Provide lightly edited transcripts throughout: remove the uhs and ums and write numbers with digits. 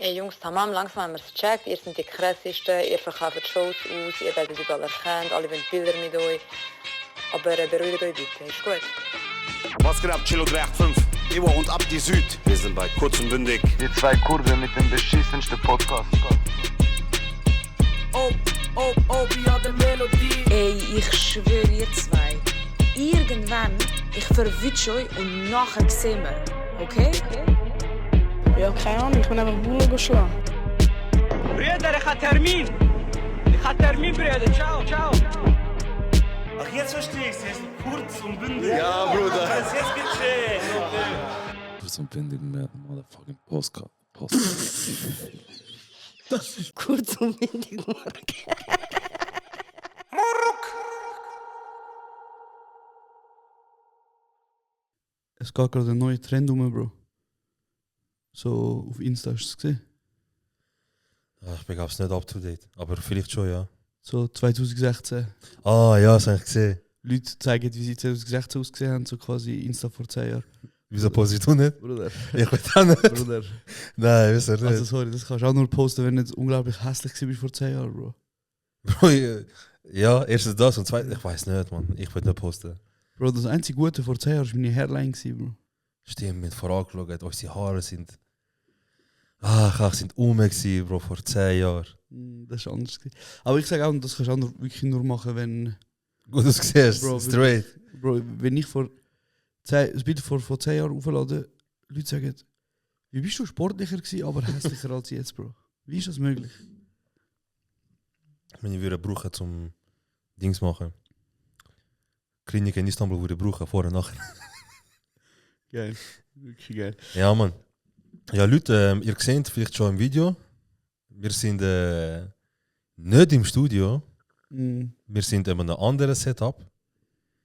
Ey Jungs, tamam, langsam haben wir es gecheckt. Ihr seid die krassesten, ihr verkauft Shows aus, ihr werdet überall erkannt, alle wollen Bilder mit euch. Aber beruhigt euch bitte, ist gut. Was geht ab, Chilo 385? Ivo und Abdi Süd. Wir sind bei Kurz und Bündig. Die zwei Kurven mit dem beschissensten Podcast. ja, der Melodie. Ey, ich schwöre ihr zwei. Irgendwann, ich verwünsche euch und nachher sehen wir. Okay? Ja, keine Ahnung, ich bin einfach Bullen geschlagen. Brüder, ich habe Termin. Brüder. Ciao. Ach, jetzt verstehe ich es. Jetzt kurz und bündig. Ja, Bruder. Jetzt gecheckt. Kurz und bündig mehr motherfucking Postcard. Das ist kurz und windig, Es geht gerade ein neuer Trend um, Bro. So auf Insta hast du es gesehen. Ich bin nicht up to date, aber vielleicht schon, ja. So 2016. Ah ja, das habe ich gesehen. Leute zeigen, wie sie 2016 ausgesehen haben, so quasi Insta vor 10 Jahren. Wieso postest du nicht? Bruder. Ich weiß auch nicht. Bruder. Nein, wisst ihr nicht. Also sorry, das kannst du auch nur posten, wenn du jetzt unglaublich hässlich warst vor 10 Jahren, Bro. Bro, ja, erstens das und zweitens, ich weiß nicht, Mann. Ich will nicht posten. Bro, das einzige Gute vor 10 Jahren war meine Hairline, Bro. Stimmt, mit vorangeschaut, unsere Haare sind... sind gewesen, Bro, vor 10 Jahren. Das war anders. Aber ich sage auch, das kannst du auch wirklich nur machen, wenn... Gut, du siehst, Bro, straight. Bro, wenn ich das Bild vor 10 Jahren auflade, Leute sagen, wie bist du sportlicher gewesen, aber hässlicher als jetzt, Bro? Wie ist das möglich? Wenn ich würde brauchen zum Dings machen. Klinik in Istanbul würde brauchen, vor und nachher. Geil, wirklich geil. Ja, Mann. Ja, Leute, ihr seht vielleicht schon im Video, wir sind nicht im Studio, wir sind in einem anderen Setup.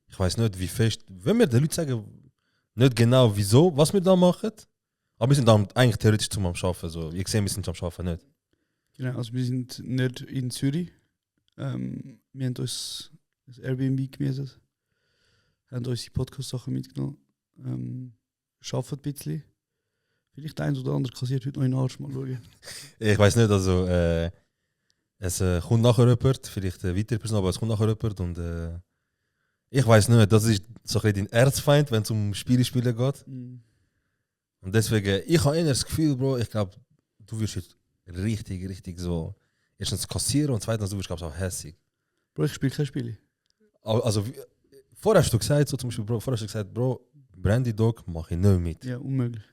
Ich weiß nicht, wie fest, wenn wir den Leuten sagen, nicht genau wieso, was wir da machen, aber wir sind eigentlich theoretisch zum Arbeiten. So. Ihr seht, wir sind am Arbeiten, nicht? Genau, also wir sind nicht in Zürich. Wir haben uns das Airbnb gemietet, haben unsere Podcast-Sachen mitgenommen, arbeiten ein bisschen. Vielleicht eins oder andere kassiert heute noch in den Arsch, mal schauen. Ich weiß nicht, also es kommt nachher jemand, vielleicht eine weitere Person, aber es kommt nachher jemand und ich weiß nicht, das ist so ein bisschen dein Erzfeind, wenn es um Spiele geht. Und deswegen, ich habe eher das Gefühl, Bro, ich glaube, du wirst jetzt richtig so, erstens kassieren und zweitens, du wirst, glaube ich, auch hässig. Bro, ich spiele kein Spiel. Also, vorher hast du gesagt, so zum Beispiel, Bro, Brandy Dog mache ich nicht mit. Ja, unmöglich.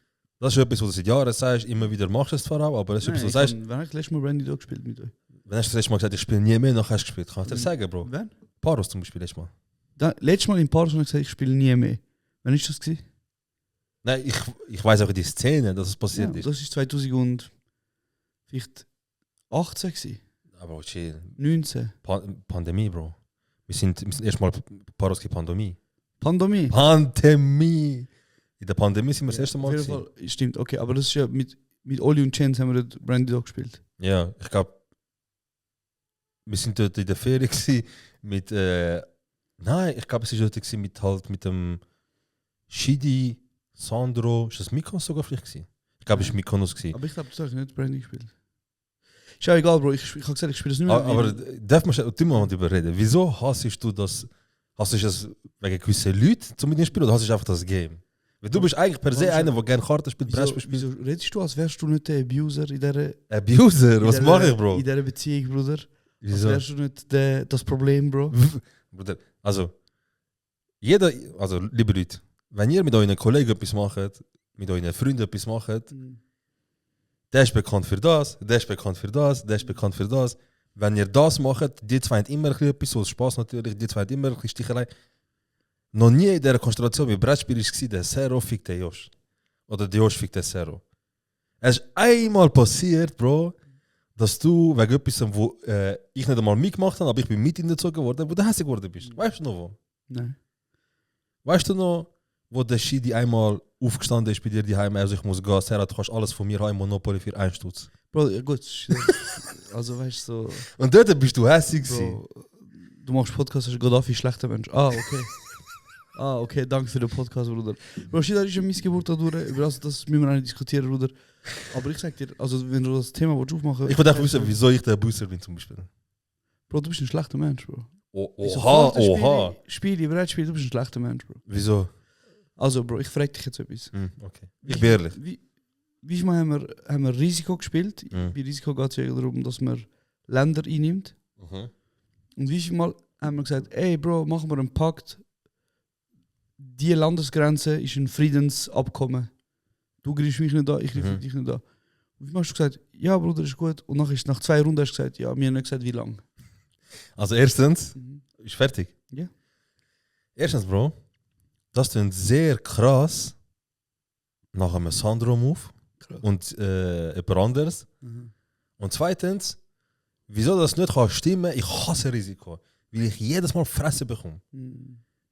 Das ist etwas, was du seit Jahren sagst, immer wieder machst du es zwar auch, aber das ist etwas, was du sagst. Wann hast du das letzte Mal Brandy Dog gespielt mit euch? Wenn hast du das letzte Mal gesagt, ich spiele nie mehr, nachher hast du gespielt, kann ich dir sagen, Bro. Wann? Paros zum Beispiel letztes Mal. Letztes Mal in Paros habe ich gesagt, ich spiele nie mehr. Wann war das gewesen? Nein, ich weiß auch die Szene, dass es passiert ist. Das war 2018 gewesen. Aber chill. 19. Pandemie, Bro. Wir sind erstmal Paros Pandemie. Pandemie! In der Pandemie sind wir das erste Mal auf jeden Fall, stimmt, okay, aber das ist ja mit Oli und Chance haben wir dort Brandy Dog gespielt. Ja, ich glaube, wir sind dort in der Ferie mit, nein, ich glaube, es war dort mit dem Shidi, Sandro, ist das Mykonos sogar vielleicht gewesen? Ich glaube, es war Mykonos gewesen. Aber ich glaube, das habe ich nicht Brandy gespielt. Ist ja egal, Bro, ich habe gesagt, ich spiele das nicht mehr. Aber darf man schon mal darüber reden? Wieso hassest du das? Hast du das wegen gewissen Leuten zum mit dir spielen oder hast du einfach das Game? Weil du bist eigentlich per se einer, der gerne Karten spielt, Brettspiel spielt. Wieso redest du, als wärst du nicht der Abuser in dieser... Abuser? Was mache ich, Bro? In dieser Beziehung, Bruder. Wieso? Als wärst du nicht das Problem, Bro. Bruder, also liebe Leute, wenn ihr mit euren Kollegen etwas macht, mit euren Freunden etwas macht, der ist bekannt für das, der ist bekannt für das, der ist bekannt für das. Wenn ihr das macht, die zwei haben immer etwas, so Spaß natürlich, die zwei haben immer ein bisschen Stichelei. Noch nie in dieser Konstellation wie Brettspiel war, der Zero fickt den Josh. Oder der Josh fickt den Zero. Es ist einmal passiert, Bro, dass du wegen etwas, wo ich nicht einmal mitgemacht habe, aber ich bin mit hingezogen worden, wo du hässlich geworden bist. Weißt du noch wo? Nein. Weißt du noch, wo der Shidi einmal aufgestanden ist bei dir daheim, also ich muss gehen, Sarah, du kannst alles von mir haben, Monopoly für 1 Stutz. Bro, ja gut. Also weißt du so... Und dort bist du hässlich gewesen. Du machst Podcast, hast Gaddafi schlechter Mensch. Ah, okay. Ah, okay, danke für den Podcast, Bruder. Bro, shit, das ist eine Missgeburt da durch. Über das müssen wir auch nicht diskutieren, Bruder. Aber ich sag dir, also wenn du das Thema aufmachen Ich wollte einfach wissen, wieso ich der Booster bin zum Beispiel. Bro, du bist ein schlechter Mensch, Bro. Oha. Spiele, Brettspiele, du bist ein schlechter Mensch, Bro. Wieso? Also, Bro, ich frage dich jetzt etwas. Okay. Ich bin ehrlich. Wie viel Mal haben wir Risiko gespielt? Bei Risiko geht es ja darum, dass man Länder einnimmt. Und wie viel Mal haben wir gesagt, ey Bro, machen wir einen Pakt. Die Landesgrenze ist ein Friedensabkommen. Du greifst mich nicht an, ich greife dich nicht an. Und wie viel Mal hast du gesagt, ja Bruder, ist gut. Und nach 2 Runden hast du gesagt, ja, wir haben nicht gesagt, wie lange. Also erstens, ist fertig. Ja. Erstens, Bro, das klingt sehr krass nach einem Sandro-Move und jemand anderes. Und zweitens, wieso das nicht kann stimmen, ich hasse Risiko. Weil ich jedes Mal Fresse bekomme.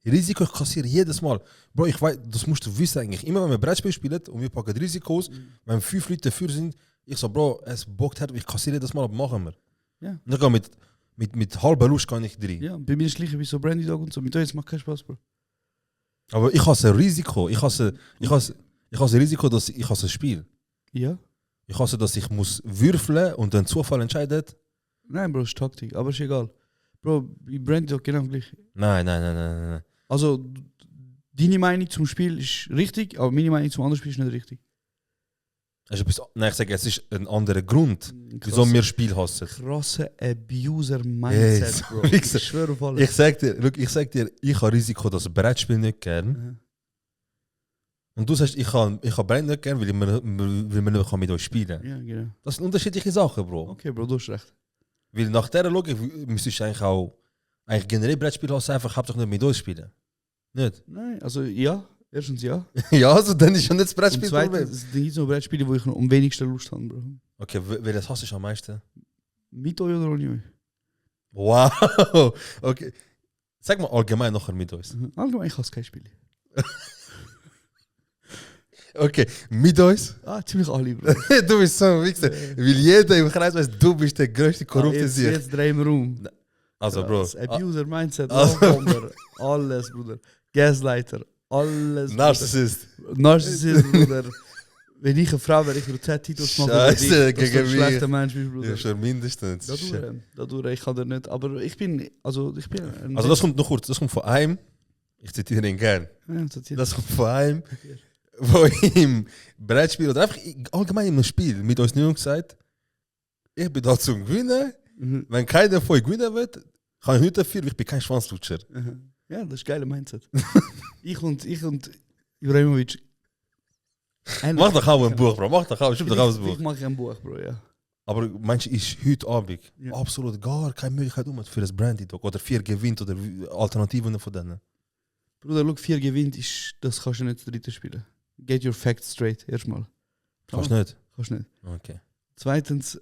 Risiko, ich kassiere jedes Mal. Bro, ich weiß, das musst du wissen eigentlich. Immer wenn wir Brettspiel spielen und wir packen Risikos, wenn 5 Leute dafür sind, ich so, Bro, es bockt hart, ich kassiere jedes Mal, aber machen wir. Ja. Und ich gehe mit halber Lust kann ich drin. Ja, bei mir ist es gleich wie so Brandy Dog und so. Mit euch macht keinen Spaß, Bro. Aber ich hasse Risiko. Ich hasse Risiko, dass ich hasse Spiel. Ja? Ich hasse, dass ich muss würfeln und dann Zufall entscheidet. Nein, Bro, ist Taktik, aber ist egal. Bro, bei Brandy Dog genau gleich. Nein. Also, deine Meinung zum Spiel ist richtig, aber meine Meinung zum anderen Spiel ist nicht richtig. Nein, ich sage, es ist ein anderer Grund, wieso wir Spiel hassen. Krasse Abuser-Mindset, Bro. Ich schwöre auf alles. Ich sag dir, ich habe Risiko, das Brettspiel nicht gern. Und du sagst, ich habe Brett nicht gern, weil man nicht mit euch spielen kann. Ja, genau. Das sind unterschiedliche Sachen, Bro. Okay, Bro, du hast recht. Weil nach dieser Logik müsstest du eigentlich generell Brettspiel hassen, einfach hauptsächlich nicht mit euch spielen. Nicht? Nein, also ja. Erstens ja. Ja, also dann ist schon nicht das Brettspiel. Und zweitens, es gibt so Brettspiele, wo ich noch am wenigsten Lust habe, Bro. Okay, welches hast du am meisten? Mit euch oder ohne euch? Wow! Okay. Sag mal allgemein nachher mit uns. Allgemein, ich hasse kein Spiel. Okay, mit uns? Ah, ziemlich alle, Bro. Du bist so ein Wichser. Weil jeder im Kreis weiß, du bist der größte korrupte Sieg. Jetzt drehen wir um. Also, Bro. Abuser-Mindset, Also, alles, Bruder. Gaslighter, alles. Narzissist. Narzissist, Bruder. Wenn ich eine Frau wäre, ich würde 10 Titels machen. Scheiße, dass du ein schlechter Mensch bist, Bruder. Ja, schon mindestens. Dadurch, ich kann dir nicht. Aber ich bin. Also das kommt noch kurz, das kommt von einem. Ich zitiere ihn gern. Ja, das kommt von einem, wo im Brettspiel oder einfach allgemein im Spiel mit uns nicht gesagt, ich bin da zum Gewinnen. Wenn keiner von euch gewinnen wird, kann ich nicht dafür, ich bin kein Schwanzlutscher. Ja, das ist ein geiler Mindset. ich und Ibrahimovic. Mach doch auch ein Buch, Bro. Mach doch auch ein Buch. Ich mache ein Buch, Bro, ja. Aber manche ist heute Abend absolut gar keine Möglichkeit für das Brandy Dog oder 4 gewinnt oder Alternativen von denen. Bruder, look, 4 gewinnt, das kannst du nicht dritte spielen. Get your facts straight, erstmal. Kannst du nicht? Kannst nicht. Okay. Zweitens,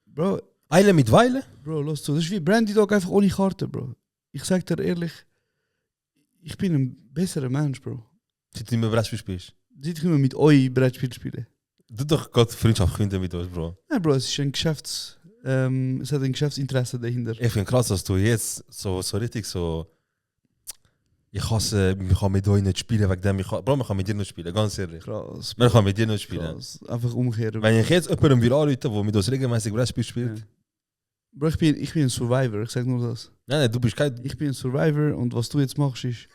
Bro. Eile mit Weile? Bro, los zu. Das ist wie Brandy Dog einfach ohne Karte, Bro. Ich sag dir ehrlich, ich bin ein besserer Mensch, Bro. Seit du nicht mehr Brettspiel spielst? Seit ich nicht mehr mit euch Brettspiel spiele. Du doch Gott Freundschaft gründen mit uns, Bro. Nein, Bro, es ist ein es hat ein Geschäftsinteresse dahinter. Ich finde krass, dass du jetzt so richtig so. Ich hasse, ich kann mit euch nicht spielen, wegen dem Bro, man kann mit dir nicht spielen, ganz ehrlich. Krass. Man kann mit dir nicht spielen. Krass. Einfach umkehren. Wenn ich jetzt jemanden will anrufen, der mit uns regelmäßig Brettspiel spielt. Ja. Bro, ich bin ein Survivor, ich sag nur das. Nein, du bist kein... Ich bin ein Survivor und was du jetzt machst, ist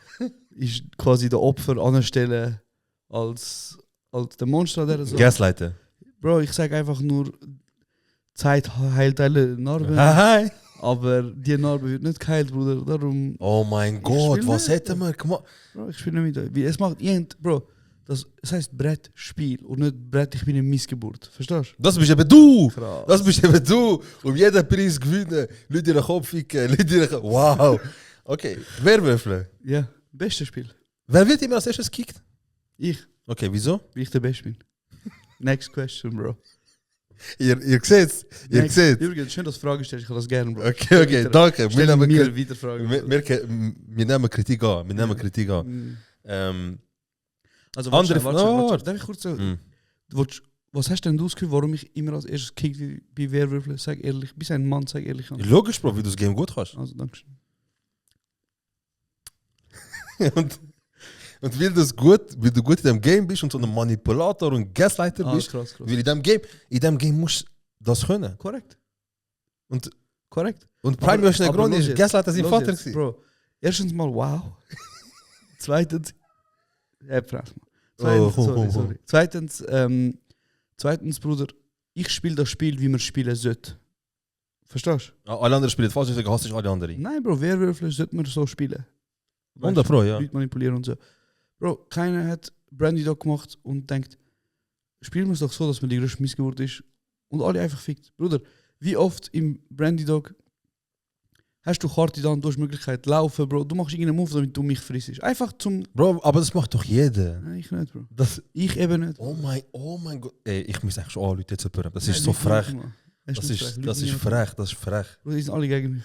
quasi der Opfer anstellen als der Monster der so. Gaslighter. Bro, ich sag einfach nur, Zeit heilt alle Narben. Hi. Aber die Narbe wird nicht geheilt, Bruder. Darum. Oh mein Gott, was hätten wir gemacht? Bro, ich spiele nicht mit euch. Es macht Bro, das heißt Brettspiel und nicht Brett, ich bin eine Missgeburt. Verstehst du? Das bist eben du! Krass. Das bist eben du! Um jeden Preis gewinnen, Leute in den Kopf ficken, Leute in den Kopf. Wow! Okay, wer würfeln? Ja, bestes Spiel. Wer wird immer als erstes gekickt? Ich. Okay, wieso? Wie ich der Beste bin. Next question, Bro. Ihr seht's. Ihr seht. Jürgen, schön, dass du Fragen stellst. Ich kann das gerne, Bro. Okay, danke. Wir nehmen wieder Fragen. Wir nehmen Kritik an. Also, andere warte, darf ich kurz sagen? Was hast denn du das Gefühl, warum ich immer als erstes kick bei Werwürfeln? Sag ehrlich, bist ein Mann, sag ehrlich. Logisch, Bro, wie du das Game gut hast. Also, danke schön. und weil du gut in dem Game bist und so ein Manipulator und Gaslighter bist, krass. weil in dem Game musst du das können. Korrekt. Und Korrekt. Prime Yoshi Negroni los ist jetzt, Gaslighter sein los Vater jetzt, gewesen. Bro, erstens mal wow. Zweitens, fress mal. Zweitens, Zweitens, Bruder, ich spiele das Spiel, wie man spielen sollte. Verstehst du? Alle anderen spielen falsch, deswegen hasse ich alle anderen. Nein, Bro, Werwürfel sollte man so spielen. 100%, ja. Leute manipulieren und so. Bro, keiner hat Brandy Dog gemacht und denkt, spielen wir es doch so, dass man die größte Missgeburt ist und alle einfach fickt. Bruder, wie oft im Brandy Dog hast du Karte dann, du hast die Möglichkeit laufen, Bro, du machst irgendeinen Move, damit du mich frissest. Einfach zum... Bro, aber das macht doch jeder. Nein, ich nicht, Bro. Das, Ich eben nicht. oh mein Gott. Ey, ich muss eigentlich schon alle Leute jetzt hören. Das Nein, ist so Leute, frech. Mann. Das nicht ist frech. frech, das ist frech. Bro, die sind alle gegen mich.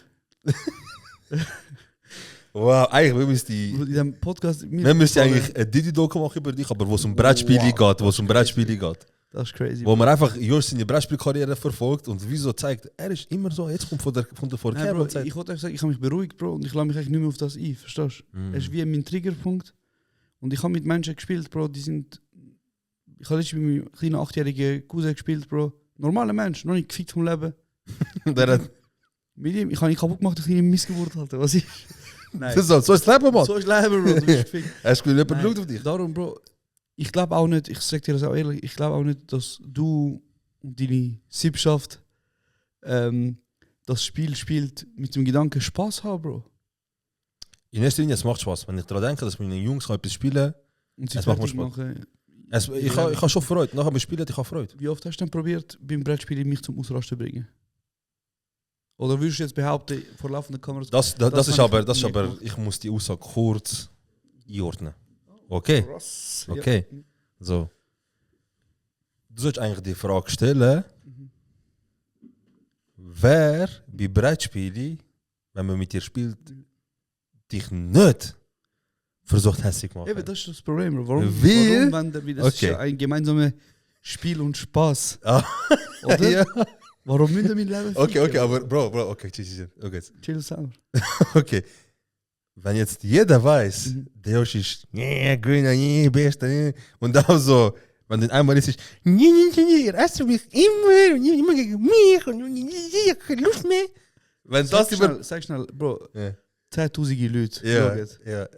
Wow, eigentlich, wir müssen Bro, in diesem Podcast... wir müssen eigentlich ein Didi-Doku machen über dich, aber wo es um Brettspiele geht, Das ist crazy. Wo man einfach Josh seine Brettspielkarriere verfolgt und wieso zeigt, er ist immer so, jetzt kommt von der Nein, Bro, Vorkehrungszeit. ich wollte einfach sagen, ich habe mich beruhigt, Bro, und ich lasse mich eigentlich nicht mehr auf das ein, verstehst du? Mm. Es ist wie mein Triggerpunkt. Und ich habe mit Menschen gespielt, Bro, die sind... Ich habe letztens mit meinem kleinen 8-jährigen Cousin gespielt, Bro. Normaler Mensch, noch nicht gefickt vom Leben. Der hat, Mit ihm, ich habe ihn kaputt gemacht, ich habe eine Missgeburt, Alter. Was ist? Nein. so ist das Leben, Mann. So ist Leben, Bro, du bist gefickt. Er spielt jemand Nein, Blut auf dich. Darum, Bro, ich glaube auch nicht, ich sag dir das auch ehrlich, ich glaube auch nicht, dass du und deine Siebschaft das Spiel spielt mit dem Gedanken Spaß haben, Bro. In erster Linie, es macht Spaß. Wenn ich daran denke, dass meine Jungs etwas spielen, Und sie Es macht mir fertig Spaß. machen. ich habe schon Freude. Nachher wir spielen, ich habe Freude. Wie oft hast du denn probiert, beim Brettspiel mich zum Ausrasten zu bringen? Oder würdest du jetzt behaupten, vor laufender Kamera... Das ist habe ich aber, nie gemacht. ich muss die Aussage kurz einordnen. Okay? Krass. Okay. So. Du sollst eigentlich die Frage stellen, wer bei Brettspielen, wenn man mit dir spielt, dich nicht versucht hässlich zu machen. Eben, das ist das Problem, Bro. Warum, Weil- wenn der, das ist Okay. ja ein gemeinsames Spiel und Spaß. Ah. Oder? Ja. Warum müssen wir mein Leben Okay, ficken? okay, aber Bro, okay, chill. Chill selber. Okay. Wenn jetzt jeder weiß, Mhm. der Josh ist, grüner, bester, und dann so, wenn dann einmal ist, hast du mich immer gegen mich und ich hab keine Lust mehr. Wenn das über. Sag schnell, Bro, Ja, 10.000 Leute. ja, schau jetzt. ja.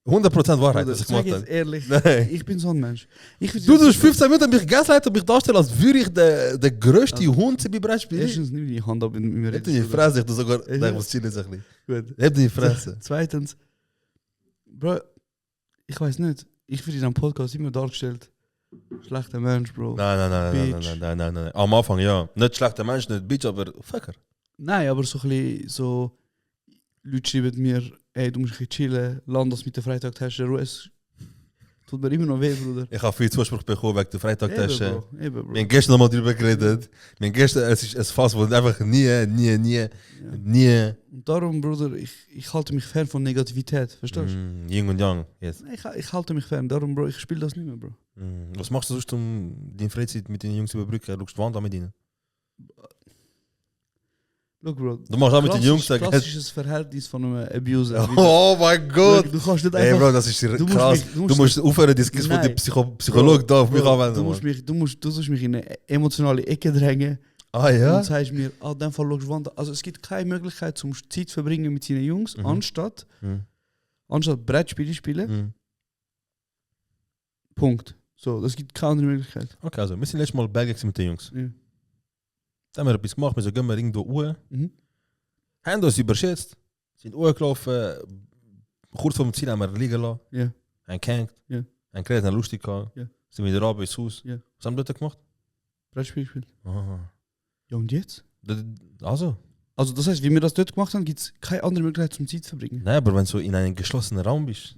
100% Wahrheit, Bruder, was ich sag gemacht jetzt habe. ehrlich, Nein. ich bin so ein Mensch. Ich Du tust 15 Minuten mich gaslighten und mich darstellen, als würde ich der größte Hund sein bei Brettspielen. Erstens nimm die Hand ab in mir. Heb die Fresse, ich tu sogar. Ja. Nein, ich muss chillen, sag ich. Gut. Heb die Fresse. Zweitens, Bro, ich weiß nicht. Ich werde in einem Podcast immer dargestellt. Schlechter Mensch, Bro. Nein. Am Anfang ja. Nicht schlechter Mensch, nicht Bitch, aber Fucker. Nein, aber so ein bisschen so. Leute schreiben mir, ey, du musst ein bisschen chillen, land das mit der Freitag-Tasche, Ruhe. Tut mir immer noch weh, Bruder. Ich habe viel Zuspruch bekommen wegen der Freitagtasche. Eben, Bro. Eben, Bro. Wir haben gestern nochmal drüber geredet. Wir haben gestern, es ist ein Fass, wo einfach nie. Und darum, Bruder, ich halte mich fern von Negativität, verstehst du? Yin und Yang, yes. Nein, ich halte mich fern, darum, Bro, ich spiele das nicht mehr, Bro. Was machst du sonst, um deine Freizeit mit den Jungs zu überbrücken? Schaust du Wand an mit ihnen? Look, Bro. Du machst auch mit den Jungs... Klassisches Verhältnis von einem Abuser. Oh mein Gott! Du kannst nicht Ey einfach... Bro, das ist du musst krass. mich- Du musst aufhören, das von Nein. der Psychologe da auf mich Bro, anwenden. du sollst mich in eine emotionale Ecke drängen Ah ja? und sagst mir, in dem Fall schaust du Wand an. Also es gibt keine Möglichkeit zum Zeit verbringen mit seinen Jungs, anstatt Brettspiele spielen. Punkt. So, das gibt keine andere Möglichkeit. Okay, also wir sind letztes Mal Berge mit den Jungs. Ja. Dann haben wir etwas gemacht, wir so gehen wir irgendwo Uhr. Mhm. Haben uns überschätzt, sind Uhr gelaufen, kurz vor dem Ziel haben wir liegen lassen, Ja. ein gehängt, Ja. ein Gerät, ein lustig gehabt, Ja. sind wieder runter ins Haus. Ja. Was haben wir dort gemacht? Brettspiel gespielt. Aha. Ja, und jetzt? Also? Also das heißt, wie wir das dort gemacht haben, gibt es keine andere Möglichkeit zum Zeit zu verbringen. Nein, aber wenn du so in einem geschlossenen Raum bist.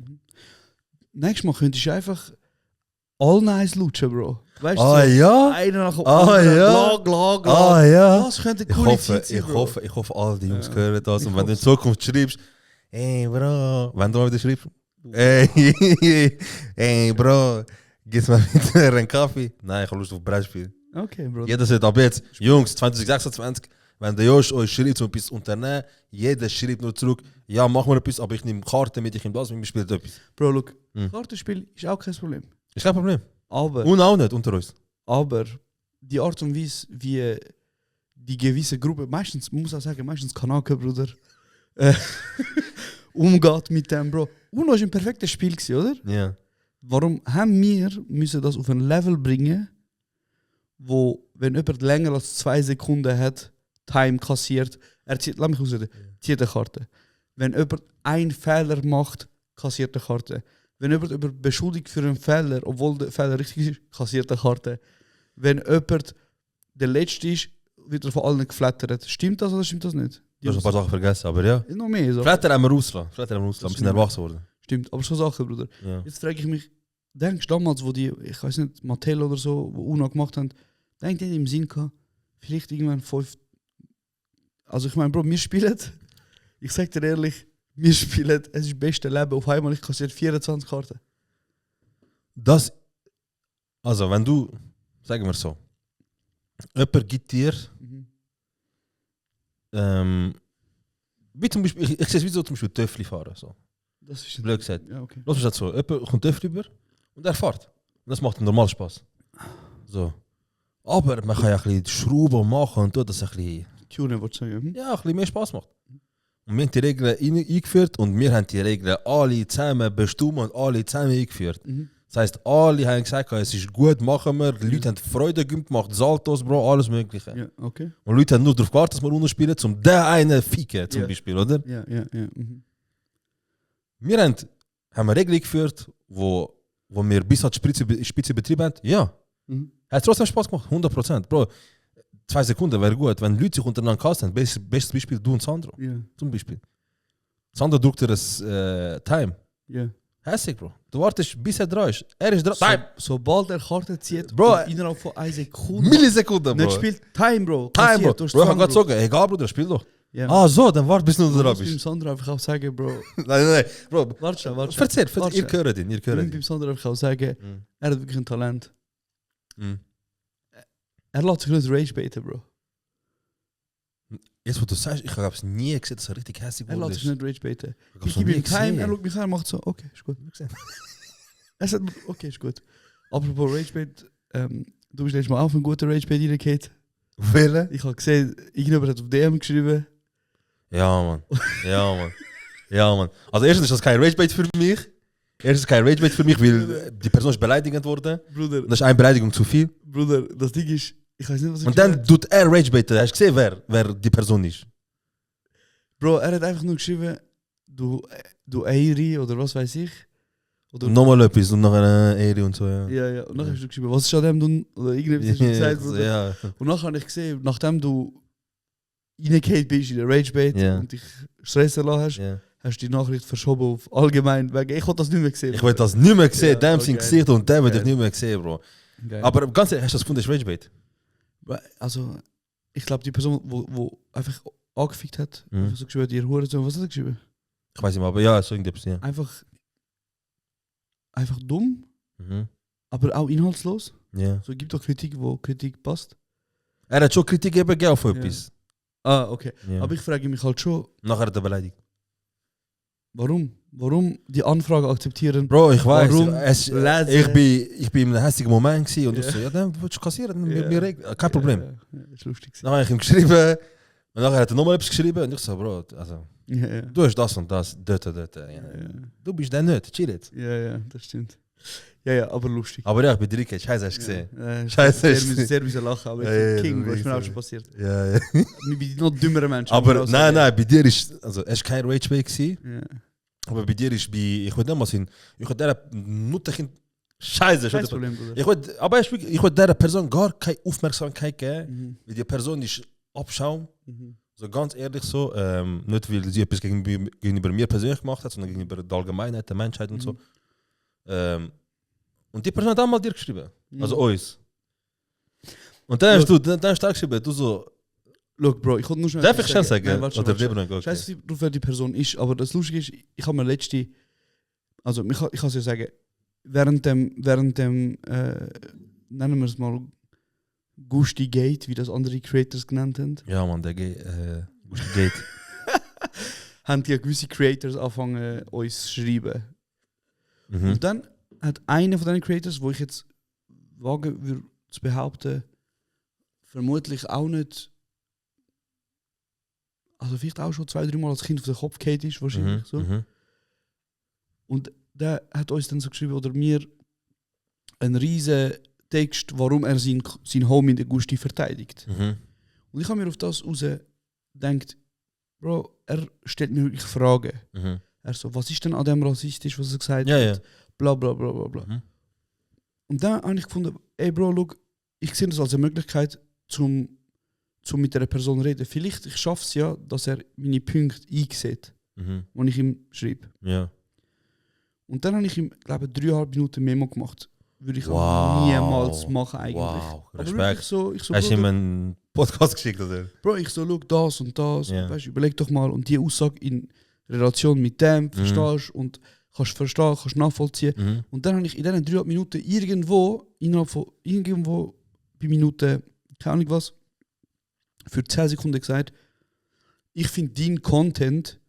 Nächstes Mal könntest du einfach all nice lutschen, Bro. Weißt du, Ah so ja? einer nach dem Ah, anderen, ja? Glag. Ah ja? Das könnte eine Ich coole hoffe, Zeit sein, Bro. ich hoffe, alle die Jungs Ja. hören das. Ich Und wenn du in hoff's. Zukunft schreibst, ey Bro, wenn du mal wieder schreibst, ey Bro, gib's mal wieder einen Kaffee? Nein, ich habe Lust auf Brettspiel. Okay, Bro. Jeder sagt ab jetzt, Jungs, 2026, Wenn der Josh euch schreibt, um etwas unternehmen, jeder schreibt nur zurück, ja, mach mal etwas, aber ich nehme Karten mit, ich nehme das mit, wir spielen etwas. Bro, look, Hm. Kartenspiel ist auch kein Problem. Ist kein Problem. Aber, Und auch nicht unter uns. aber die Art und Weise, wie die gewisse Gruppe, meistens, man muss auch sagen, meistens Kanake, Bruder, umgeht mit dem, Bro. UNO war ein perfektes Spiel, gewesen, oder? Ja. Warum haben wir müssen das auf ein Level bringen, wo, wenn jemand länger als 2 Sekunden hat, Time kassiert, er zieht, lass mich ausreden, zieht eine Karte. Wenn jemand einen Fehler macht, kassiert eine Karte. Wenn jemand beschuldigt für einen Fehler, obwohl der Fehler richtig ist, kassiert eine Karte. Wenn jemand der Letzte ist, wird er von allen geflattert. Stimmt das oder stimmt das nicht? Du hast ein paar Sachen vergessen, aber ja. Noch mehr so. Flatter haben wir rausgelassen. Wir sind erwachsen worden. Stimmt, aber schon Sachen, Bruder. Ja. Jetzt frage ich mich, denkst du damals, wo die, ich weiß nicht, Mattel oder so, wo UNO gemacht haben, denkt ihr im Sinn gehabt, vielleicht irgendwann 5. Also ich meine, Bro, wir spielen, ich sag dir ehrlich, wir spielen, es ist das beste Leben, auf einmal ich kassiere 24 Karten. Das, also wenn du, sagen wir so, jemand gibt dir, wie zum Beispiel, ich sehe es wie so zum Beispiel Töffli fahren, so. Das ist Blöd gesagt. Ja, okay. Lass mich das so, jemand kommt Töffli über und er fährt. Und das macht ihm normal Spaß. So. Aber man kann ja ein bisschen Schrauben machen und tun, dass es ein bisschen, Tune, wollte ich sagen. ja, ein bisschen mehr Spaß macht. Und wir haben die Regeln eingeführt und wir haben die Regeln alle zusammen bestimmt und alle zusammen eingeführt. Das heisst, alle haben gesagt, es ist gut, machen wir. Die Leute haben Freude gemacht, Saltos, Bro, alles Mögliche. Ja, okay. Und Leute haben nur darauf gewartet, dass wir runterspielen, um den einen ficken, zum Ja. Beispiel, oder? Ja, ja, ja. Mhm. Wir haben eine Regel geführt, wo wir bis an die Spitze betrieben haben. Ja. Mhm. Hat trotzdem Spaß gemacht, 100%. Bro, 2 Sekunden wäre gut. Wenn Leute sich untereinander kasten, bestes Beispiel du und Sandro. Ja, Zum Beispiel. Sandro druckt dir das Time. ja. Hässig, Bro. Du wartest, bis er dran ist. Er ist dran. Time! Sobald er Karte zieht, Bro, und innerhalb von 1 Sekunde Millisekunden, Bro. nicht spielt, Time, Bro. Time, Passiert, Bro. du hast Bro, ich hab Sandro. grad sagen, egal, Bruder, spiel doch. Ja. Ah, so, dann wart bis du Du dran musst beim bist. Sandro einfach auch sagen, Bro. Nein, Bro. Warte schon. Verzähl, ihr gehört ihn, ihr Ich gehört muss ihn. beim Sandro einfach auch sagen, Mhm. er hat wirklich ein Talent. Mhm. Er lässt sich nicht Rage-baiten, Bro. Jetzt, wo du sagst, ich habe es nie gesehen, dass er richtig hässlich Er lässt sich wurde. nicht Rage-baiten. hab's Ich noch gebe nie ihm Time, gesehen. er schaut mich an und macht so, okay, ist gut. Er sagt, okay, ist gut. Apropos Rage-Bait, du bist letztes Mal auf einen guten Rage-Bait reingekommen. Welche? Ich habe gesehen, irgendjemand hat auf DM geschrieben. Ja, Mann. Ja, Mann. Ja, Mann. Also erstens ist das kein Ragebait für mich. Erstens kein Ragebait für mich, weil die Person ist beleidigend worden. Bruder, Das ist eine Beleidigung zu viel. Bruder, das Ding ist, ich weiß nicht, was Und dann tut er Ragebaiten. Hast du gesehen, wer die Person ist? Bro, er hat einfach nur geschrieben, du Eiri oder was weiß ich. Oder Nochmal etwas und nachher Ehre und so, ja. Ja, ja. Und nachher hast du geschrieben, was ist an dem du oder irgendetwas hast du gesagt. Bruder. Ja. Und nachher habe ich gesehen, nachdem du reingehauen bist in der Ragebait Ja. und dich stressen lassen hast, Ja. hast du die Nachricht verschoben auf allgemein. Wegen, ich wollte das nicht mehr gesehen. Ich will das nicht mehr sehen. Ja, Dem okay. sein Gesicht und dem will ich Geil. nicht mehr sehen, Bro. Geil. Aber ganz ehrlich, hast du das gefunden, das ist Ragebait? Also, ich glaube, die Person, wo einfach angefickt hat, Mhm. einfach so geschrieben, die Hurensohn, was hat er geschrieben? Ich weiß nicht mehr, aber ja, so irgendetwas, ja. Einfach dumm, Mhm. aber auch inhaltslos. Ja. So, gibt doch Kritik, wo Kritik passt. Er hat schon Kritik gegeben auf Ja. etwas. Ah, okay. Ja. Aber ich frage mich halt schon, Nachher hat er beleidigt. warum? Warum die Anfrage akzeptieren? Bro, ich weiß. Warum lesen? Ich bin in einem hässigen Moment gewesen und Ja. ich so, ja, dann willst du kassieren, Ja. kein Problem. Ja, ist lustig. Dann habe ich ihm geschrieben und nachher hat er nochmal etwas geschrieben und ich so, Bro, also, Ja, ja. du hast das und das, dort. Ja. Ja, Du bist der nicht, chill jetzt. ja, das stimmt. Ja, ja, aber lustig. Aber ja, ich bin direkt, scheiße, hast du gesehen. Ja, Scheiße, sehr, ist- sehr müssen lachen, aber ich Ja, ja, bin King, du was ist mir auch weißt, schon passiert. Ja. Ich bin noch dümmerer Mensch. Aber muss ich auch nein, sagen. bei dir ist, also es ist kein Rage-Bait gewesen, Ja. aber bei dir ist, ich will nicht mal sehen, ich will der Nutterchen, scheiße, Kein schon Problem, Bruder. ich will, aber ich will dieser Person gar keine Aufmerksamkeit geben, Mhm. weil die Person ist Abschaum. Mhm. So ganz ehrlich so, nicht weil sie etwas gegenüber mir persönlich gemacht hat, sondern gegenüber der Allgemeinheit, der Menschheit und so. Und die Person hat auch mal dir geschrieben, also uns. Und dann hast du geschrieben, du so, Look, Bro, ich wollte nur schnell. darf ich schon sagen? Nein, warte schon, Oder warte schon. lieber nicht? Ich weiß nicht, wer die Person ist, aber das Lustige ist, ich habe mir letzte, also ich kann es ja sagen, während dem nennen wir es mal, Gusti Gate, wie das andere Creators genannt haben, Ja, man, der geht. haben ja gewisse Creators angefangen, uns zu schreiben. Mhm. Und dann hat einer von diesen Creators, wo ich jetzt wagen würde zu behaupten, vermutlich auch nicht, also vielleicht auch schon 2-3 Mal als Kind auf den Kopf gefallen ist, wahrscheinlich so. Mhm. Und der hat uns dann so geschrieben, oder mir einen riesen Text, warum er sein Homie, den Gusti, verteidigt. Mhm. Und ich habe mir auf das raus gedacht, Bro, er stellt mir wirklich Fragen. Mhm. Er so, was ist denn an dem rassistisch, was er gesagt Ja, hat? ja. Bla bla bla bla bla. Mhm. Und dann habe ich gefunden, ey Bro, look, ich sehe das als eine Möglichkeit, zum mit einer Person zu reden. Vielleicht ich schaffe es ja, dass er meine Punkte einsieht, Mhm. wenn ich ihm schreibe. Ja. Und dann habe ich ihm, glaube ich, 3,5 Minuten Memo gemacht. Würde ich Wow. auch niemals machen eigentlich. Wow, Aber Respekt. wirklich so, ich so, Hast du ihm Bruder, einen Podcast geschickt, oder? Bro, ich so, schau das und das, Ja. weißt, überleg doch mal und die Aussage in Relation mit dem, verstehst du und kannst verstehen, kannst nachvollziehen. Mhm. Und dann habe ich in diesen 3,5 Minuten irgendwo bei Minute, keine Ahnung was, für 10 Sekunden gesagt, ich finde, dein Content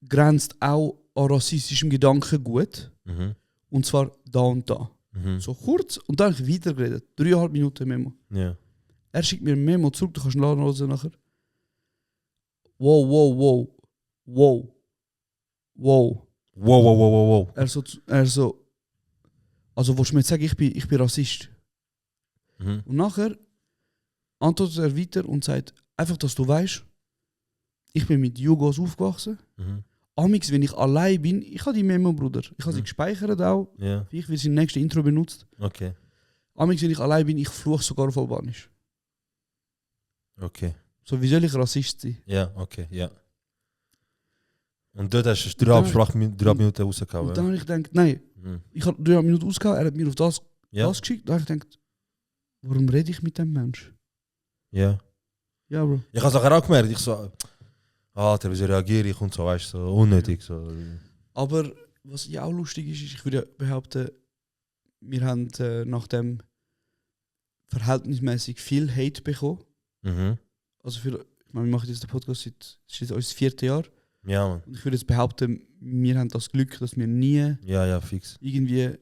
grenzt auch an rassistischem Gedanken gut. Mhm. Und zwar da und da. Mhm. So kurz und dann habe ich weitergeredet. 3,5 Minuten Memo. Ja. Er schickt mir ein Memo zurück, du kannst nachlesen nachher. Wow, wow, wow. Wow. Wow. Wow, wow, wow, wow, wow. Er so, also willst du mir jetzt sagen, ich bin Rassist? Mhm. Und nachher antwortet er weiter und sagt, einfach, dass du weißt, ich bin mit Jugos aufgewachsen. Mhm. Amix, wenn ich allein bin, ich habe die Memo, Bruder. Ich habe sie gespeichert auch. Ja, Vielleicht wird sie im nächsten Intro benutzt. okay. Amix, wenn ich allein bin, ich fluche sogar auf Albanisch. Okay. So, wie soll ich Rassist sein? Ja, okay, ja. Und dort hast du 3,5 Minuten rausgehauen. Und dann habe ich gedacht, nein, Mhm. ich habe 3 Minuten ausgehauen, er hat mir auf das Ja, geschickt. Dann habe ich gedacht, warum rede ich mit dem Mensch? ja. Ja, Bro. Ich habe es nachher auch gemerkt, ich so, Alter, wieso reagiere ich und so, weißt du, so unnötig. So. Aber was ja auch lustig ist, ich würde behaupten, wir haben nach dem verhältnismäßig viel Hate bekommen. Mhm. Also ich meine, wir machen jetzt den Podcast seit, das ist jetzt unser 4. Jahr. Ja, man. Und ich würde jetzt behaupten, wir haben das Glück, dass wir nie Ja, fix. irgendwie...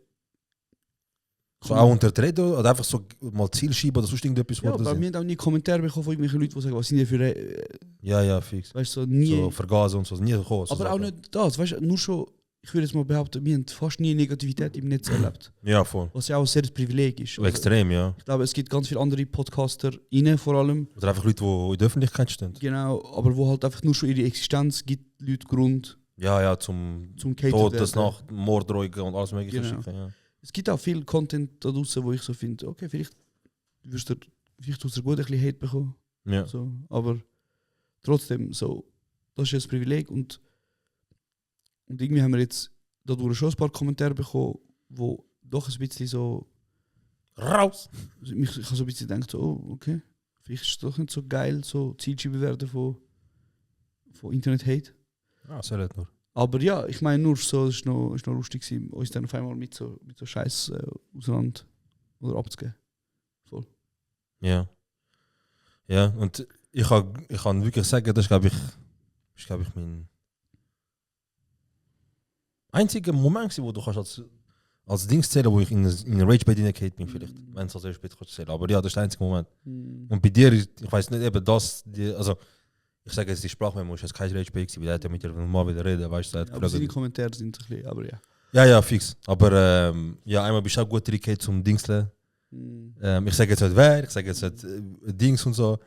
So auch unter die Rede oder einfach so mal Ziel schieben oder sonst irgendetwas. Ja, aber wir haben auch nie Kommentare bekommen von irgendwelchen Leuten, die sagen, was sind die für... Ja, fix. weißt du, so nie... So vergasen und so, nie gekommen. So aber auch Sachen. nicht das, weißt du, nur schon... Ich würde jetzt mal behaupten, wir haben fast nie Negativität im Netz erlebt. Ja, voll. Was ja auch ein sehr Privileg ist. Also, Extrem, ja. ich glaube, es gibt ganz viele andere Podcaster rein, vor allem. Oder einfach Leute, die in der Öffentlichkeit stehen. Genau, aber wo halt einfach nur schon ihre Existenz gibt, Leute Grund Ja, zum zum Tod, werden. das Nacht, Morddrohungen und alles mögliche Genau. schicken. Ja. Es gibt auch viel Content da draußen, wo ich so finde, okay, vielleicht tust du gut ein bisschen Hate bekommen. Ja. So, aber trotzdem, so, das ist ein Privileg und irgendwie haben wir jetzt dadurch schon ein paar Kommentare bekommen, wo doch ein bisschen so... Raus! Ich habe so ein bisschen gedacht, so, oh, okay, vielleicht ist es doch nicht so geil, so Zielscheibe werden von Internet-Hate. Ah, so nicht nur. Aber ja, ich meine nur so, es ist noch lustig gewesen, uns dann auf einmal mit so Scheiß auseinander oder abzugeben. Voll. Ja. Ja, und ich kann wirklich sagen, das ist, glaube ich, mein einziger Moment, wo du kannst als Dings zählen, wo ich in eine Rage bei dir bin, vielleicht, wenn es als erstes später zählen. Aber ja, das ist der einzige Moment. Und bei dir, ich weiß nicht, eben das, also ich sage jetzt, die Sprachmemo ist jetzt kein Rage bei dir, weil er hat ja mit dir mal wieder reden, weißt du. Ja, aber seine Kommentare sind ein bisschen, aber ja. Ja, fix. Aber ja, einmal bist du auch gut drin zum Dingseln. Ich sage jetzt nicht wer, ich sage jetzt nicht Dings und so.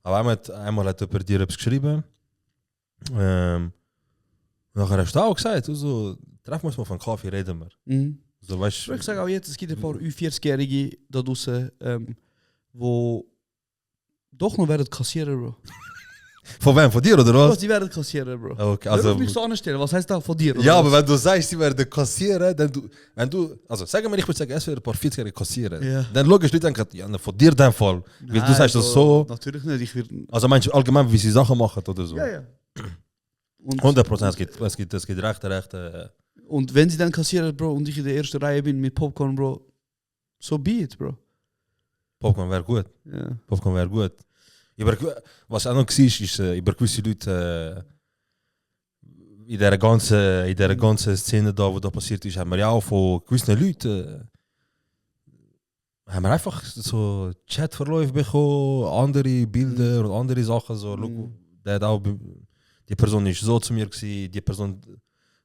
Aber einmal hat jemand dir etwas geschrieben. Nachher hast du auch gesagt, also, treffen wir uns mal auf einen Kaffee, reden wir. So, weißt, Ich sage auch jetzt, es gibt ein paar Ü40-Jährige da draußen, die doch noch werden kassieren, Bro. Von wem? Von dir oder was? Die werden kassieren, Bro. Okay, Also, also, mich so anstellen, was heißt das von dir? ja, oder aber was? wenn du sagst, sie werden kassieren, dann also sagen wir, ich würde sagen, es werden ein paar 40-Jährige kassieren. Ja. Dann logisch, Leute denken, ja, von dir in dem Fall. Weil du Nein, sagst das so, Natürlich nicht, ich will... also meinst du allgemein, wie sie Sachen machen oder so? Ja. Und, 100%, es gibt recht. Und wenn sie dann kassieren, Bro, und ich in der ersten Reihe bin mit Popcorn, Bro, so be it, Bro. Popcorn wäre gut. Ja. Popcorn wäre gut. Was auch noch war, ist über gewisse Leute in dieser ganzen Szene da, wo da passiert ist, haben wir ja auch von gewissen Leuten haben wir einfach so Chatverläufe bekommen, andere Bilder und andere Sachen. So, look, der hat auch, die Person ist so zu mir gewesen, die Person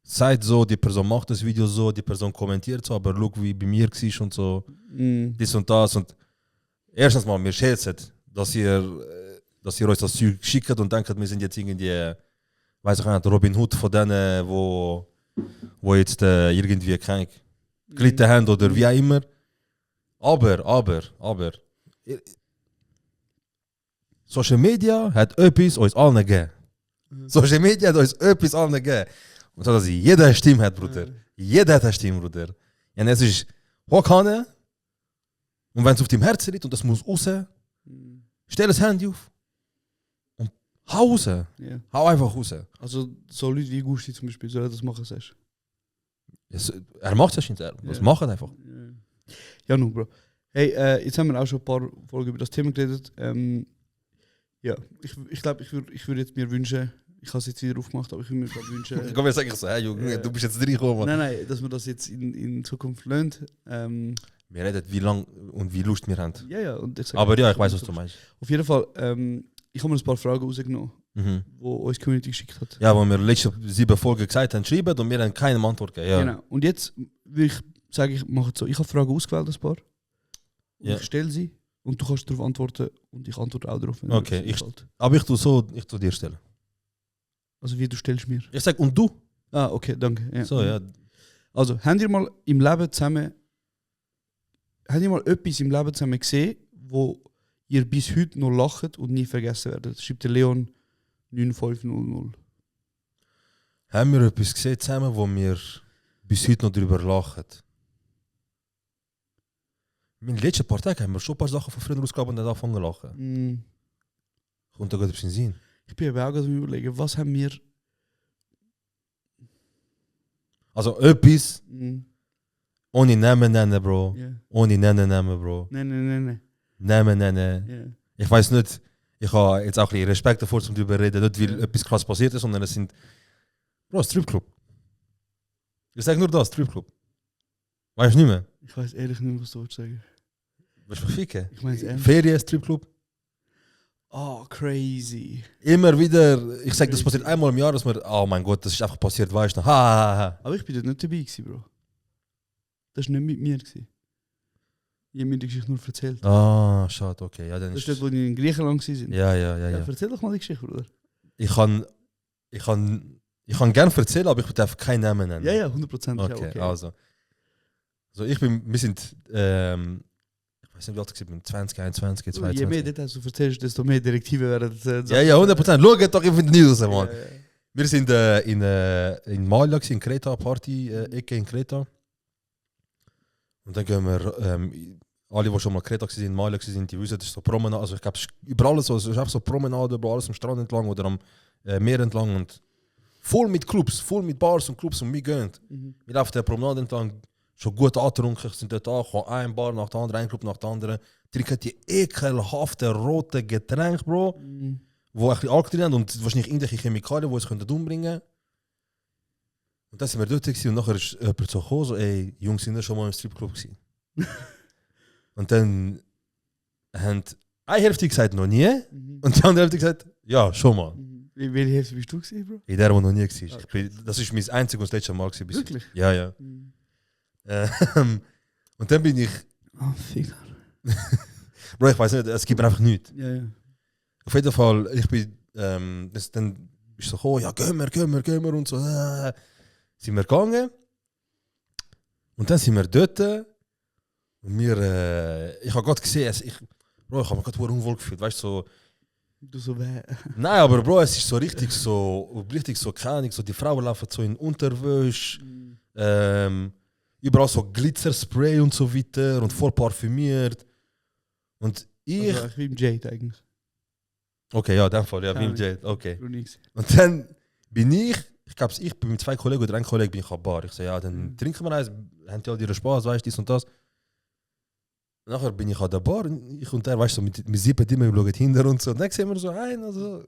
sagt so, die Person macht das Video so, die Person kommentiert so, aber look, wie bei mir war und so, dies und das. Und erstens mal, wir schätzen, dass ihr euch das Zeug schickt und denkt, wir sind jetzt irgendwie, weiß ich nicht, Robin Hood von denen, wo jetzt irgendwie gelitten haben oder wie auch immer. Aber Social Media hat etwas uns allen gegeben. Social Media hat uns etwas allen gegeben. Und so, dass jeder eine Stimme hat, Bruder. Jeder hat eine Stimme, Bruder. Und es ist, hoch kann. Und wenn es auf deinem Herzen liegt und das muss raus, stell das Handy auf. Und hau raus. Ja. Hau einfach raus. Also so Leute wie Gusti zum Beispiel, soll er das machen, sagst Er macht es nicht. Das macht einfach. du? Ja, nun, Bro. Hey, jetzt haben wir auch schon ein paar Folgen über das Thema geredet. Ja, ich glaube, ich würd jetzt mir wünschen, ich habe es jetzt wieder aufgemacht, aber ich würde mir glaub, wünschen... Ich kann mir sagen, so, hey, Junge, du bist jetzt reingekommen. Nein, dass man das jetzt in Zukunft lernt. Wir reden, wie lang und wie Lust wir haben. Ja, und ich sag, Aber ja, ich weiß, was du meinst. Auf jeden Fall, ich habe mir ein paar Fragen rausgenommen, Mhm. wo uns die Community geschickt hat. Ja, wo wir letzte 7 Folgen gesagt haben, schreiben und wir haben keine Antwort gegeben. Ja. Genau. Und jetzt würde ich sagen, ich mache es so. Ich habe Fragen ausgewählt, ein paar. Und Ja. ich stelle sie und du kannst darauf antworten und ich antworte auch darauf. wenn Okay, dir das gefällt. Aber ich tu dir stellen. Also wie du stellst mir. Ich sag, und du? Ah, okay, danke. Ja. So, ja. Also, habt ihr mal im Leben zusammen, habt ihr mal etwas im Leben zusammen gesehen, wo ihr bis heute noch lacht und nie vergessen werdet? Das schreibt der Leon 9500. Haben wir etwas gesehen zusammen, wo wir bis heute noch darüber lachen? In den letzten paar Tagen haben wir schon ein paar Sachen von früher ausgegraben und dann angefangen zu lachen. Kommt da gerade etwas in den Sinn? Ich bin aber auch gerade am überlegen, was haben wir... Also etwas, Mm, ohne Namen nennen, Bro. ja. Ohne Namen nennen, Bro. Nein. Namen nennen. Ja. Ich weiß nicht, ich habe jetzt auch ein bisschen Respekt davor, um darüber zu reden, nicht weil etwas krass passiert ist, sondern es sind... Bro, Stripclub. Ich sage nur das, Stripclub. Weißt du nicht mehr? Ich weiß ehrlich nicht, was du sagen. Willst du mich ficken? Ich meine es ernst. Ferien, Stripclub. Oh, crazy. Immer wieder, ich sage, das passiert einmal im Jahr, dass man, oh mein Gott, das ist einfach passiert, weißt du, ha. Aber ich bin dort nicht dabei gewesen, Bro. Das war nicht mit mir gewesen. Ich habe mir die Geschichte nur erzählt. Ah, schade, okay. Ja, dann Das ist ist dort, wo wir in Griechenland waren. ja. Erzähl doch mal die Geschichte, Bruder. Ich kann gerne erzählen, aber ich darf keinen Namen nennen. Ja, 100%. Okay, ja, also wir sind, ich weiß nicht, wie alt ich bin, 20, 21, Je 22. mehr Details du erzählst, desto mehr Direktive werden. Ja, 100%. Schau doch in die News, Mann. Ja. Wir sind in Malta, in Kreta, Party-Ecke in Kreta. Und dann gehen wir, alle, die schon mal Kreta waren, in Malta waren, die wissen, das ist so Promenade. Also ich glaube, überall so, es ist einfach so Promenade, über alles am Strand entlang oder am Meer entlang. Und voll mit Clubs, voll mit Bars und Clubs. Und wir gehen. Wir laufen der Promenade entlang, schon gut angetrunken, sind dort an, ein Bar nach der anderen, ein Club nach der anderen. Trinken die ekelhaften roten Getränke, Bro. Wo ein bisschen Alkohol drin haben und wahrscheinlich irgendwelche Chemikalien, die uns umbringen können. Und dann sind wir dort gewesen, und nachher ist jemand so gekommen, so, ey, Jungs, sind wir schon mal im Stripclub gewesen? Und dann haben eine Hälfte gesagt, noch nie. Und die andere Hälfte gesagt, ja, schon mal. Welche Hälfte bist du gewesen, Bro? In der, die noch nie war. Das ist mein einziges und das letzte Mal gewesen. Wirklich? Ja. Und dann bin ich... Ah, Finger. Bro, ich weiß nicht, es gibt einfach nichts. Ja. Auf jeden Fall, ich bin... dann bist du so gekommen, ja, gehen wir und so. Sind wir gegangen. Und dann sind wir dort. Und ich habe gerade gesehen, ich habe mich gerade unwohl gefühlt, weißt du, so... Du so weh. Nein, aber Bro, es ist so richtig so, keine Ahnung, so die Frauen laufen so in Unterwäsche, überall so Glitzerspray und so weiter und voll parfümiert. Und ich... Also, wie im Jade eigentlich. Okay, ja, in dem Fall, ja, wie im Jade, okay. Du nix. Und dann bin ich glaube, ich bin mit 2 Kollegen oder 1 Kollege bin ich an der Bar. Ich so, ja, dann trinken wir eins, haben die all ihre Spaß, weißt du, dies und das. Nachher bin ich an der Bar, ich und der, weißt du, mit 7 immer, wir schauen hinter und so. Und dann sehen wir so einen, also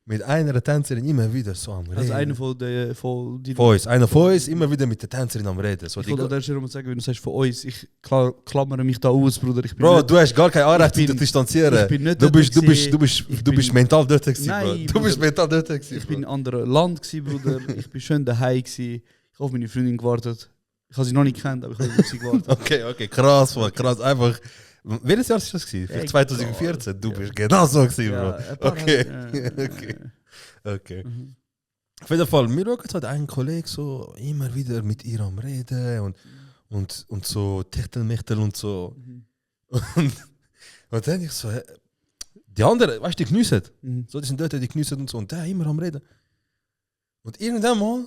mit einer Tänzerin immer wieder so am Reden. Also einer von der von die Von uns, einer von uns, immer wieder mit der Tänzerin am Reden. So, ich wollte an der sagen, wenn du sagst von uns, ich klammere mich da aus, Bruder. Ich bin Bro, nicht, du hast gar kein Anrecht, ich dich bin- zu distanzieren. ich bin nicht Du dort bist gewesen. mental dort gewesen, Nein, Bro. Du Bruder. bist mental dort gewesen, ich Bro. bin in einem anderen Land gewesen, Bruder. Ich bin schön daheim gewesen. Ich habe auf meine Freundin gewartet. Ich habe sie noch nicht gekannt, aber ich habe auf sie gewartet. Okay, krass, man, krass. Einfach. Welches Jahr war das? Für Ey, 2014? Du Gott. bist genau so gewesen, Ja, Bro. ein paar Okay, Mal, okay. Auf jeden Fall, mir schaut halt ein Kollege so immer wieder mit ihr am Reden und so Techtelmechtel und so. Und dann ich so, die anderen, weißt du, die geniessen. Mhm. So, die sind dort, die geniessen und so. Und der immer am Reden. Und irgendwann mal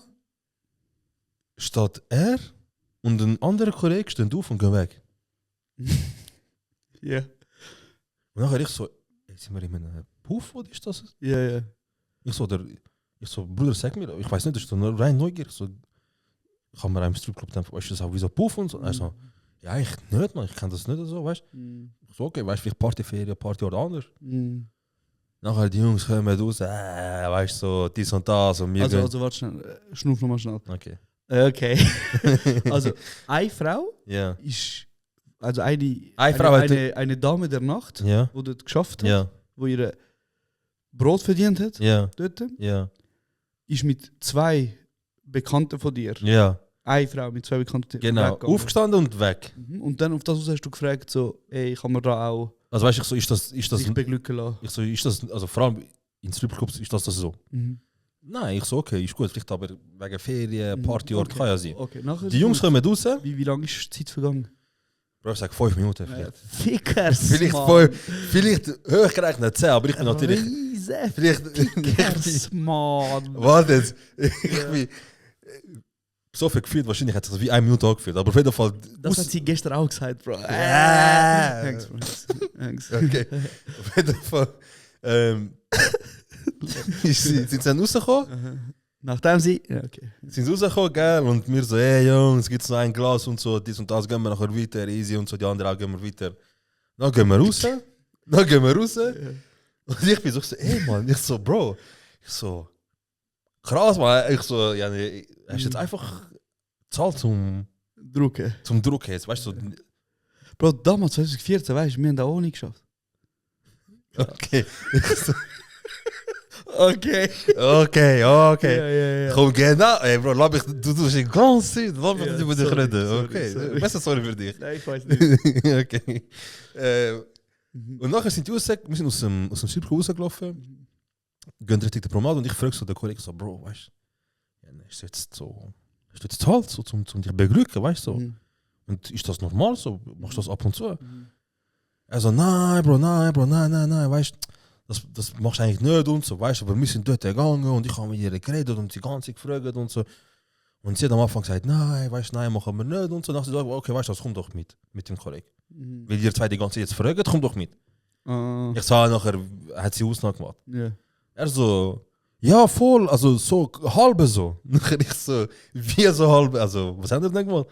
steht er und ein anderer Kollege stehen auf und gehen weg. Ja, Und nachher ich so, sind wir in einem Puff oder ist das? ja, ja. Ich so, Bruder, sag mir, ich weiß nicht, das ist doch nur rein neugierig. So, ich habe mir einen Stripclub dann, weißt du, das auch wie so Puff und so. Er so, ja, ich nicht, man, ich kann das nicht so, weißt du. Ich so, okay, weißt du, vielleicht Partyferien, Party oder anders. Nachher die Jungs kommen raus, weißt du, so, dies und das und wir gehen. Also warte schnell, schnuff nochmal schnell. Okay. Okay. Also, eine Frau Ja. ist, also eine Frau hat- eine Dame der Nacht, Ja. die dort geschafft hat, Ja. wo ihre Brot verdient hat, Ja. dort, Ja. ist mit 2 Bekannten von dir, Ja. eine Frau mit 2 Bekannten Genau. weggegangen. Aufgestanden und weg. Und dann auf das aus hast du gefragt, so, ey, kann man da auch Also weißt du, ich so, ist das, sich beglücken lassen? ich so, ist das, also vor allem in Stripclubs ist das so. Nein, ich so, okay, ist gut, vielleicht aber wegen Ferien, Partyort, kann ja sein. Okay, nachher Die Jungs kommen raus, wie lange ist die Zeit vergangen? Bro, ich sag 5 Minuten vielleicht. Fickers, Vielleicht hochgerechnet 10, aber ich bin natürlich. Fickers, Mann. Warte jetzt. Ich bin so viel gefühlt, wahrscheinlich hat es sich wie 1 Minute angefühlt, aber auf jeden Fall. Das hat sie gestern auch gesagt, Bro. Thanks, Bro. Thanks. Okay. Auf jeden Fall. Sind sie dann rausgekommen? Nachdem sie. Ja, okay. Sind sie rausgekommen, gell? Und wir so, hey Jungs, gibt's noch ein Glas und so, dies und das, gehen wir nachher weiter, easy und so, die anderen auch gehen wir weiter. Dann gehen wir raus. Und ich bin so, ey Mann, ich so, Bro, ich so, krass, Mann, ich so, ja, nee, hast du jetzt einfach gezahlt zum Drucken. Drucken jetzt, weißt du, so, Bro, damals 2014, weißt du, wir haben das auch nicht geschafft. okay. Okay. Okay. Ja. Komm, genau, ey Bro, lass mich, du tust die ganze Zeit, lass mich Ja, nicht über dich sorry, reden, sorry, okay, sorry. besser sorry für dich. Nein, ich weiß nicht. Okay. Und nachher sind die wir sind aus dem Circle rausgelaufen, gehen richtig die Promenade und ich frage so den Kollegen so, Bro, weißt du, ja, ist jetzt so, hast du jetzt zahlt, so, zum dich beglücken, weißt du, so. Und ist das normal so, machst du das ab und zu? Er so, nein, Bro, nein, weißt du, das machst du eigentlich nicht und so, weißt du, aber wir sind dort gegangen und ich habe mit ihr geredet und sie ganz gefragt und so. Und sie hat am Anfang gesagt, nein, weißt du, nein, machen wir nicht und so. Dann so, okay, weißt du, das kommt doch mit dem Kollegen. Weil ihr zwei die ganze Zeit jetzt fragen, kommt doch mit. Ich sah nachher, hat sie Ausnahme gemacht. Ja. Er so, ja, voll, also so halbe so. Nachher ich so, wie so halbe, also was haben wir denn gemacht?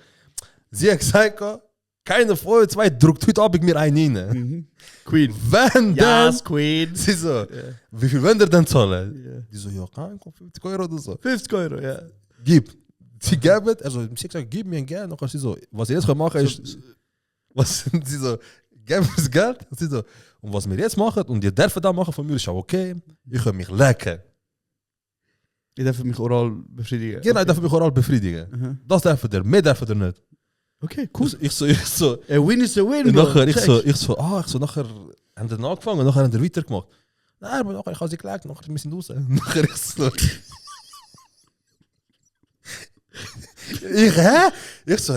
Sie hat gesagt, keine von euch zwei drückt heute Abend mir einen rein. Queen. Wenn dann, Yes, Queen. sie so, wie viel wollt ihr denn zahlen? Die so, ja, kein 50 Euro oder so. 50 Euro, ja. Gib. Sie geben, also sie hat gesagt, gib mir ein Geld. Nachher sie so, was ihr jetzt machen ist, sie so, gib mir das Geld. Sie so, und was wir jetzt machen, und ihr dürft das machen von mir, ist auch okay. Ich kann mich lecken. Ich darf mich oral befriedigen. Genau, ich darf mich oral befriedigen. Das darf ihr, mehr darf ihr nicht. Okay, cool. Ich so, A win is a win, und bro. nachher, ich Check. so, nachher haben wir angefangen und nachher haben wir weitergemacht. Nein, aber nachher, ich habe sie gelegt, nachher wir sind raus. Nachher ich so. Ich so,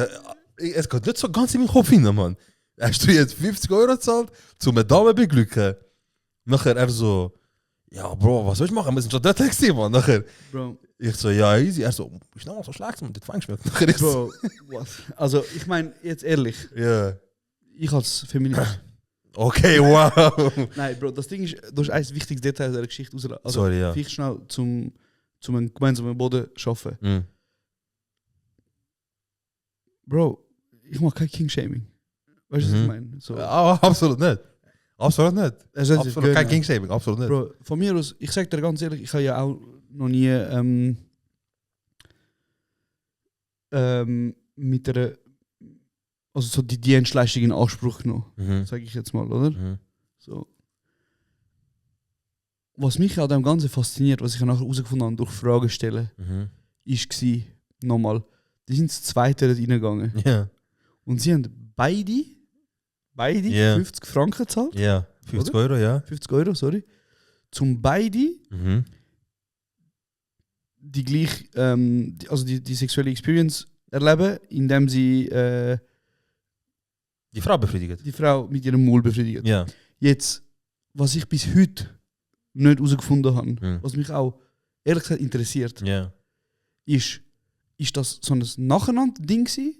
es geht nicht so ganz in meinen Kopf hin, Mann. Hast du jetzt 50 Euro gezahlt, zu einer Dame beglücken? Nachher er so, ja, Bro, was soll ich machen? Wir sind schon dort gewesen, Mann. Nachher, Bro, ich so, ja, easy. Er so, ist noch mal so schlecht, Mann, das fängst du mir. Nachher ich so, Bro, what? Also, ich meine, jetzt ehrlich, ja. ich als Feminist. Okay, wow. Nein, Bro, das Ding ist, du hast ein wichtiges Detail der Geschichte rausgelassen. Also, Sorry, ja. vielleicht schnell zum einem gemeinsamen Boden schaffen. Mhm. Bro, ich mache kein King-Shaming. Weißt du, was ich meine? So. Absolut nicht. Absolut nicht. Er soll sich Absolut kein gönnen. Kingshaming, absolut nicht. Bro, von mir aus, ich sag dir ganz ehrlich, ich habe ja auch noch nie mit einer, also so die Dienstleistung in Anspruch genommen, sage ich jetzt mal, oder? So. Was mich an dem Ganzen fasziniert, was ich nachher herausgefunden habe durch Fragen stellen, war nochmal, die sind das Zweite dort reingegangen. Ja. Und sie haben beide Ja. 50 Franken gezahlt. Ja, 50 Oder? Euro, ja. 50 Euro, sorry. Zum beide die gleich, also die sexuelle Experience erleben, indem sie Die Frau befriedigt. die Frau mit ihrem Maul befriedigen. Ja. Jetzt, was ich bis heute nicht herausgefunden habe, Mhm. was mich auch ehrlich gesagt interessiert, Ja. ist das so ein Nacheinander-Ding gewesen?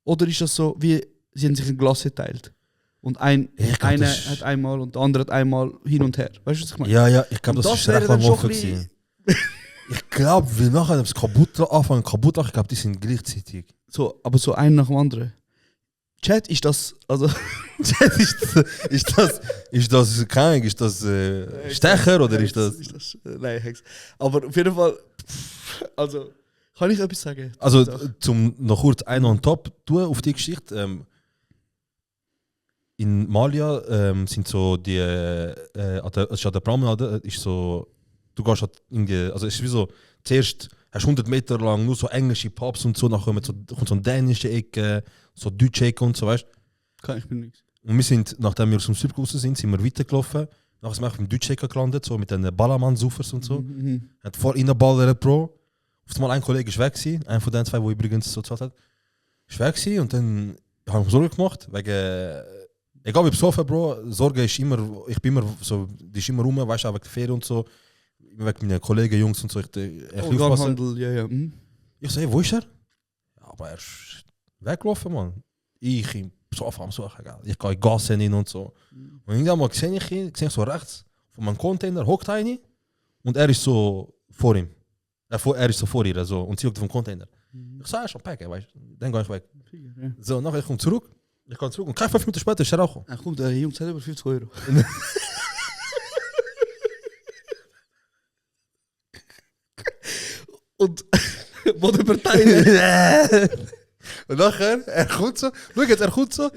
Oder ist das so, wie sie haben sich ein Glas geteilt? Und Ich glaub, einer das ist- hat einmal und der andere hat einmal hin und her. Weißt du, was ich meine? Ja, ja, ich glaube, Und das das ist wäre recht dann lang schon offen ein bisschen- gewesen. Ich glaube, wir nachher das anfangen kaputt lachen, ich glaube, die sind gleichzeitig. So, aber so einen nach dem anderen. Chat, ist das, also ist das kein, ist das Stecher oder ist das? nein, Hex. Aber auf jeden Fall, also, kann ich etwas sagen? Also, zum noch kurz ein on top tun auf die Geschichte. In Malia sind so die, an der Promenade ist so, du gehst halt in die, also es ist wie so, zuerst hast du 100 Meter lang nur so englische Pubs und so, nachher kommt so eine dänische Ecke, so deutsche Ecke und so, weißt du. Kann ich mir nichts. Und wir sind, nachdem wir aus dem Strip raus sind wir weitergelaufen. Nachher sind wir beim deutschen Ecke gelandet, so mit den Ballermann-Suffers und so. Hat voll reinballert, Bro. Auf einmal ein Kollege ist weg gewesen, einer von den zwei, der übrigens so gezahlt hat. Ist weg gewesen und dann habe ich mir Sorge gemacht, wegen, egal wie besoffen, Bro, Sorge ist immer, ich bin immer so, die ist immer rum, weißt du, auch wegen der Ferien und so. Wegen meinen Kollegen, Jungs und so, ich aufpassen. Organhandel, ja, ja. Ich so, hey, wo ist er? Ja, aber er ist weggelaufen, Mann. Ich im Sofa am Suchen, gell. Ich gehe in Gas rein und so. Und irgendwann mal sehe ich ihn, so rechts von meinem Container, hockt einer und er ist so vor ihm. Er ist so vor ihr, so, und sie hockt vom Container. Ich sage, er ist schon packen, weißt du. Dann gehe ich weg. Ja. So, nachher ich komme zurück. Ich komme zurück und kein 5 Minuten später ist er auch gekommen. Ach komm, der Jungs hat über 50 Euro. Und wo der Partei Und nachher, er kommt so, schau jetzt, er kommt so.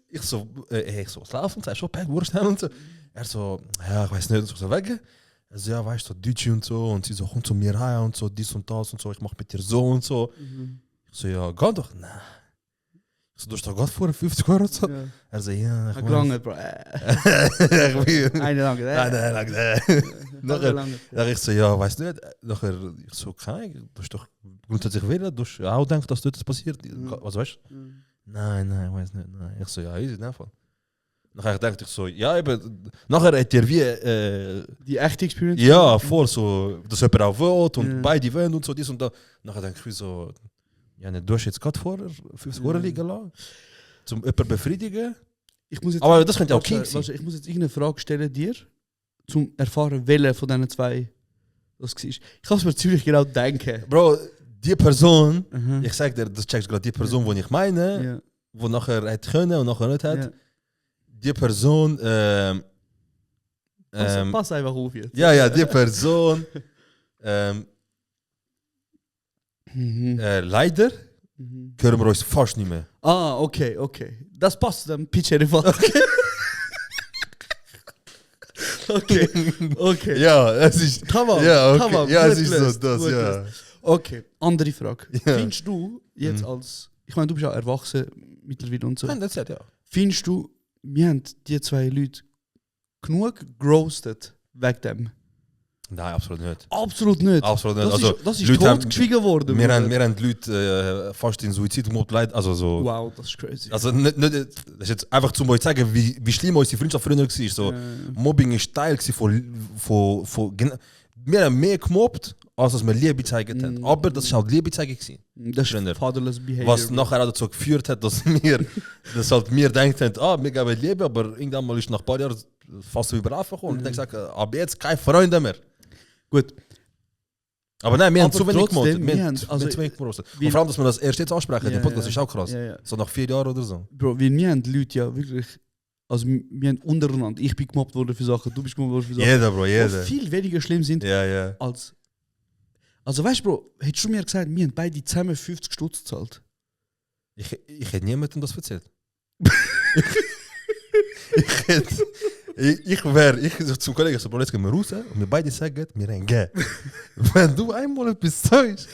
Ich so, was laufen? Er so, Pack, Wurst und so. Er so, ja, ich weiß nicht, und so weg. Er so, ja, weißt du, so Deutsche und so. Und sie so, komm zu mir rein und so, dies und das und so, ich mach mit dir so und so. Ich so, ja, geh doch. Nein. Ich so, du hast doch gerade vor 50 Euro und so. Ja. Er so, ja, ich gelangt, Bro. Ich will. Eine lange, Nachher ich so, ja, weiß nicht. Nachher, ich so, kein, du hast doch grundsätzlich wieder, du hast auch gedacht, dass dort das passiert. Was weißt du? Nein, weiß nicht. Nein. Ich so, ja, easy, in dem Fall. Nachher dachte ich so, ja, eben, nachher hat er wie, die echte Experience? ja, voll so, dass jemand auch will und beide wollen und so, dies und das. Nachher denke ich so, ja, nicht, du hast jetzt gerade vorher 50 Euro liegen lassen, zum jemanden befriedigen. Ich muss jetzt, Aber das könnte auch warte, King sein. warte, ich muss jetzt irgendeine Frage stellen dir, zum erfahren, welche von diesen zwei das war. Ich kann es mir ziemlich genau denken. Bro, die Person, ich sag dir, das checkst gerade die Person, die ich meine, Ja. die nachher hat können und nachher nicht hat. Ja. Die Person, Pass einfach auf jetzt. ja, die Person, leider hören wir uns fast nicht mehr. Ah, okay. Das passt dann, Pitch Elefant. Okay. Ja, es ist. Tamam, ja, okay. tamam, Ja, gut es ist so, gelöst, das, gut ja. gelöst. Okay, andere Frage. Ja. Findest du jetzt als, ich meine, du bist ja erwachsen mittlerweile und so. Nein, das ja. Findest du, wir haben die zwei Leute genug geroastet wegen dem? Nein, absolut nicht. Absolut nicht. Absolut nicht. Das Also, ist, das ist Leute haben- totgeschwiegen worden. Wir Bruder. haben die Leute fast in Suizidmod leid. Also so. Wow, das ist crazy. Also nicht, das ist jetzt einfach zum euch zeigen, wie schlimm unsere Freundschaft früher war. So, Mobbing ist Teil von wir haben mehr gemobbt, als dass wir Liebe gezeigt haben. Aber das war halt Liebe zeigen. Das Schöner. ist fatherless behavior. Was nachher auch dazu geführt hat, dass wir denken, wir geben Liebe, aber irgendwann mal ist nach ein paar Jahren fast so überlaufen gekommen. Und dann gesagt, ab jetzt keine Freunde mehr. Gut. Aber nein, wir haben Aber zu wenig trotzdem, gemacht. wir haben- also, gepostet. wir- Und vor allem, dass wir das erst jetzt ansprechen, Ja, der Podcast ja. ist auch krass. Ja, ja. So nach 4 Jahren oder so. Bro, weil wir haben die Leute ja wirklich, also wir haben untereinander, ich bin gemobbt worden für Sachen, du bist gemobbt worden für Sachen, Jeder, Bro, die jeder. viel weniger schlimm sind Ja, ja. als... Also weißt du, Bro, hättest du mir gesagt, wir haben beide zusammen 50 Stutz gezahlt? Ich hätte niemandem das erzählt. ich sag zum Kollegen, so, Bro, jetzt gehen wir raus und wir beide sagen, wir haben Geld. Wenn du einmal etwas sagst,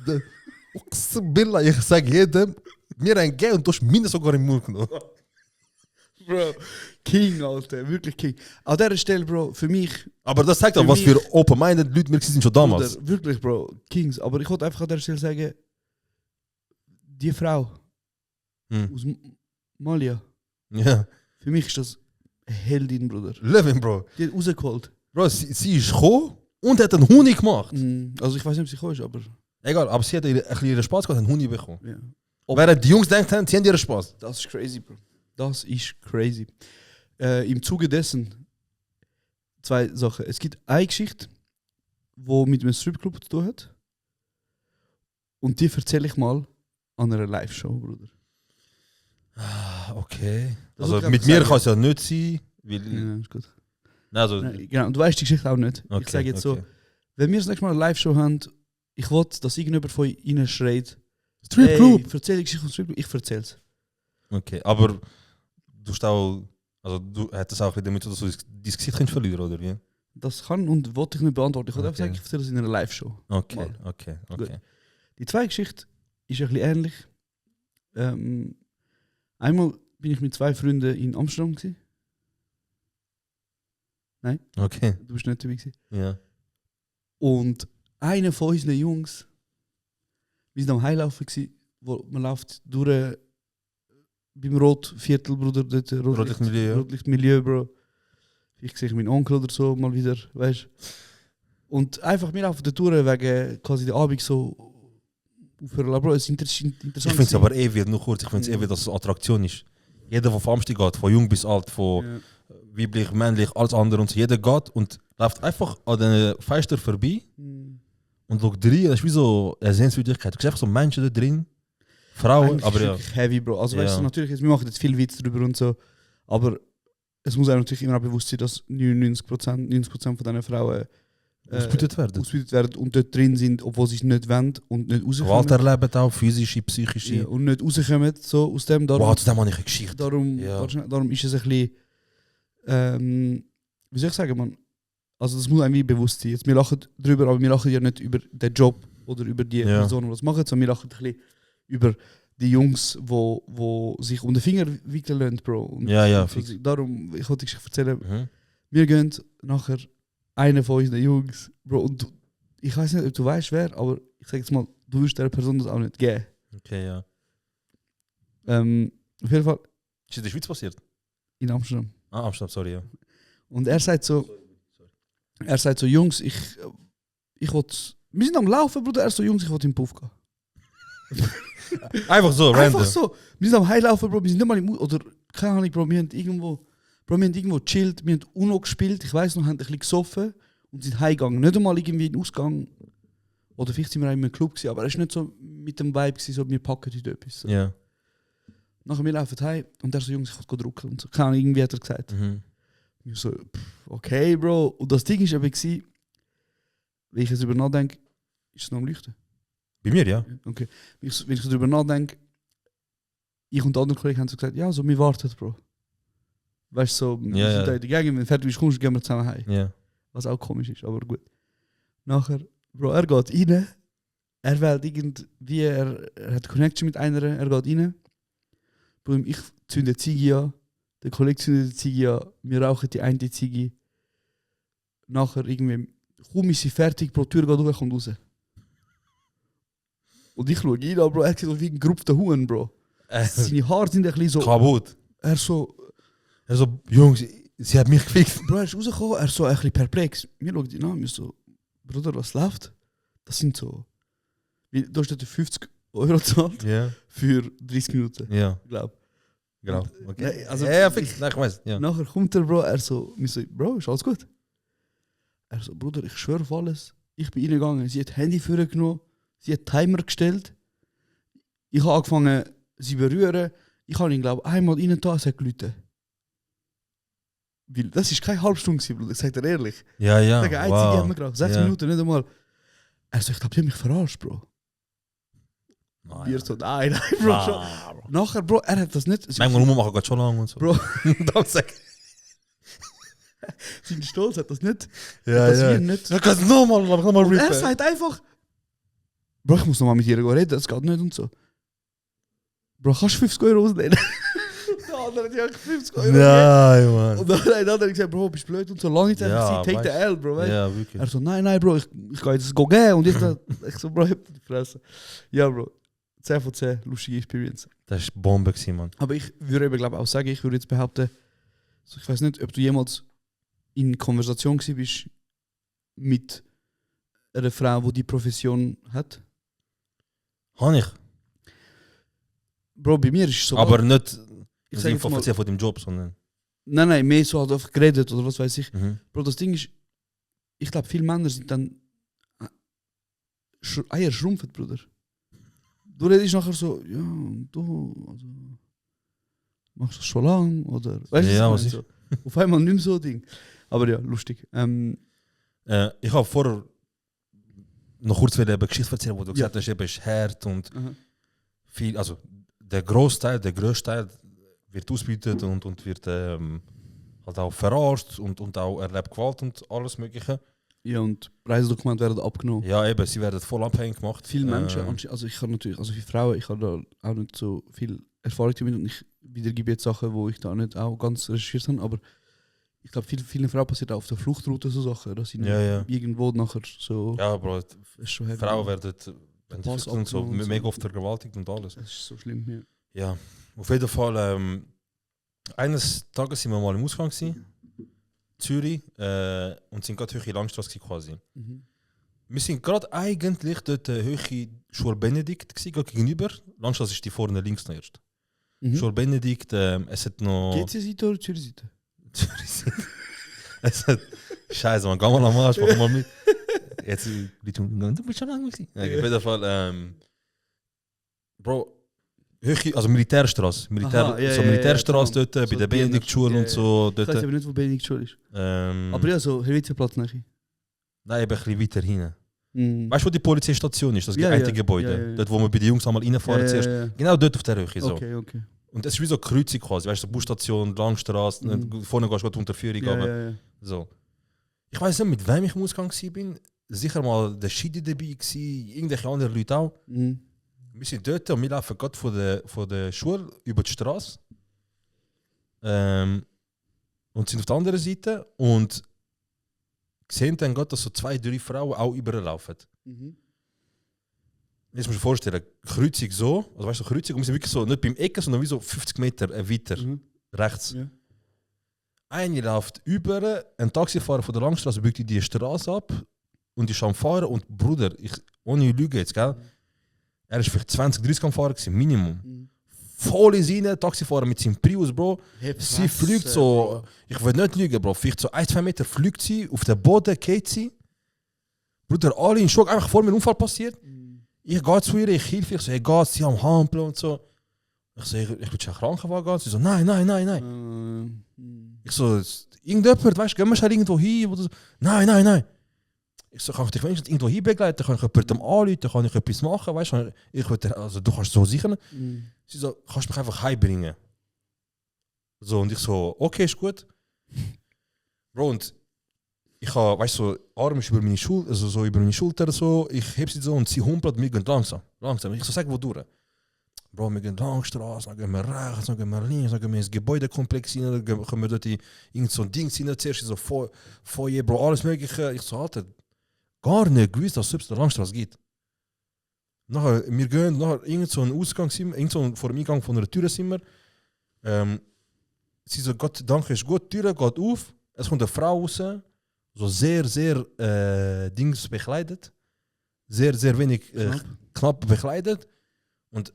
dann, Billah, ich sag jedem, wir haben Geld und du hast mir sogar im Mund genommen. Bro, King, Alter, wirklich King. An dieser Stelle, Bro, für mich... Aber das zeigt auch, Für was mich- für open-minded Leute wir sind schon damals. Bruder, wirklich, Bro, Kings. Aber ich wollte einfach an dieser Stelle sagen, die Frau aus Malia, Ja. für mich ist das eine Heldin, Bruder. Levin, Bro. Die hat rausgeholt. Bro, sie ist gekommen und hat einen Honig gemacht. Also ich weiß nicht, ob sie gekommen ist, aber... Egal, aber sie hat ein bisschen ihren Spaß gehabt und einen Honig bekommen. Ja. Während die Jungs denken, sie haben ihren Spaß. Das ist crazy, Bro. Das ist crazy. Im Zuge dessen 2 Sachen. Es gibt eine Geschichte, die mit einem Stripclub zu tun hat. Und die erzähle ich mal an einer Live-Show, Bruder. Okay. Das Also kann mit ich mir sagen. kann es ja nicht sein. Weil, Ja, ist gut. also, Nein, genau, und du weißt die Geschichte auch nicht. okay, Ich sage jetzt okay. so, wenn wir das nächste Mal eine Live-Show haben, ich will, dass irgendjemand von ihnen schreit, Stripclub! hey, erzähl die Geschichte vom Stripclub, ich erzähl's. Okay, aber du stau, also du hättest auch damit, dass du dein Gesicht kannst verlieren, oder wie? Das kann und wollte ich nicht beantworten. Ich wollte einfach Okay. sagen, ich erzähle es in einer Live-Show. Okay, Mal. okay, Gut. okay. Die zweite Geschichte ist ein bisschen ähnlich. Einmal bin ich mit 2 Freunden in Amsterdam gewesen. Okay, Du bist nicht dabei gewesen. ja. Und einer von unseren Jungs, wir sind am Heilaufen gewesen, wo man läuft durch beim Rotviertel, Bruder, dort Rotlichtmilieu, ja. Rotlichtmilieu, Bro. Ich sehe meinen Onkel oder so mal wieder, weißt. Und einfach wir laufen da durch wegen quasi der Abend so aufhören. Bro, es ist interessant. Ich finde es aber eh wieder, nur kurz, ich finde es eh wieder, dass es eine Attraktion ist. Jeder, der vom Amsti geht, von jung bis alt, von Ja. weiblich, männlich, alles andere und so, jeder geht und läuft einfach an den Fenster vorbei und schaut rein, das ist wie so eine Sehenswürdigkeit. Du siehst einfach so Menschen da drin, Frauen, Eigentlich aber ist ja. wirklich heavy, Bro. Also Ja. weißt du, natürlich, wir machen jetzt viel Witz drüber und so, aber es muss einem natürlich immer auch bewusst sein, dass 90% von diesen Frauen Ausgebeutet werden. ausgebeutet werden und dort drin sind, obwohl sie es nicht wollen und nicht rauskommen. Gewalt erleben auch, physische, psychische. Ja, und nicht rauskommen, so aus dem. Darum, Wow, zu dem habe ich eine Geschichte. darum, Ja. darum ist es ein bisschen, wie soll ich sagen, man, also das muss einem wie bewusst sein. Jetzt, wir lachen drüber, aber wir lachen ja nicht über den Job oder über die Ja. Personen, die das machen, sondern wir lachen ein bisschen über die Jungs, wo sich um den Finger wickeln lassen, Bro. Und Ja, ja, und fix. darum, ich wollte die Geschichte erzählen, Mhm. wir gehen nachher einer von unseren Jungs, Bro, und ich weiß nicht, ob du weißt, wer, aber ich sage jetzt mal, du wirst der Person das auch nicht geben. Okay, ja. Auf jeden Fall Ist in der Schweiz passiert? in Amsterdam. Ah, Amsterdam, sorry, ja. Und er sagt so, Jungs, ich will, wir sind am Laufen, Bruder, er so, Jungs, ich will in den Puff gehen. Einfach so, random. Einfach so, wir sind am Heilaufen, Bro, wir sind nicht mal im, oder keine Ahnung, Bro, wir haben irgendwo chillt, wir haben Uno gespielt, ich weiß noch, haben ein bisschen gesoffen und sind heimgegangen. Nicht einmal irgendwie in den Ausgang, oder vielleicht sind wir auch in einem Club gewesen, aber es war nicht so mit dem Vibe gewesen, so, wir packen heute etwas. So. Ja. Nachher wir laufen heim und er so, Jungs, ich will drucken und so. Keine Ahnung, irgendwie hat er gesagt. Mhm. Ich so, okay, Bro. Und das Ding war eben, wenn ich jetzt darüber nachdenke, ist es noch am Leuchten. Bei mir, ja. Okay. Wenn ich so darüber nachdenke, ich und die anderen Kollegen haben so gesagt, ja, so, wir warten, Bro. Weißt du, so, wir Ja, sind ja. da in der Gegend, wenn du fertig bist, kommst, gehen wir zusammen heim. Ja. Was auch komisch ist, aber gut. Nachher, Bro, er geht rein, er wählt irgendwie, er hat eine Connection mit einer, er geht rein. Bro, ich zünde die Ziege an, der Kollege zündet die Ziege an, wir rauchen die eine Ziege. Nachher irgendwie, kaum ist sie fertig, Bro, die Tür geht auf, kommt raus. Und ich schaue ihn an, Bro, er sieht so wie ein gerupfter Huhn, Bro. Seine Haare sind ein bisschen so, Kaputt. er so, Er so, Jungs, sie hat mich gefixt. Bro, er ist rausgekommen, er so ein bisschen perplex. Wir schauen ihn an, wir so, Bruder, was läuft? Das sind so, wie, da steht 50 € gezahlt Ja. für 30 Minuten, Ja. glaube Genau. Okay. Nein, also- ja, fix. Nein, ich weiß. Ja. Nachher kommt der Bro, er so, wir so, Bro, ist alles gut? Er so, Bruder, ich schwöre auf alles, Ich bin reingegangen, sie hat das Handy vorgenommen, sie hat Timer gestellt. Ich habe angefangen, sie berühren. Ich habe ihn, glaube ich, einmal rein da, es hat geläutet. Weil das war keine halbe Stunde, Bruder, ich sage dir ehrlich. Ja, ja. Ich sage, einzige Wow. hat mir geraucht, 6 Ja. Minuten, nicht einmal. Er sagt, ich glaube, die haben mich verarscht, Bro. Nein, Wir so, nein, Bro. Schon. Bro. Nachher, Bro, er hat das nicht... Manchmal rummachen geht schon lang und so. Bro. Dann sag Sein Stolz hat das nicht... ja, das ja. wir nicht... Dann kannst du nochmal Und er rippen. sagt einfach... Bro, ich muss nochmal mit ihr reden, das geht nicht und so. Bro, kannst du 50 Euro ausnehmen? Der andere hat ja 50 Euro. Nein, Mann. Und dann hat er gesagt, Bro, bist du blöd und so lange Zeit, Ja, take the weißt- L, Bro. Weißt? Ja, wirklich. Er so, nein, Bro, ich gehe jetzt gehen. Und ich so, Bro, hab die Fresse. Ja, Bro, 10 von 10, lustige Experience. Das war Bombe, gewesen, Mann. Aber ich würde eben, glaube auch sagen, ich würde jetzt behaupten, so, ich weiß nicht, ob du jemals in Konversation gewesen bist mit einer Frau, die die Profession hat. Habe ich. Bro, bei mir ist es so... Aber nicht ich im sage Sinne jetzt mal, von dem Job, sondern. nein, mehr so halt einfach geredet oder was weiß ich. Mhm. Bro, das Ding ist, ich glaube, viele Männer sind dann Eier schrumpfen, Bruder. Du redest nachher so, ja, und du, also, machst du das schon lang, oder? Weißt du, Ja, was was ich meine? So. Auf einmal nicht mehr so ein Ding. Aber ja, lustig. Ich habe vorher noch kurz eine Geschichte erzählen, wo du Ja. gesagt hast, eben ist hart und Aha. viel, also der größte Teil wird ausgebeutet und wird halt auch verarscht und auch erlebt Gewalt und alles Mögliche. Ja, und Reisedokumente werden abgenommen. Ja, eben, sie werden voll abhängig gemacht. Viele Menschen, also ich habe natürlich, also viele Frauen, ich habe da auch nicht so viel Erfahrung damit und ich wiedergebe jetzt Sachen, wo ich da nicht auch ganz recherchiert habe, aber ich glaube, vielen Frauen passiert auch auf der Fluchtroute so Sachen, dass sie Ja. irgendwo nachher so... Ja, Bro, ist schon heavy. Frauen werden wenn Pass sie flüchten und so, abgenommen und so. mega oft vergewaltigt und alles. Das ist so schlimm, ja. Ja, auf jeden Fall, eines Tages sind wir mal im Ausgang gewesen, Zürich, und sind gerade Höhe Langstrasse gewesen quasi. Mhm. Wir sind gerade eigentlich dort Höhe Schule Benedikt gewesen, gerade gegenüber. Langstrasse ist die vorne links noch erst. Mhm. Schule Benedikt, es hat noch... GC-Seite oder Zürich-Seite? Zürich. Es hat... Scheiße, man, geh mal am Arsch, mach mal mit. Jetzt, du bist schon lange gewesen. Ja, auf jeden Fall, Bro, also Militärstraße. Aha, ja, ja, Militärstraße ja, dort, bei so der Benediktschule ja, und so. Ich weiß Dort, aber nicht, wo Benedikt Schule ist. Aber ja, so Helvetiaplatz nachher. nein, eben ein bisschen weiter hinten. Mhm. Weißt du, wo die Polizeistation ist? Das Ja, eine ja, Gebäude. ja, ja. Dort, wo wir bei den Jungs einmal reinfahren zuerst. ja. Genau dort auf der Höhe. So. Okay. Und es ist wie so eine Kreuzung quasi. Weißt du, so Busstation, Langstrasse, vorne gehst du gerade unter Führung. Ja, aber ja. So. Ich weiß nicht, mit wem ich im Ausgang war. Sicher mal der Shidi dabei, irgendwelche andere Leute auch. Mhm. Wir sind dort und wir laufen gerade von der Schule über die Straße. Und sind auf der anderen Seite und sehen dann gerade, dass so 2, 3 Frauen auch überlaufen. Mhm. Jetzt musst du dir vorstellen, Kreuzung so, also weißt du, Kreuzung, und wir sind wirklich so, nicht beim Ecken, sondern wie so 50 Meter weiter, rechts. Ja. Eine läuft über, ein Taxifahrer von der Langstrasse biegt die Straße ab und ist am Fahren und Bruder, ohne Lüge jetzt, gell? Er ist vielleicht 20, 30 am Fahren gewesen, Minimum. Voll in Sinne, Taxifahrer mit seinem Prius, Bro. Sie fliegt so, ich will nicht lügen, Bro, vielleicht so 1-2 Meter fliegt sie, auf den Boden geht sie. Bruder, alle in Schock, einfach vor mir ein Unfall passiert. Ich gehe zu ihr, ich helfe, ich so, hey, geht sie am Hampeln und so. Ich so, ich will schon Krankenwagen gehen. Sie so, nein. Ich so, irgendjemand, weißt du, gehen wir schnell irgendwo hin? Oder so. Nein. Ich so, kann ich dich wenigstens irgendwo hinbegleiten? Kann ich jemandem anrufen? Kann ich etwas machen? Weißt du, also, du kannst so sichern. Sie so, kannst du mich einfach heimbringen? So, und ich so, okay, ist gut. Bro, und ich habe, weißt du, so, Arm ist über meine Schulter, also so über meine Schulter, so, ich heb sie so und sie humpelt, wir gehen langsam. Ich so, sag, wo durch? Bro, wir gehen Langstrasse, dann gehen wir rechts, dann gehen wir links, dann gehen wir ins Gebäudekomplex rein, dann kommen wir dort in irgend so ein Ding rein, zuerst so Foyer, Bro, alles mögliche. Ich so, Alter, gar nicht gewusst, dass es der Langstrasse gibt. Nachher, wir gehen nachher irgend so einen Ausgang, irgend so vor dem Eingang von einer Tür sind wir. Sie so, Gott danke, ist gut, die Tür geht auf, es kommt eine Frau raus, so sehr Dings bekleidet, sehr wenig knapp bekleidet und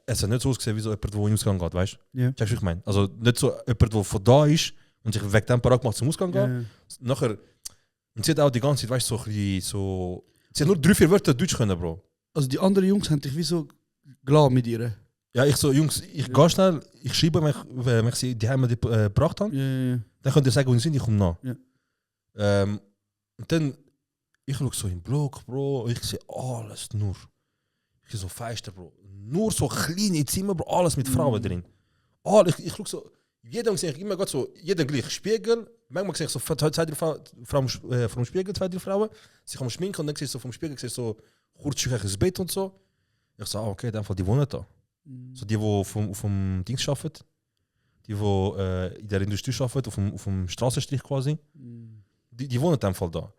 es hat nicht so ausgesehen wie so jemand, der in den Ausgang geht, weißt du? Ja. Checkst du, was ich meine? Also nicht so jemand, der von da ist und sich wegen dem parat macht zum Ausgang geht. Nachher Und sie hat auch die ganze Zeit, weißt du, so ein bisschen so... Sie hat nur 3-4 Wörter Deutsch können, Bro. Also die anderen Jungs haben dich wie so klar mit ihr. Ja, ich so, Jungs, ich gehe schnell, ich schreibe, wenn ich sie die Heime gebracht habe. Ja. Dann könnt ihr sagen, wo sie sind, ich komme nach. Ja. Und dann, ich schaue so im Block, Bro, ich sehe alles nur. Ich sehe so Feister, Bro. Nur so kleine Zimmer, Bro, alles mit Frauen drin. Ich schaue so, jeder sehe ich immer gerade so, jeder gleich Spiegel. Manchmal sehe ich so 2-3 Frauen vom Spiegel, 2-3 Frauen. Sie kommen schminken und dann sehe ich so vom Spiegel, sehe ich so kurzschüchiges Bett und so. Ich so, okay, in dem Fall, die wohnen da. So die vom Dings arbeiten, die in der Industrie arbeiten, auf dem Straßenstrich quasi, die wohnen in dem Fall da.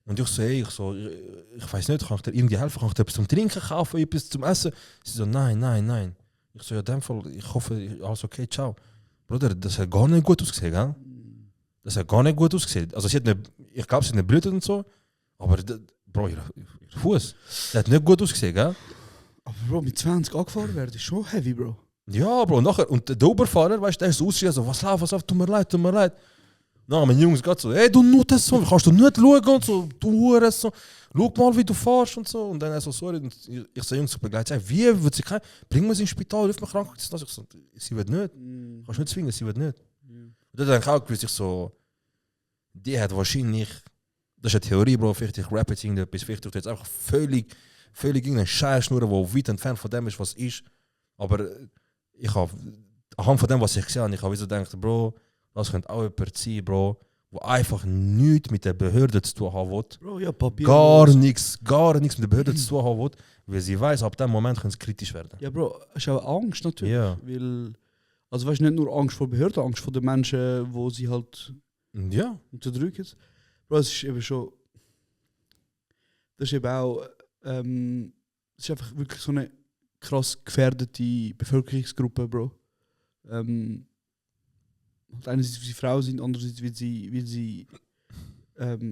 Und ich so, hey, ich weiß nicht, kann ich dir irgendwie helfen, kann ich dir etwas zum Trinken kaufen, etwas zum Essen? Sie so, nein. Ich so, ja, in dem Fall, ich hoffe, alles okay, ciao. Bruder, das hat gar nicht gut ausgesehen, gell? Das hat gar nicht gut ausgesehen. Also ich glaube, sie hat eine Blüte und so, aber, Bro, ihr Fuß, das hat nicht gut ausgesehen, gell? Aber Bro, mit 20 angefahren werden ist schon heavy, Bro. Ja, Bro, nachher, und der Oberfahrer, weißt du, der ist so ausgeschrien, so, was läuft, tut mir leid. Dann mein Jungs geht so, hey, du nur das so, kannst du nicht schauen und so, du Hure so, schau mal, wie du fährst und so. Und dann er so, sorry, und ich so, Jungs, ich begleite sie, wie wird sie kein, bringen wir sie ins Spital, rufen wir krank. Ich so, sie wird nicht, kannst nicht zwingen, sie wird nicht. Und dann habe ich auch gewusst, ich so, die hat wahrscheinlich, das ist eine Theorie, Bro, vielleicht ich rappe jetzt irgendetwas, vielleicht tut jetzt einfach völlig irgendeine Scheißschnur, wo weit entfernt von dem ist, was ist. Aber ich habe, anhand von dem, was ich gesehen habe, ich habe so gedacht, Bro, das könnte auch jemand sein, Bro, der einfach nichts mit der Behörde zu tun haben will. Bro, ja, Papier. Gar nichts mit der Behörde zu tun haben will, weil sie weiß, ab dem Moment kann es kritisch werden. Ja, Bro, es ist auch Angst natürlich. Ja. Weil, also weißt du, nicht nur Angst vor Behörden, Angst vor den Menschen, wo sie halt unterdrücken. Bro, es ist eben schon. Das ist eben auch. Es ist einfach wirklich so eine krass gefährdete Bevölkerungsgruppe, Bro. Halt einerseits, weil sie Frauen sind, andererseits, weil sie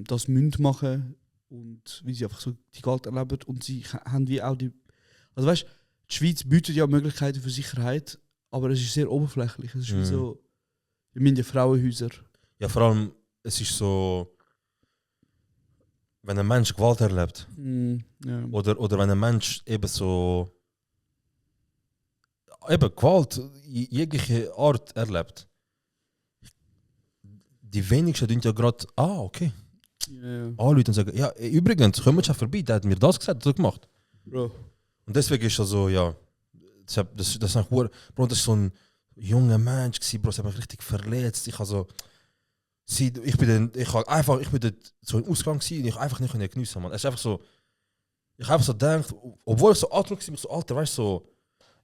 das Münd machen und wie sie einfach so die Gewalt erleben. Und sie haben wie auch die. Also weißt du, die Schweiz bietet ja Möglichkeiten für Sicherheit, aber es ist sehr oberflächlich. Es ist wie so. Wir meinen ja Frauenhäuser. Ja, vor allem, es ist so. Wenn ein Mensch Gewalt erlebt, Ja. oder wenn ein Mensch eben so Gewalt jegliche Art erlebt, die wenigsten tun ja gerade, okay. Anrufen und sagen, ja, übrigens, kommen wir schon vorbei, der hat mir das gesagt, das hat er gemacht. Bro. Und deswegen ist er so, ja, das ist ein Bro, das ist so ein junger Mensch gewesen, Bro, das hat mich richtig verletzt. Ich habe dort so im Ausgang gewesen und ich einfach nicht geniessen, man. Es ist einfach so, ich habe so gedacht, obwohl ich so alt war, ich so, Alter, weißt du, so,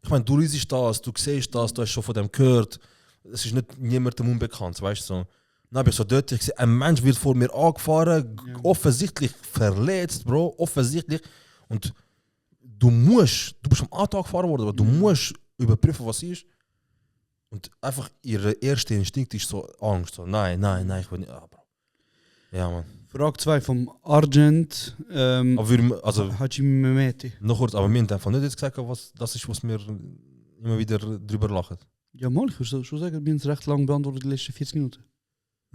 ich meine, du liest das, du siehst das, du hast schon von dem gehört, es ist nicht niemandem unbekannt, weißt du, so. Dann habe ich so dort gesehen, ein Mensch wird vor mir angefahren, offensichtlich verletzt, Bro, offensichtlich. Und du bist am Auto gefahren worden, aber du musst überprüfen, was ist. Und einfach ihr erster Instinkt ist so Angst. So, nein, ich will nicht. Bro. Ja, Mann. Frage 2 vom Argent. Also, Haji Mehmeti. Noch kurz, aber wir haben einfach nicht jetzt gesagt, was das ist, was wir immer wieder drüber lachen. Ja, mal, ich würde schon sagen, wir haben es recht lang beantwortet, die letzten 40 Minuten.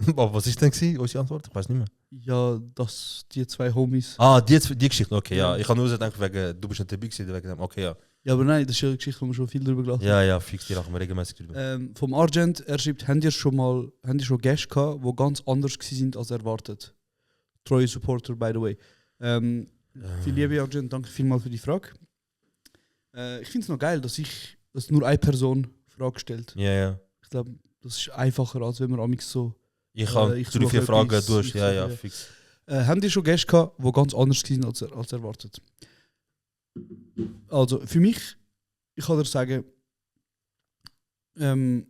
Aber was ist denn unsere Antwort? Ich weiß nicht mehr. Ja, dass die 2 Homies. Die Geschichte, okay, ja. Ich habe nur gedacht, wegen, du bist nicht dabei gewesen, wegen dem, okay, ja. Ja, aber nein, das ist ja eine Geschichte, wo wir schon viel drüber gelacht haben. Ja, fix, die lachen wir regelmäßig drüber. Vom Argent, er schreibt, habt ihr schon Gäste gehabt, die ganz anders sind als erwartet? Treue Supporter, by the way. Viel Liebe, Argent, danke vielmals für die Frage. Ich finde es noch geil, dass nur eine Person Frage stellt. Ja. Ich glaube, das ist einfacher, als wenn man amigs so... Ich habe 3-4 Fragen durch, ja, fix. Habt ihr schon Gäste gehabt, die ganz anders sind als erwartet? Also, für mich, ich kann dir sagen, für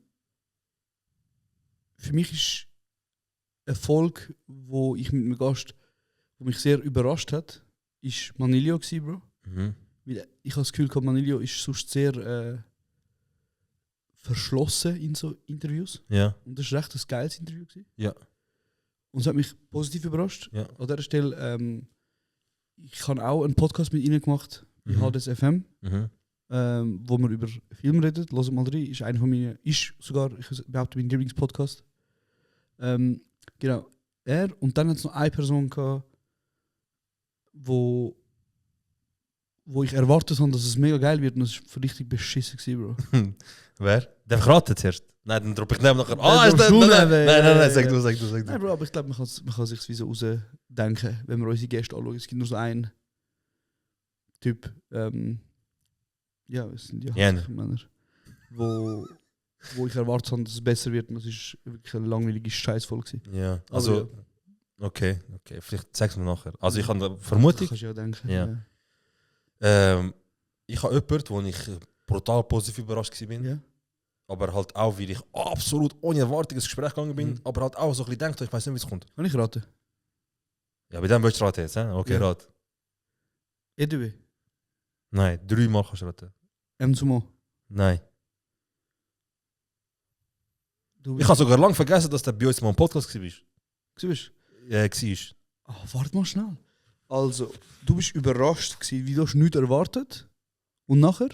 mich ist ein Erfolg, wo ich mit einem Gast, wo mich sehr überrascht hat, ist Manilio gewesen, Bro. Weil ich habe das Gefühl, Manilio ist sonst sehr verschlossen in so Interviews. Ja. Und das war recht ein geiles Interview gewesen. Ja. Und es hat mich positiv überrascht. Ja. An dieser Stelle, ich habe auch einen Podcast mit ihnen gemacht, bei HDS FM, wo wir über Film reden. Hört mal rein, ist einer von meinen, ich behaupte, mein Lieblingspodcast. Genau. er und dann hat es noch eine Person gehabt, wo ich erwartet habe, dass es mega geil wird und es war richtig beschissen gewesen, Bro. Wer? Der verratet zuerst. Nein, dann droppe ich neben nachher. Das Ist das? schon, Nein, aber- sag du. Nein, Bro, aber ich glaube, man kann sich wie so rausdenken, wenn wir unsere Gäste anschauen. Es gibt nur so einen Typ, ja, es sind ja Jene. Männer, wo ich erwartet habe, dass es besser wird und das ist wirklich eine langweilige Scheißfolge gewesen. Ja, Aber also, okay, vielleicht sag's mir nachher. Also ich habe eine Das Vermutung. kannst du ja denken. Ja. Ich habe jemanden, wo ich brutal positiv überrascht war. Ja. Aber halt auch, weil ich absolut ohne Erwartung ins Gespräch gegangen bin, aber halt auch so ein bisschen denkt, ich weiß nicht, wie es kommt. Kann ich raten? Ja, bei dem willst du raten jetzt, hä? Okay, Ja. rat. EDW. Nein, 3 Mal kannst du raten. Sumo. Nein. Du Ich habe sogar lange vergessen, dass der bei uns mal im Podcast war. bist. War. Warte mal schnell. Also, du bist überrascht gewesen, wie du hast nichts erwartet. Und nachher?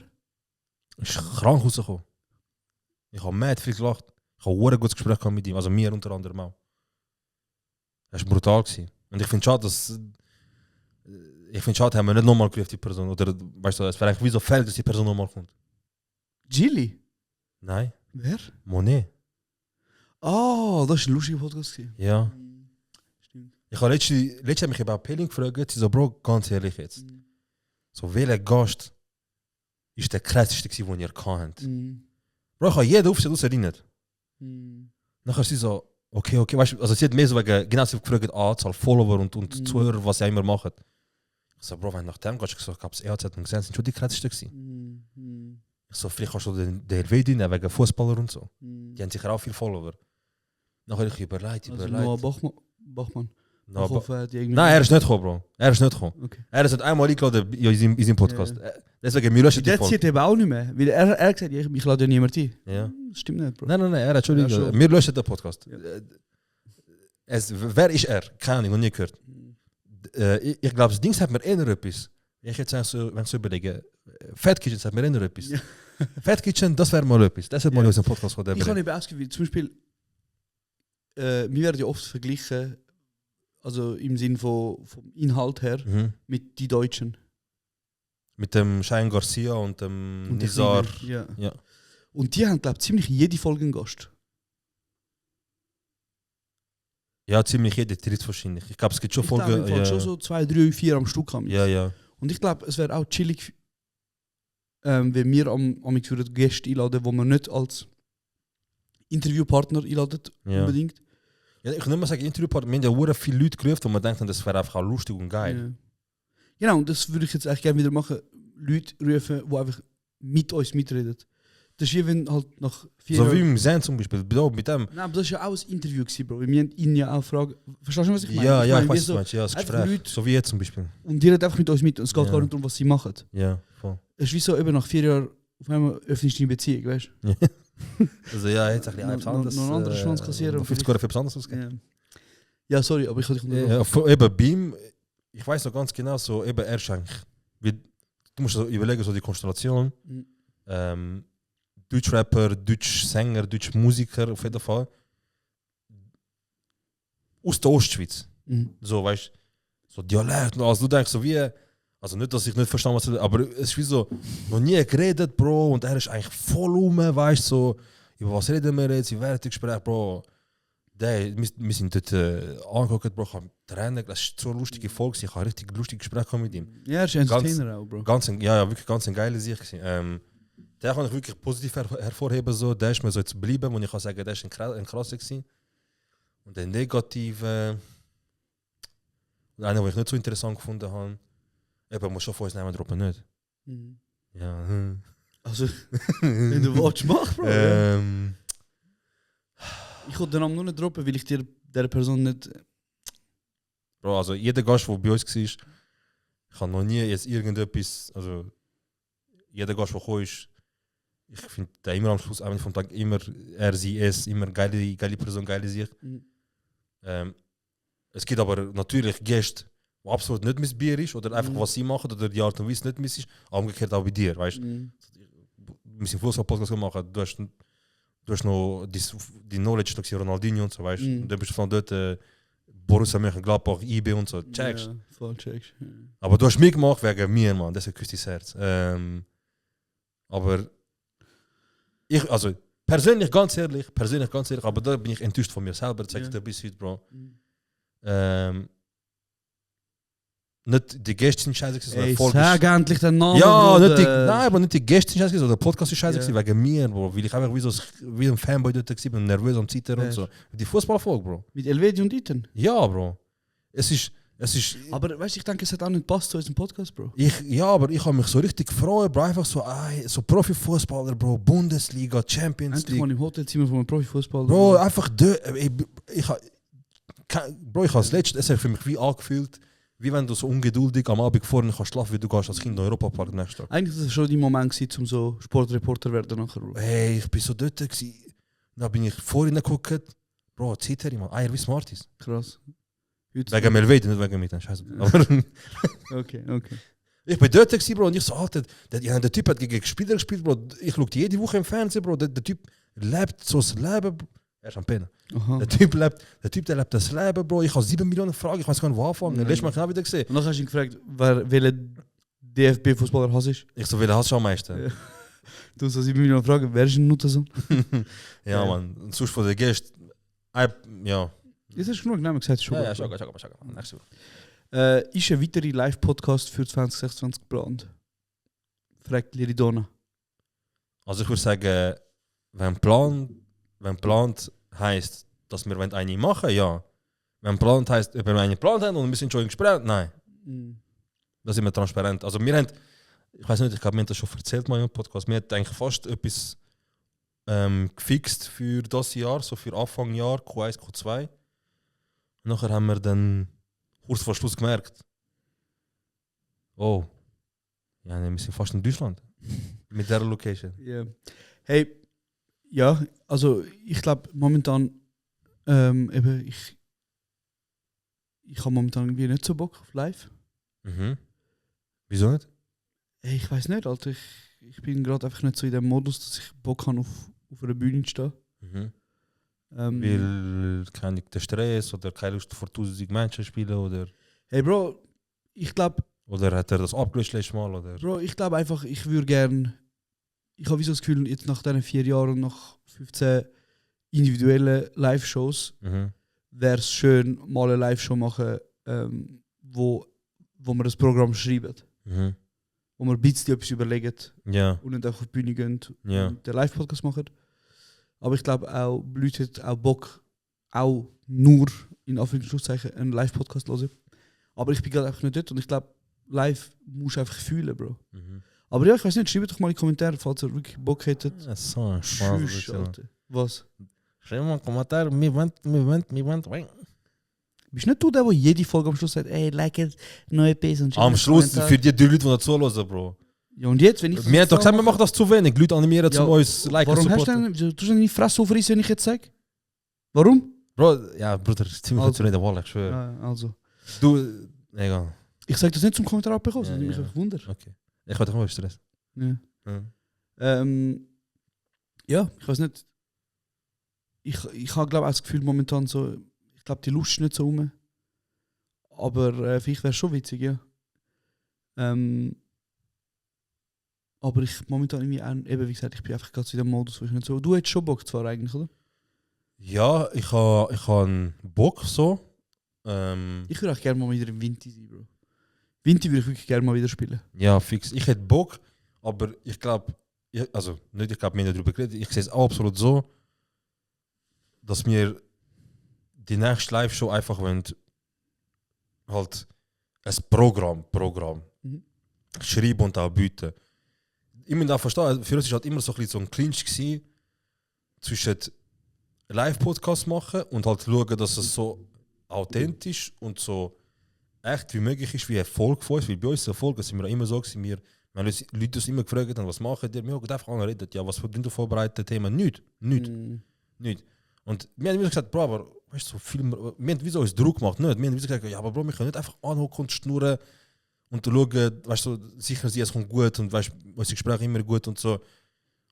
Ist krank rausgekommen. Ich habe mad viel gelacht. Ich habe ein gutes Gespräch gehabt mit ihm, also mir unter anderem auch. Das war brutal gewesen. Und ich finde schade, dass... Ich finde schade, haben wir nicht nochmal gerufen, die Person. Oder, weißt du, es wäre eigentlich wie so fällig, dass die Person nochmal kommt. Gilly? Nein. Wer? Monet. Ah, das war ein lustiger Podcast gewesen. Ja. Stimmt. Ich habe letztens mich bei Pelling gefragt, sie so, Bro, ganz ehrlich jetzt. So, welcher Gast ist der krasseste gewesen, den ihr kennt? Bro, ich habe jeden Auftritt auserinnert. Nachher sie so, okay, weißt du, also sie hat mehr so wegen, genau, sie hat gefragt, Anzahl Follower und Zuhörer, was sie immer machen. Ich so, Bro, wenn nach dem gehst, ich so, ich habe es EAZ und gesehen, sind schon die krassesten gewesen. Ich so, vielleicht kannst du den Helvetin wegen Fußballer und so. Die haben sicher auch viele Follower. Nachher ich überlegt. Also Noah Bachmann. Noah Ich hoffe, die irgendwie- Nein, er ist nicht gekommen, Bro. Er ist nicht gekommen. Okay. Er ist einmal eingeladen in seinem Podcast. Deswegen, wir löschen die Der Folge. zieht eben auch nicht mehr. Weil er hat gesagt, ich lade ja niemand ein. Ja. Das stimmt nicht, Bro. Nein, er hat Entschuldigung. Ja, schon. Wir löschen den Podcast. Ja. Wer ist er? Keine Ahnung, noch nie gehört. Ich glaube, das Ding hat mir eher etwas. Ich jetzt so, wenn ich so überlege, Fat Kitchen hat mir eher etwas. Ja. Fat Kitchen, das wäre mal etwas. Das hat mal Ja. in unserem Podcast von der Ich habe eben ausgewählt, zum Beispiel, wir werden ja oft verglichen, also im Sinn vom Inhalt her, mit die Deutschen. Mit dem Cheyenne Garcia und dem Und der Nizar. Kleine, ja. Ja. Und die haben, glaube ich, ziemlich jede Folge einen Gast. Ja, ziemlich jeder tritt wahrscheinlich. Ich glaube, es gibt schon Ich glaube, Folgen. im Fall Ja, schon so 2, 3, 4 am Stück haben. ja. Und ich glaube, es wäre auch chillig, wenn wir am Gäste einladen, wo man nicht als Interviewpartner einladen, Ja. unbedingt. Ja, ich kann nicht mehr sagen, Interviewpartner, wir haben ja sehr viele Leute gerufen, wo man denkt, das wäre einfach auch lustig und geil. Ja. Genau, und das würde ich jetzt eigentlich gerne wieder machen. Leute rufen, die einfach mit uns mitreden. Das ist wie wenn halt nach 4 So Jahren... wie im Zen zum Beispiel, mit dem. Nein, aber das ist ja auch ein Interview gewesen, Bro. Wir haben ihn ja auch fragen. Verstehst du, was ich meine? Ja, ich meine, weiß, wie was so, du meinst. Ja, das einfach Gespräch. Leute- So wie jetzt zum Beispiel. Und die reden einfach mit uns mit. Und es geht Ja. gar nicht darum, was sie machen. Ja, voll. Es ist wie so, eben nach 4 Jahren auf einmal öffnest du eine Beziehung, weißt du? Also ja, jetzt ein bisschen Noch- etwas anderes. noch einen anderen Schwanz kassieren und 50 Euro für etwas anderes ausgeben. Ja, sorry, aber ich kann dich unterbrochen. Ja, vor- eben bei ihm, ich weiß noch ganz genau, so eben er ist eigentlich, wie, du musst so überlegen, so die Konstellation. Mhm. Deutschrapper, Deutschsänger, Deutschmusiker auf jeden Fall. Aus der Ostschweiz. Mhm. So, weißt du, so Dialekt, also du denkst so wie, also nicht, dass ich nicht verstehe, was du, aber es ist wie so, noch nie geredet, Bro, und er ist eigentlich voll weißt du, so, über was reden wir jetzt, in welchem Gespräch, Bro. Wir sind dort angeguckt, Bro, ich habe Tränen, das ist so eine lustige Folge, ich habe richtig lustige Gespräche mit ihm. Ja, er ist ein Entertainer auch, Bro. Wirklich ganz ein geiler Sieg. Der kann ich wirklich positiv hervorheben, so. Der ist mir so jetzt geblieben, wo ich kann sagen, der ist ein krasser gewesen. Und der negative, einer, den ich nicht so interessant gefunden habe, eben, muss schon von uns nehmen, droppen nicht. Mhm. Ja. Also, wenn du willst, mach, Bro. Ich kann den Namen nur nicht droppen, weil ich dir dieser Person nicht... Bro, also jeder Gast, der bei uns war, ich habe noch nie jetzt irgendetwas, also jeder Gast, der gekommen ist, ich finde der immer am Schluss am Ende vom Tag immer er, sie, es, immer geile Person, geile Sicht. Mhm. Es gibt aber natürlich Gäste, die absolut nicht mein Bier ist oder einfach Mhm. was sie machen oder die Art und Weise nicht miss ist, aber umgekehrt auch bei dir, weißt du? Mhm. Wir sind Fußball-Podcast gemacht, du hast noch die Knowledge, Ronaldinho und so, weißt du? Mhm. Und dann bist du von dort Borussia Mönchengladbach, IB und so, checkst. Ja, voll checkst. Ja. Aber du hast mitgemacht wegen mir, Mann, deshalb küsst dein Herz. Aber ich, also persönlich ganz ehrlich, aber da bin ich enttäuscht von mir selber, zeig ich dir bis heute, Bro. Nicht die Gäste sind scheiße gewesen, Ey, Folge sag endlich den Namen. ja, Bro, nicht die, nein, aber nicht die Gäste sind scheiße gewesen, oder der Podcast ist scheiße Ja. gewesen, wegen mir, Bro. Weil ich einfach wie ein Fanboy dort war und nervös am Zittern und Ja. so. Die Fußballfolge, Bro. Mit Elvedi und Ethan. Ja, Bro. Es ist Aber weißt du, ich denke, es hat auch nicht passt zu unserem Podcast, Bro. aber ich habe mich so richtig gefreut, Bro. Einfach so, so Profifußballer, Bro. Bundesliga, Champions Endlich League. mal im Hotelzimmer von einem Profifußballer. Bro, einfach ich habe das letzte, es hat für mich wie angefühlt, wie wenn du so ungeduldig am Abend vorne kannst schlafen, wie du gehst als Kind in den Europapark den nächsten Tag. Eigentlich war das schon dein Moment, um so Sportreporter zu werden nachher, Bro. Hey, ich bin so dort gewesen. Dann bin ich vorhin geguckt. Bro, Zitter, man. Eier wie Smarties. Krass. Wegen Melvede, nicht wegen mir, dann scheiße. Aber Okay. ich bin dort gewesen, Bro, und ich so, Alter, der Typ hat gegen Spieler gespielt, Bro. Ich schaue jede Woche im Fernsehen, Bro. Der Typ lebt so das Leben. Er ist am Pennen. Aha. Der Typ lebt das Leben, Bro. Ich habe 7 Millionen Fragen, ich weiß gar nicht, wo anfangen. Nein. Letztes Mal genau wieder gesehen. Und dann hast du ihn gefragt, welcher DFB-Fußballer hast ist. Ich so, welchen hast du am meisten? Ja. Du so 7 Millionen Fragen, wer ist ein Nutzer? Ja, Mann. Und sonst von der Gäste, ja. Das ist genug, nein, man gesagt schon. Ja, schau. Nächste Woche. Ist ein weiterer Live-Podcast für 2026 geplant? Fragt Liridona. Also ich würde sagen, wenn plant heisst, dass wir eine machen, ja. Wenn plant heisst, ob wir eine geplant haben und wir sind schon im Gespräch, nein. Da sind wir transparent. Also wir haben, ich weiß nicht, ich glaube, wir haben das schon erzählt mal im Podcast, wir haben eigentlich fast etwas gefixt für das Jahr, so für Anfang Jahr, Q1, Q2. Nachher haben wir dann kurz vor Schluss gemerkt, oh, ja, wir sind fast in Deutschland. Mit dieser Location. Yeah. Hey, ja, also ich glaube momentan, eben, ich habe momentan irgendwie nicht so Bock auf live. Mhm. Wieso nicht? Hey, ich weiß nicht, Alter. Ich bin gerade einfach nicht so in dem Modus, dass ich Bock habe, auf einer Bühne zu stehen. Mhm. Weil keine der Stress oder keine Lust vor 1000 Menschen spielen oder. Hey Bro, ich glaube. Oder hat er das abgelöst letztes Mal? Oder? Bro, ich glaube einfach, ich würde gerne. Ich habe so das Gefühl, jetzt nach diesen 4 Jahren, nach 15 individuellen Live-Shows, wäre es schön, mal eine Live-Show machen, wo wir das Programm schreiben. Wo wir ein bisschen etwas überlegen und nicht einfach auf die Bühne gehen und den Live-Podcast machen. Aber ich glaube auch, Leute hat auch Bock, auch nur in Anführungszeichen einen Live-Podcast zu hören. Aber ich bin gerade einfach nicht dort und ich glaube, live musst du einfach fühlen, Bro. Aber ja, ich weiß nicht, schreibt doch mal in die Kommentare, falls ihr wirklich Bock hättet. Ja, so ein Tschüss, Alter. Was? Schreibt mal einen Kommentar, wir wollen. Bist nicht du der jede Folge am Schluss sagt, ey, like it, neue Pace und Am Schluss für die Leute, die dazu hören, Bro. Ja, und jetzt, wenn ich. Wir haben doch gesagt, wir machen das zu wenig. Leute animieren zu uns, liken, warum hast du supporten. denn, tust du deine Fresse aufreißen, wenn ich jetzt sage? Warum? Bro, ja, Bruder, ziemlich gut zu reden, Wall, ich schwöre. Ja, also. Du, egal. Ich sage das nicht zum Kommentar abbekommen, das Ja, nimmt mich ja. einfach Wunder. Okay. Ich hatte mal Stress. Ja. Ja. Ja, ich weiß nicht. Ich habe, glaube ich, das Gefühl momentan so, ich glaube, die Lust ist nicht so rum. Aber vielleicht wäre es schon witzig, ja. Aber ich momentan irgendwie auch, eben wie gesagt, ich bin einfach gerade in dem Modus, wo ich nicht so. Du hättest schon Bock zwar eigentlich, oder? Ja, ich habe Bock so. Ich würde auch gerne mal wieder im Vinti sein, Bro. Vinti würde ich wirklich gerne mal wieder spielen. Ja, fix. Ich hätte Bock, aber ich glaube, also nicht, ich glaube, wir haben darüber geredet. Ich sehe es auch absolut so, dass wir die nächste Live-Show einfach wollen, halt ein Programm schreiben und auch bieten. Ich muss auch verstehen, für uns war halt immer so ein Clinch gewesen, zwischen Live-Podcast machen und halt schauen, dass es so authentisch und so echt wie möglich ist, wie Erfolg von uns. Weil bei uns Erfolg sind wir auch immer so gewesen, wenn Leute uns immer gefragt haben, was machen die, wir haben einfach angeredet, ja, was du vorbereitet, Thema, nichts. Und wir haben immer gesagt, Bro, aber weißt du, so viel, wir haben wieso uns Druck gemacht, nicht? Wir haben gesagt, ja, aber Bro, wir können nicht einfach anhocken und schnurren und schauen, weißt du, sicher sie, es kommt gut und weißt, unsere Gespräche immer gut und so.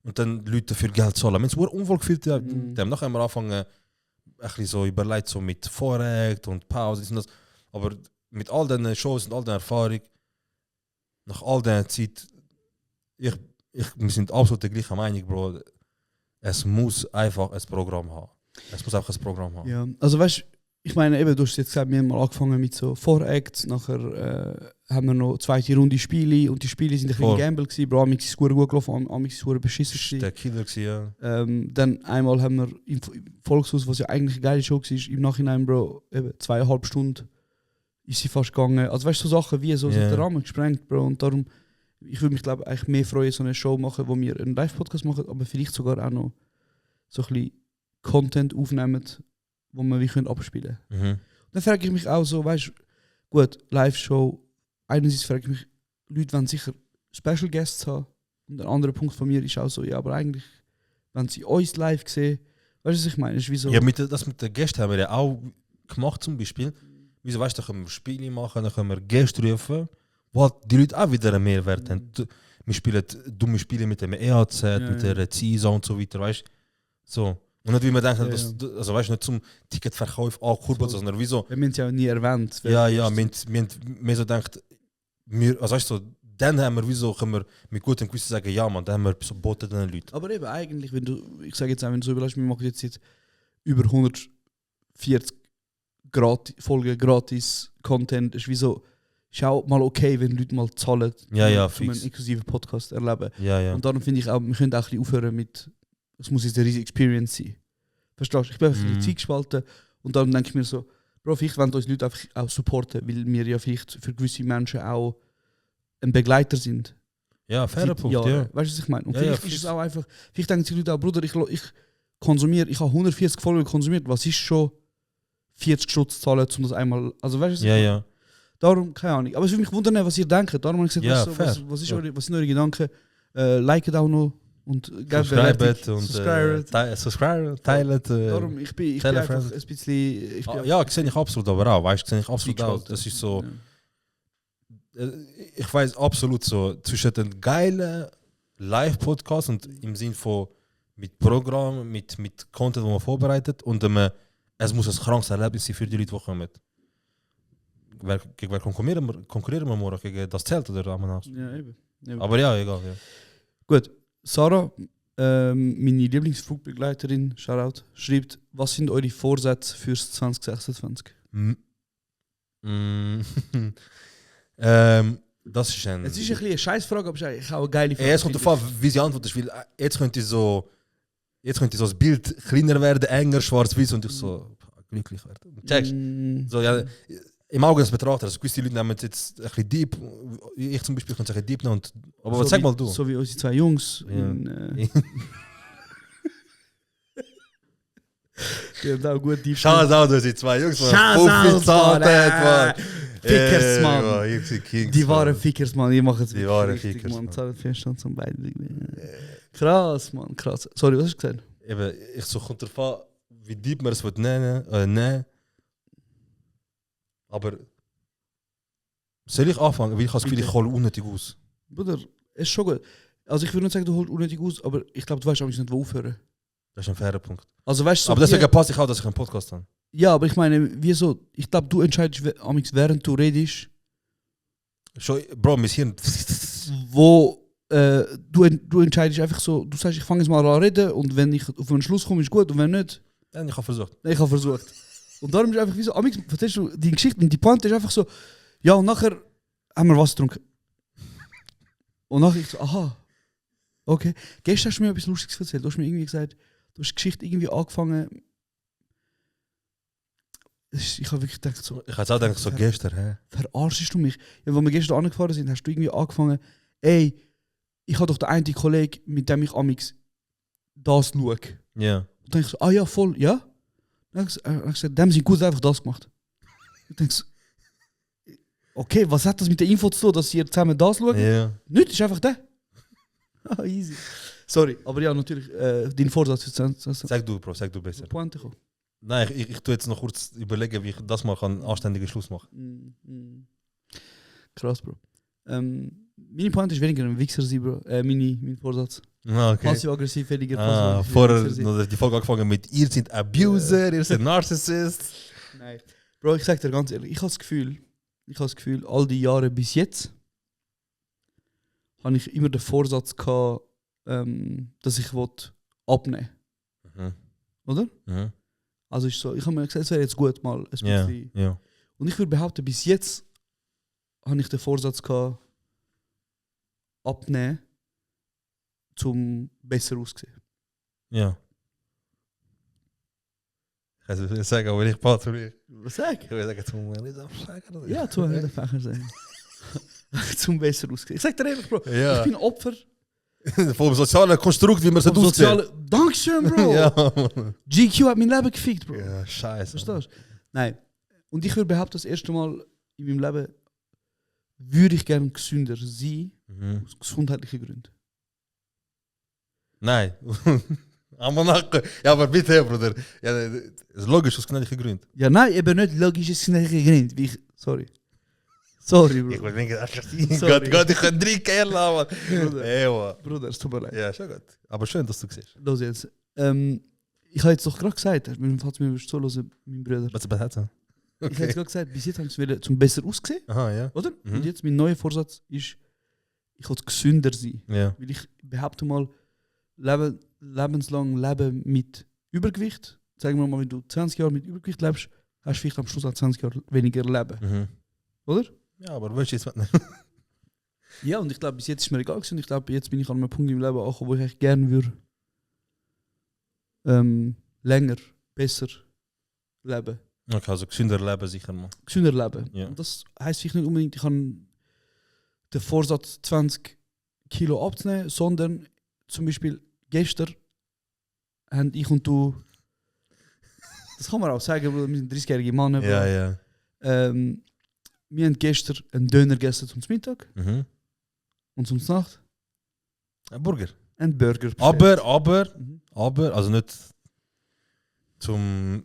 Und dann Leute dafür Geld zahlen. Wir haben es unwohl gefühlt, nachher haben wir angefangen, bisschen so überlegt, so mit Vorrecht und Pause und das. Aber mit all diesen Shows und all der Erfahrung, nach all dieser Zeit, wir sind absolut der gleichen Meinung, Bro. Es muss einfach ein Programm haben. Es muss einfach ein Programm haben. Ja, also weißt du, ich meine, eben, du hast jetzt gesagt, wir haben mal angefangen mit so Voracts, nachher haben wir noch zweite Runde Spiele und die Spiele sind ein bisschen Gamble gewesen, Bro, amix ist gut gelaufen, amix ist gut beschissen gewesen. Der Killer gewesen, ja. Dann einmal haben wir im Volkshaus, was ja eigentlich eine geile Show war, im Nachhinein, Bro, eben 2,5 Stunden ist sie fast gegangen. Also weißt du, so Sachen wie so sind der Rahmen gesprengt, Bro, und darum, ich würde mich glaube eigentlich mehr freuen, so eine Show machen, wo wir einen Live-Podcast machen, aber vielleicht sogar auch noch so ein bisschen Content aufnehmen, wo wir wie können abspielen können. Dann frage ich mich auch so, weißt du, gut, Live-Show, einerseits frage ich mich, Leute wollen sicher Special Guests haben. Und ein anderer Punkt von mir ist auch so, ja, aber eigentlich, wenn sie uns live sehen, weißt du, was ich meine? Ist wie so, Ja, das mit den Gästen haben wir ja auch gemacht zum Beispiel. Wieso weißt du, da können wir Spiele machen, dann können wir Gäste rufen, wo halt die Leute auch wieder einen Mehrwert haben. Wir spielen dumme Spiele mit dem EAZ, mit der CISA und so weiter, weißt du? So. Und nicht wie man denkt, also weißt du, nicht zum Ticketverkauf ankurbeln, sondern wieso. Wir haben es ja nie erwähnt. Ja, wir haben so gedacht, also weißt du, so, dann haben wir wieso, können wir mit gutem Gewissen sagen, ja man, dann haben wir so boten den Leuten. Aber eben eigentlich, wenn du, ich sage jetzt auch, wenn du so überlegst, wir machen jetzt über 140 Folgen gratis Content, ist wie so, ist auch mal okay, wenn Leute mal zahlen, um einen inklusiven Podcast erleben. Ja. Und darum finde ich auch, wir können auch ein bisschen aufhören mit, es muss jetzt eine riesige Experience sein. Verstehst du? Ich bin einfach ein bisschen Zeitgespalten und dann denke ich mir so, Bro, vielleicht wollen uns Leute einfach auch supporten, weil wir ja vielleicht für gewisse Menschen auch ein Begleiter sind. Ja, fairer Punkt, ja. Weißt du, was ich meine? Und vielleicht ist es auch einfach, vielleicht denken sich Leute auch, Bruder, ich konsumiere, ich habe 140 Folgen konsumiert, was ist schon 40 Schutz zahlen, um das einmal, also weißt du, ja. Darum, keine Ahnung. Aber es würde mich wundern, was ihr denkt. Darum habe ich gesagt, was sind eure Gedanken? Liket auch noch und subscribet und teilt. Darum, ich bin einfach ein bisschen... Ja, sehe ich absolut aber auch, weißt du, sehe ich absolut auch. Das ist so... Ich weiß absolut so, zwischen den geilen Live-Podcast und im Sinn von mit Programm, mit Content, den man vorbereitet und es muss ein krankes Erlebnis sein für die Leute, die kommen. Gegen wer konkurrieren wir morgen? Gegen das Zelt oder Amenhaus? Ja, eben. Aber ja, egal. Ja. Gut, Sarah, meine Lieblingsflugbegleiterin, Shoutout, schreibt, was sind eure Vorsätze fürs 2026? Das ist ein... Es ist ein bisschen eine Scheißfrage, aber es ist eigentlich auch eine geile Frage. Es kommt davon, wie sie antwortet, weil jetzt könnte so das Bild kleiner werden, enger, schwarz-weiß und ich so glücklich werden. Checkst? So, ja, im Auge des Betrachters, also gewisse Leute nehmen jetzt ein bisschen deep, ich zum Beispiel könnte es ein bisschen deep nehmen, aber so sag mal du. So wie unsere zwei Jungs. Die haben auch gut deep. Schau es aus, unsere zwei Jungs, Mann. Fickers, Mann. Kings, die waren Fickers, Mann. Die machen es die waren richtig, Fickers, Mann. Zahlen Feststand zum beiden. Krass, Mann, krass. Sorry, was hast du gesagt? Eben, ich so kommt davon, wie deep man es wird nennen. Aber soll ich anfangen? Weil ich habe das Gefühl, ich hole unnötig aus. Bruder, es ist schon gut. Also ich würde nicht sagen, du holst unnötig aus, aber ich glaube, du weißt auch nicht, wo aufhören. Das ist ein fairer Punkt. Also, weißt du, so aber deswegen passe ich auch, dass ich einen Podcast habe. Ja, aber ich meine, wieso? Ich glaube, du entscheidest, während du redest. Schon, Bro, mein Hirn. Wo du entscheidest einfach so, du sagst, ich fange jetzt mal an reden und wenn ich auf einen Schluss komme, ist gut und wenn nicht. Ja, ich habe versucht. Ich habe versucht. Und darum ist einfach wie so, amix, verstehst du, die Geschichte und die Pointe ist einfach so, ja, und nachher haben wir was getrunken. Und nachher ich so, aha, okay. Gestern hast du mir etwas Lustiges erzählt. Du hast mir irgendwie gesagt, du hast die Geschichte irgendwie angefangen. Ich habe wirklich gedacht so... Ich habe auch gedacht, so gestern, hä? Verarschst du mich? Ja, als wir gestern angefahren sind, hast du irgendwie angefangen, ey, ich habe doch den einen Kollegen, mit dem ich amix das schaue. Ja. Und dann ich so, ah ja, voll, ja? Dann habe ich gesagt, dem sind gut einfach das gemacht. Ich denke so, okay, was hat das mit der Info zu tun, dass ihr zusammen das schaut? Ja. Nicht, ist einfach der. Ah, easy. Sorry, aber ja, natürlich, dein Vorsatz ist... Sag du, Bro, sag du besser. Pointe kommen. Nein, ich tue jetzt noch kurz überlegen, wie ich das mal einen anständigen Schluss machen kann. Krass, Bro. Meine Point ist weniger ein Wichser sein, Bro. Mein Vorsatz. Ah, okay. Passiv-aggressiv, weniger passiv-aggressiv Vorher sein. noch die Folge angefangen mit ihr seid Abuser, ihr seid Narzissist. Nein. Bro, ich sag dir ganz ehrlich, ich habe das Gefühl, all die Jahre bis jetzt habe ich immer den Vorsatz gehabt, dass ich abnehmen will. Oder? Mhm. Also ist so, ich habe mir gesagt, es wäre jetzt gut mal ein Ja, bisschen. ja. Und ich würde behaupten, bis jetzt habe ich den Vorsatz gehabt, abnehmen, zum besser auszusehen. Ja. Ich kann es nicht sagen, aber ich passe zu mir. Was sag? Ich will sagen, zum nicht abschlagen. Ja, tu mir den Fächer sagen. Zum besser auszusehen. Ich sag dir ehrlich, Bro, Ja. ich bin Opfer. Vom sozialen Konstrukt, wie man es vom aussieht. Dankeschön, Bro. Ja, Mann. GQ hat mein Leben gefickt, Bro. Ja, scheiße. Verstehst du? Nein. Und ich würde behaupten, das erste Mal in meinem Leben würde ich gerne gesünder sein, aus gesundheitlichen Gründen. Nein. Aber nachher. Ja, aber bitte, Bruder. Ja, das ist logisch, aus gesundheitlichen Gründen. Ja, nein, eben nicht logisch gesundheitliche Gründe. Wie ich, sorry, Bro. Ich will denken, Sorry. Gott, ich kann 3 Kerl haben. Ewa. Bruder, es tut mir leid. Ja, schon gut. Aber schön, dass du siehst. Los jetzt. Ich habe jetzt doch gerade gesagt, falls mir zuhören, mein Bruder. Was hat er? Ich habe jetzt gerade gesagt, bis jetzt habe ich es wieder zum besser aussehen, Aha, ja. oder? Und jetzt mein neuer Vorsatz ist, ich will gesünder sein. Ja. Weil ich behaupte mal, lebenslang leben mit Übergewicht. Sagen wir mal, wenn du 20 Jahre mit Übergewicht lebst, hast du vielleicht am Schluss an 20 Jahre weniger Leben. Oder? Ja, aber weißt du jetzt was? Ja, und ich glaube, bis jetzt ist mir egal gewesen. Und ich glaube, jetzt bin ich an einem Punkt im Leben angekommen, wo ich echt gerne würde länger, besser leben. Okay, also gesünder leben sicher mal. Gesünder leben. Ja. Und das heisst vielleicht nicht unbedingt, ich habe den Vorsatz 20 Kilo abzunehmen, sondern zum Beispiel gestern haben ich und du, das kann man auch sagen, wir sind 30-jährige Männer. Ja, ja. Wir haben gestern einen Döner gegessen zum Mittag und zum Nacht Ein Burger. einen Burger bestellt. Aber, also nicht zum.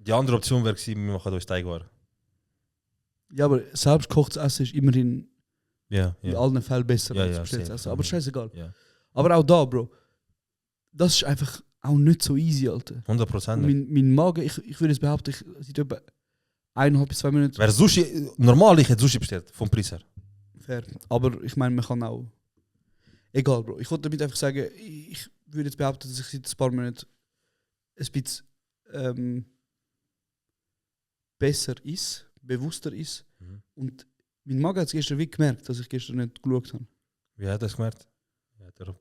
Die andere Option wäre gewesen, wir machen uns Teigwaren. Ja, aber selbst gekochtes Essen ist immerhin Ja, in ja. allen Fällen besser Ja, als ja, bestelltes safe. Essen. Aber scheißegal. Ja. Aber auch da, Bro, das ist einfach auch nicht so easy, Alter. 100%. Mein Magen, ich würde es behaupten, seit etwa 1,5 bis 2 Minuten Wäre Sushi, normal, ich hätte Sushi bestellt, vom Preis her. fair. Aber ich meine, man kann auch. Egal, Bro. Ich wollte damit einfach sagen, ich würde jetzt behaupten, dass ich seit ein paar Monaten ein bisschen besser ist, bewusster ist. Und mein Magen hat es gestern wie gemerkt, dass ich gestern nicht geschaut habe. Wie hat er das gemerkt? Wie hat er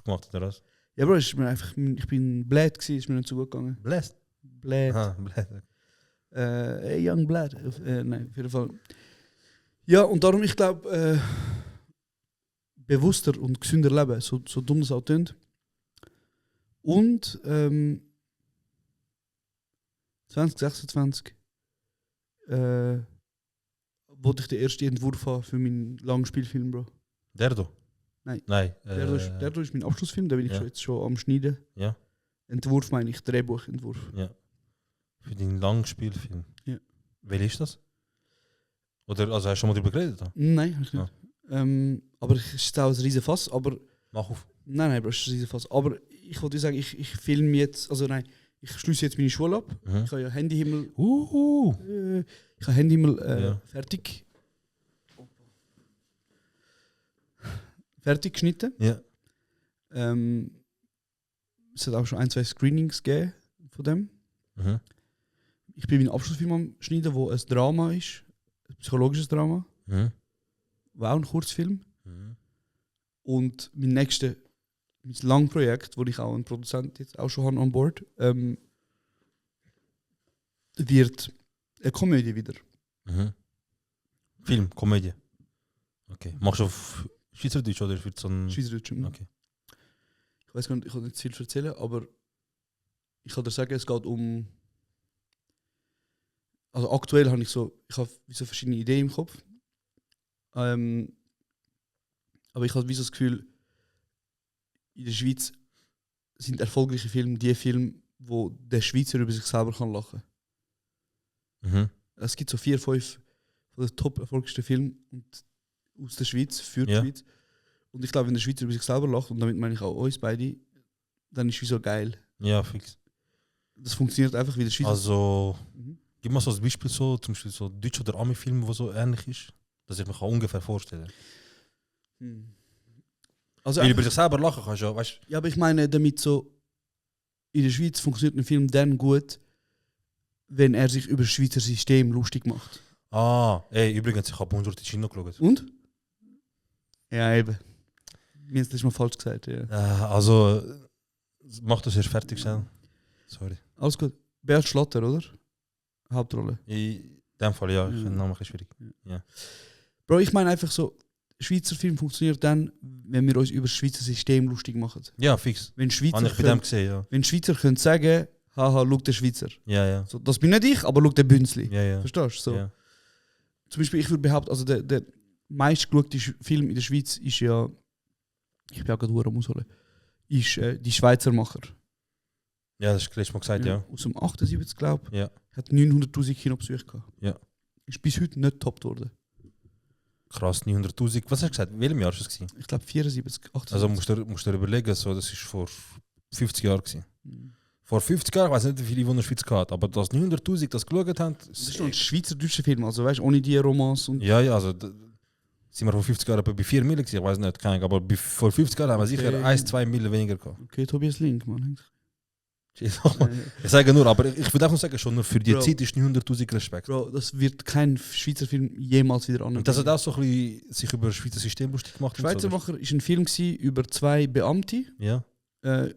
gemacht oder was? Ja, Bro, ist mir einfach, ich bin blöd gewesen, ist mir nicht so gut gegangen. Blessed. Blöd. Aha, blessed. Young Blad. Nein, auf jeden Fall. Ja, und darum, ich glaube, bewusster und gesünder leben, so dumm das auch tönt. Und 2026 wollte ich den ersten Entwurf haben für meinen langen Spielfilm, Bro. Der da? Nein. Nein. Der ist mein Abschlussfilm, da bin ich ja. jetzt schon am Schneiden. Ja. Entwurf meine ich, Drehbuchentwurf. Ja. Für den langen Spielfilm. Ja. Welcher ist das? Oder also hast du schon mal darüber geredet? Nein, hab ich nicht. Aber ich ist auch ein riesen Fass, aber... Mach auf. Nein, Bro, es ist ein riesen Fass. Aber ich wollte sagen, ich filme jetzt, also nein, ich schließe jetzt meine Schule ab. Ich habe ja Handyhimmel... ich habe Handyhimmel fertig geschnitten. Ja. Es hat auch schon 1-2 Screenings gegeben von dem. Ich bin meinen Abschlussfilm am Schneiden, wo ein Drama ist, ein psychologisches Drama. War auch ein Kurzfilm. Und mein Langprojekt, wo ich auch einen Produzent jetzt auch schon habe an Bord, wird eine Komödie wieder. Film, Komödie. Okay. Machst du auf Schweizerdeutsch oder wird so ein... Schweizerdeutsch. Okay. Ich weiß gar nicht, ich kann nicht zu viel erzählen, aber ich kann dir sagen, es geht um... Also aktuell habe ich so verschiedene Ideen im Kopf. Aber ich habe wie so das Gefühl, in der Schweiz sind erfolgreiche Filme die Filme, wo der Schweizer über sich selber kann lachen kann. Es gibt so 4, 5 von den top erfolgreichsten Filmen und aus der Schweiz, für die Ja. Schweiz. Und ich glaube, wenn der Schweizer über sich selber lacht, und damit meine ich auch uns beide, dann ist es wie so geil. Ja, fix. Das funktioniert einfach wie der Schweizer. Also, Mhm. gib mal so ein Beispiel, so, zum Beispiel so Deutsch- oder Ami-Film, wo so ähnlich ist, dass ich mir kann ungefähr vorstellen Hm. Also Weil über sich selber lachen kannst du ja, weißt ja, aber ich meine damit so, in der Schweiz funktioniert ein Film dann gut, wenn er sich über das Schweizer System lustig macht. übrigens, ich habe Bonjour Ticino geschaut. Und? Ja, eben. Mir ist das mal falsch gesagt, ja. Also, mach das erst fertig schnell. Sorry. Alles gut. Bert Schlatter, oder? Hauptrolle. In dem Fall ja, ich finde den Namen ein bisschen schwierig. Bro, ich meine einfach so, Schweizer Film funktioniert dann, wenn wir uns über das Schweizer System lustig machen. Ja, fix. Wenn Schweizer, Habe ich bei dem gesehen, ja. wenn Schweizer können sagen, haha, schau der Schweizer. Ja, ja. So, das bin nicht ich, aber schau der Bünzli. Ja, ja. Verstehst du? So. Ja. Zum Beispiel, ich würde behaupten, also der meistgeschaute Film in der Schweiz ist ja, ich bin auch gerade am Ausholen, ist die Schweizer Macher. Ja, das hast du letztes Mal gesagt, ja. Aus dem 78, glaube ich. Ja. Hat 900'000 Kinobesuche gehabt. Ja. Ist bis heute nicht getoppt worden. Krass, 900'000. Was hast du gesagt? In welchem Jahr war das? Ich glaube 74, 78. Also musst du dir überlegen, so, das war vor 50 Jahren. Gewesen. Vor 50 Jahren, ich weiß nicht, wie viele in der Schweiz gehabt, aber dass 900'000 das geschaut haben. Das ist noch ein schweizerdeutscher Film, also weißt du, ohne die Romance und. Ja, also sind wir vor 50 Jahren bei 4 Millionen gewesen, ich weiß nicht, keine Ahnung, aber vor 50 Jahren haben wir sicher 1-2 Millionen weniger gehabt. Okay, Tobias Link, Mann. Ich sage nur, aber ich würde einfach sagen, schon nur für die Bro. Zeit ist 900'000 Respekt. Bro, das wird kein Schweizer Film jemals wieder annehmen. Und das hat auch so ein bisschen sich über das Schweizer System lustig gemacht. Schweizer und so, Macher ist ein Film gewesen über 2 Beamte, ja.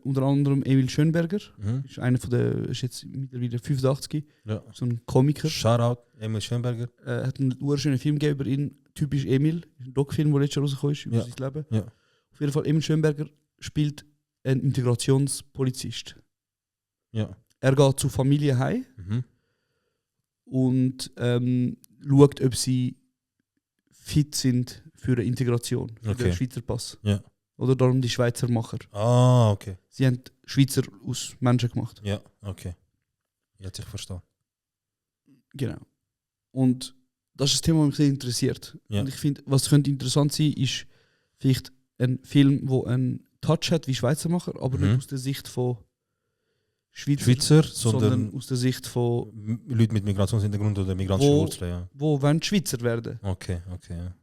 unter anderem Emil Schönberger. Mhm. Ist einer von der, ist jetzt mittlerweile 85, Ja. so ein Komiker. Shoutout, Emil Schönberger. Hat einen urschönen Film gegeben über ihn, typisch Emil, ein Doc-Film, der letztes Jahr rausgekommen ist, über Ja. sein Leben. Ja. Auf jeden Fall, Emil Schönberger spielt einen Integrationspolizist. Ja. Er geht zur Familie heim Mhm. und schaut, ob sie fit sind für eine Integration, für Okay. den Schweizer Pass. Ja. Oder darum die Schweizer Macher. Ah, okay. Sie haben Schweizer aus Menschen gemacht. Ja, okay. Jetzt ich verstehe. Genau. Und das ist ein Thema, das mich sehr interessiert. Ja. Und ich finde, was könnte interessant sein, ist vielleicht ein Film, der einen Touch hat wie Schweizer Macher, aber Mhm. nicht aus der Sicht von Schweizer, sondern sondern aus der Sicht von Leute mit Migrationshintergrund oder migrantischen Wo- Wurzeln, ja. wo wollen Schweizer werden. Okay, ja.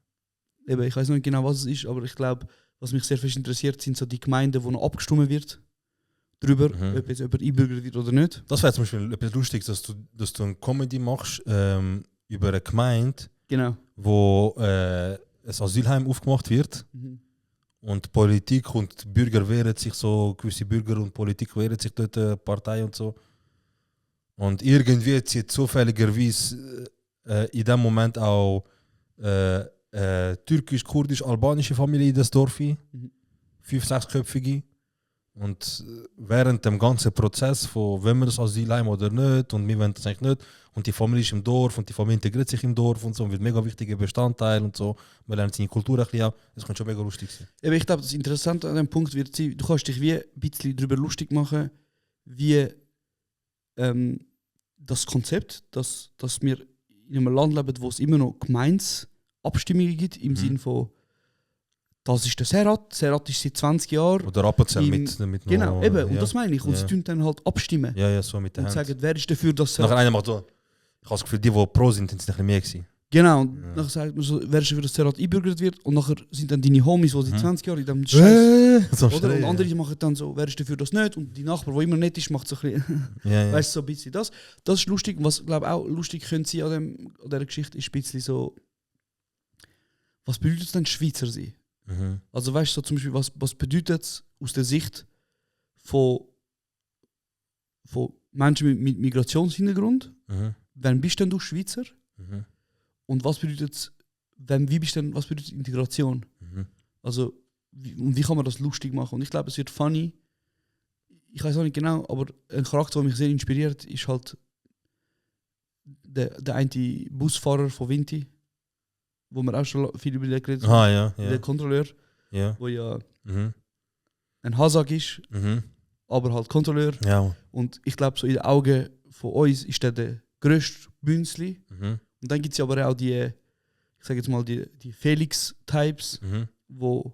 Eben, ich weiß nicht genau, was es ist, aber ich glaube, was mich sehr fest interessiert, sind so die Gemeinden, wo noch abgestimmt wird darüber, Mhm. ob jetzt jemand einbürgert wird oder nicht. Das wäre zum Beispiel etwas Lustiges, dass du eine Comedy machst über eine Gemeinde, Genau. wo ein Asylheim aufgemacht wird Mhm. und Politik und Bürger wehren sich so, gewisse Bürger und Politik wehren sich dort, Partei und so. Und irgendwie zieht zufälligerweise in dem Moment auch türkisch-kurdisch-albanische Familie in das Dorf ein. Mhm. 5-6-köpfige. Und während dem ganzen Prozess von, wenn wir das Asylheim oder nicht, und wir wollen das eigentlich nicht, und die Familie ist im Dorf und die Familie integriert sich im Dorf und so, und wird mega wichtiger Bestandteil und so. Wir lernen seine Kultur ein bisschen auch. Das könnte schon mega lustig sein. Eben, ich glaube, das Interessante an dem Punkt wird sein, du kannst dich wie ein bisschen darüber lustig machen, wie das Konzept, dass wir in einem Land leben, wo es immer noch Gemeinsabstimmungen gibt, im Sinn von, das ist der Serrat, Serrat ist seit 20 Jahren. Oder Appenzell Im- mit Genau, noch, eben, ja. und das meine ich. Und Ja. sie tun dann halt abstimmen Ja, ja, so mit der und Hand. sagen, wer ist dafür, dass Nachher Serrat. einer macht so. Ich habe das Gefühl, die pro sind, sind es ein bisschen mehr gewesen. Genau, und Ja. nachher sagt man so, wer ist dafür, dass Serrat einbürgert wird, und nachher sind dann deine Homies, die seit Mhm. 20 Jahren in dem Scheiß. So Oder? schnell, Und ja. andere machen dann so, wer ist dafür das nicht? Und die Nachbar, der immer nett ist, macht so ein bisschen, Ja, ja. weißt du, so ein bisschen das. Das ist lustig. Und was, glaube ich, auch lustig könnte sein an dieser Geschichte, ist ein bisschen so, was bedeutet es denn Schweizer sein? Mhm. Also weißt du, so zum Beispiel, was bedeutet es aus der Sicht von Menschen mit Migrationshintergrund? Mhm. Wann bist denn du Schweizer? Mhm. Und was bedeutet es, was bedeutet Integration? Mhm. Also, wie kann man das lustig machen? Und ich glaube, es wird funny. Ich weiß auch nicht genau, aber ein Charakter, der mich sehr inspiriert, ist halt der eine Busfahrer von Vinti, wo wir auch schon viel über den geredet haben. Ah, ja, Der ja. Kontrolleur, Ja. der ja Mhm. ein Hasag ist, Mhm. aber halt Kontrolleur. Ja. Und ich glaube, so in den Augen von uns ist der grösste Bünzli. Mhm. Und dann gibt es aber auch die ich sage jetzt mal, die Felix-Types, wo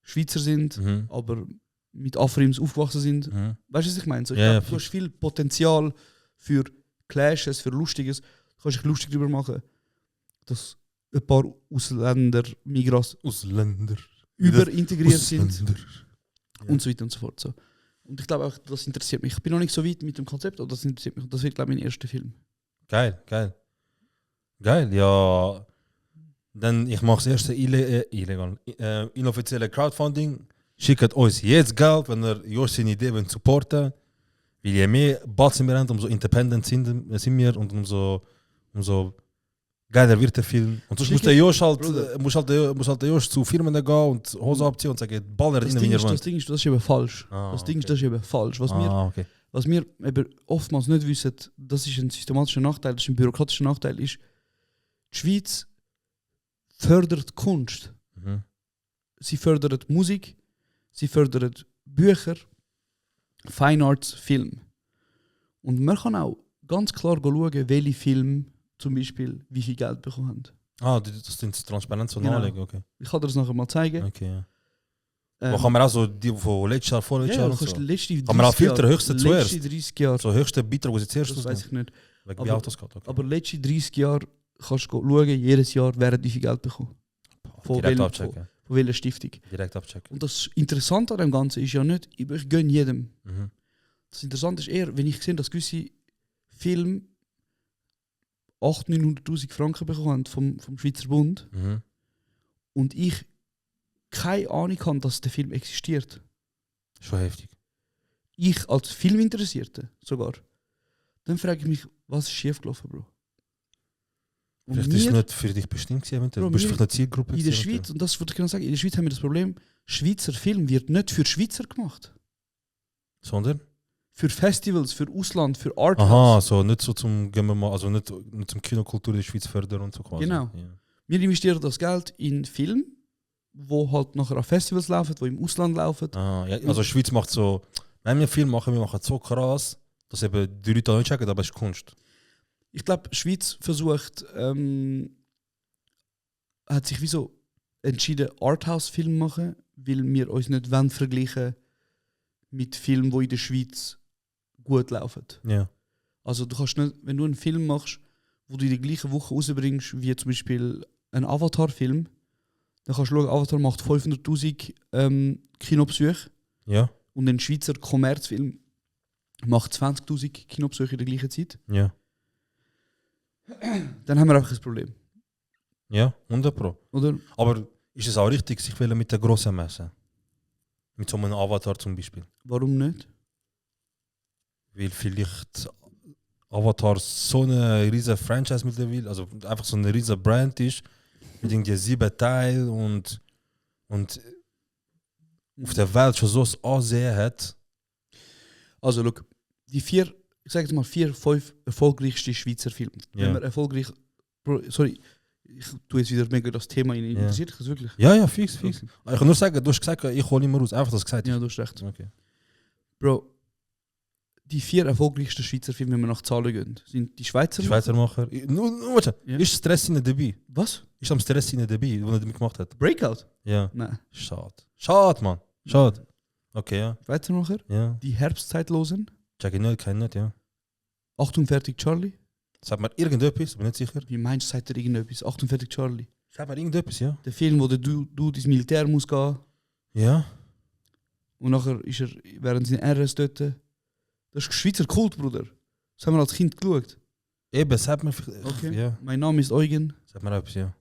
Schweizer sind, aber mit Afrims aufgewachsen sind. Weißt du, was ich meine? So, ich glaub, du hast viel Potenzial für Clashes, für Lustiges. Du kannst dich lustig darüber machen, dass ein paar Ausländer, Migras überintegriert sind und so weiter und so fort. So. Und ich glaube auch, das interessiert mich. Ich bin noch nicht so weit mit dem Konzept, aber das interessiert mich. Das wird, glaube ich, mein erster Film. Geil, ja. Dann ich mache das erste inoffizielle Crowdfunding. Schickt uns jetzt Geld, wenn ihr Josh seine Idee wollt supporten. Weil je mehr Batzen wir haben, umso independent sind wir und umso geiler wird der Film. Und sonst muss der Josh halt der Josh zu Firmen gehen und Hose abziehen und sagen, baller rein, wie ihr wollt. Das Ding ist eben falsch. Das ist eben falsch. Was wir eben oftmals nicht wissen, das ist ein systematischer Nachteil, das ist ein bürokratischer Nachteil, ist, die Schweiz fördert Kunst. Sie fördert Musik, sie fördert Bücher, Fine Arts, Film. Und man kann auch ganz klar schauen, welche Filme zum Beispiel wie viel Geld bekommen haben. Das sind transparent so Genau. nachlegen, okay. Ich kann dir das nachher mal zeigen. Okay, ja. Wo kann man auch so die von letztes Jahr, vorletztes Jahr und so? Kann man auch filtern, höchste zuerst? Letzte 30 Jahre. So höchste Beitrag, wo sie zuerst Das weiß ich nicht. Wegen wie Autos geht, okay. Aber letzte 30 Jahre kannst du schauen, jedes Jahr, wer hat wie viel Geld bekommen. Direkt abchecken. Von welcher Stiftung. Direkt abchecken. Und das Interessante an dem Ganzen ist ja nicht, ich gönne jedem. Das Interessante ist eher, wenn ich sehe, dass gewisse Filme 800'000-900'000 Franken bekommen vom Schweizer Bund und ich keine Ahnung habe, dass der Film existiert. Schon heftig. Ich als Filminteressierter sogar. Dann frage ich mich, was ist schiefgelaufen, Bro? Und Vielleicht ist es nicht für dich bestimmt gewesen, du bist vielleicht eine Zielgruppe. In der Schweiz, und das würde ich genau sagen, in der Schweiz haben wir das Problem, Schweizer Film wird nicht für Schweizer gemacht. Sondern? Für Festivals, für Ausland, für Arthouse. Aha, so nicht so zum, also nicht zum Kinokultur in der Schweiz fördern und so quasi. Genau. Ja. Wir investieren das Geld in Film, wo halt nachher an Festivals laufen, wo im Ausland laufen. Ja, also die Schweiz macht so, wenn wir Film machen, wir machen so krass, dass eben die Leute nicht checken, aber es ist Kunst. Ich glaube, die Schweiz versucht, hat sich wie so entschieden, Arthouse-Film machen, weil wir uns nicht vergleichen mit Filmen, die in der Schweiz gut laufen. Ja. Also du kannst nicht, wenn du einen Film machst, wo du in der gleichen Woche rausbringst, wie zum Beispiel ein Avatar-Film, dann kannst du schauen, Avatar macht 500'000 Kinobesuche. Ja. Und ein Schweizer Kommerzfilm macht 20'000 Kinobesuche in der gleichen Zeit. Ja. Dann haben wir einfach ein Problem. Ja, 100%. Oder? Aber ist es auch richtig, sich mit der grossen messen? Mit so einem Avatar zum Beispiel? Warum nicht? Weil vielleicht Avatar so eine riesige Franchise mittlerweile, also einfach so eine riesige Brand ist, mit irgendwie 7 Teilen und auf der Welt schon so ein Ansehen hat. Also, look, die 4, ich sage jetzt mal 4, 5 erfolgreichste Schweizer Filme. Ja. Wenn man erfolgreich. Sorry, ich tue jetzt wieder mega das Thema in. Interessiert dich das wirklich? Ja, fix. Okay. Ich kann nur sagen, du hast gesagt, ich hole immer raus. Einfach das gesagt. Ja, du hast recht. Okay. Bro, die 4 erfolgreichsten Schweizer Filme, wenn wir nach Zahlen gehen, sind die Schweizer. Die Schweizer Macher. Warte, Ja. ist Stress in dabei? Was? Ist am Stress in dabei, wo er damit gemacht hat? Breakout? Ja. Nein. Schade, Mann. Schade. Okay, ja. Schweizer Macher? Ja. Die Herbstzeitlosen? Check ich nicht, kenn nicht, ja. Achtung, fertig, Charlie? Sagt mir irgendetwas, bin nicht sicher. Wie meinst du, sagt er irgendetwas? Achtung, fertig, Charlie? Sagt mir irgendetwas, ja. Der Film, wo der du ins Militär muss gehen Ja. und nachher ist er während seiner RS dort. Das ist Schweizer Kult, Bruder. Das haben wir als Kind geschaut. Eben, sagt mir Okay. Ja. Mein Name ist Eugen, Sagt mir etwas, ja.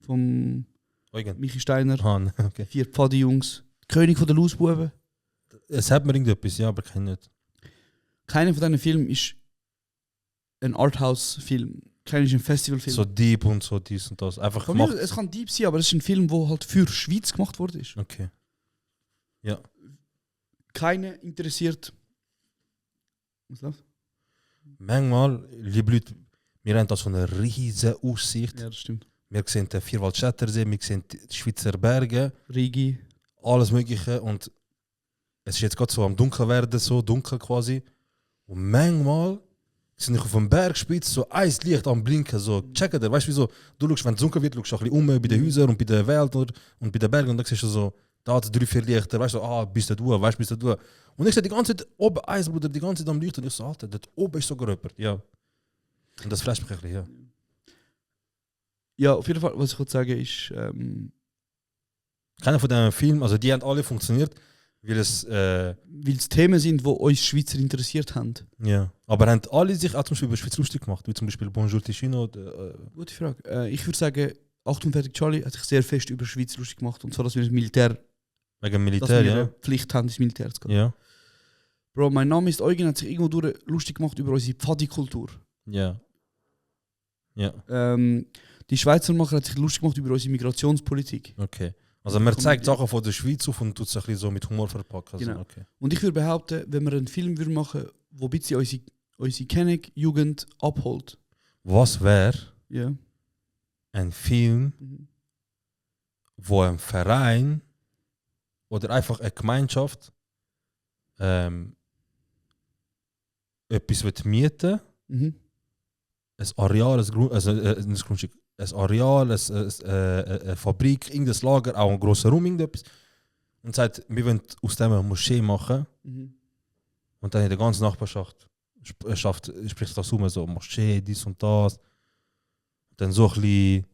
vom Eugen. Michi Steiner. Han, okay. 4 Pfadi-Jungs. König von der Lausbuben. Es sagt mir irgendetwas, ja, aber kenn nicht. Keiner von diesen Filmen ist ein Arthouse-Film. Keiner ist ein Festivalfilm. So deep und so dies und das. Einfach Von mir, gemacht. es kann deep sein, aber es ist ein Film, der halt für die Schweiz gemacht worden ist. Okay. Ja. Keiner interessiert. Was läuft? Manchmal, liebe Leute, wir haben da so eine riesige Aussicht. Ja, das stimmt. Wir sehen den Vierwaldstättersee, wir sehen die Schweizer Berge, Rigi. alles Mögliche. Und es ist jetzt gerade so am Dunkel werden, so dunkel quasi. Und manchmal sind nicht auf dem Bergspitz, so Eislicht am Blinken, so checken der, weißt du wieso? Du schaust, wenn es dunkel wird, schaust du ein bisschen bei den Häusern und bei der Welt und bei den Bergen und dann siehst du so, da hat es 3-4 Lichter, weißt du, bist du da, weißt du. Und ich sehe die ganze Zeit oben Eis, Bruder, die ganze Zeit am Licht und ich so, Alter, dort oben ist sogar jemand, ja. Und das flasht mich ein bisschen, ja. Ja, auf jeden Fall, was ich sagen ist, Keiner von diesen Filmen, also die haben alle funktioniert, weil es, weil es Themen sind, die uns Schweizer interessiert haben. ja. Aber haben alle sich auch zum Beispiel über Schweiz lustig gemacht, wie zum Beispiel Bonjour Ticino. Gute Frage. Ich würde sagen, Achtung, fertig, Charlie hat sich sehr fest über Schweiz lustig gemacht. Und zwar, dass wir das Militär, Wegen Militär, dass wir ja. eine Pflicht haben, ins Militär zu gehen. Ja, Bro, mein Name ist Eugen, hat sich irgendwo durch lustig gemacht über unsere Pfadi-Kultur. ja. Ja, Die Schweizer Macher hat sich lustig gemacht über unsere Migrationspolitik. okay. Also man zeigt Sachen von der Schweiz auf und tut es ein bisschen so mit Humor verpacken. Also, Genau. okay. Und ich würde behaupten, wenn wir einen Film würden machen, wo ein bisschen unsere Kenneck-Jugend abholt. Was wäre Ja. ein Film, wo ein Verein oder einfach eine Gemeinschaft etwas wird mieten, Mhm. ein Areal, ein Grundstück, ein Areal, eine Fabrik, irgendein Lager, auch ein grosser Raum, irgendetwas. Und sagt, wir wollen aus dem eine Moschee machen. Mhm. Und dann in der ganzen Nachbarschaft spricht das um, so Moschee, dies und das. Und dann so ein bisschen.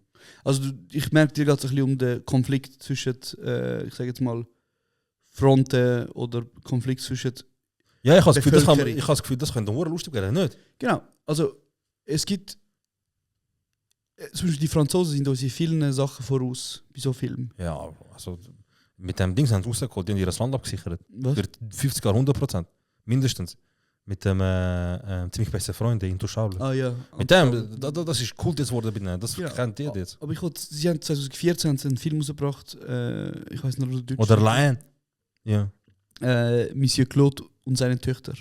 Also ich merke, dir geht es ein bisschen um den Konflikt zwischen, ich sage jetzt mal, Fronten oder Konflikt zwischen. Ja, ich habe das Bevölkerung. Gefühl, das könnte nur lustig werden, nicht? Genau, also es gibt. Zum Beispiel die Franzosen sind uns in vielen Sachen voraus bei so Filmen. Ja, also mit dem Ding sind sie rausgeholt, die haben ihr Land abgesichert. Was? Für 50 Jahre 100%. Mindestens. Mit dem ziemlich besten Freund, der Intouchable. Ah ja. Mit dem, das ist cool jetzt geworden bei ihnen. Das Ja. kennt ihr jetzt. Aber sie haben 2014 einen Film rausgebracht, ich weiß nicht, Deutsch. Oder Lion. Ja. Monsieur Claude und seine Töchter.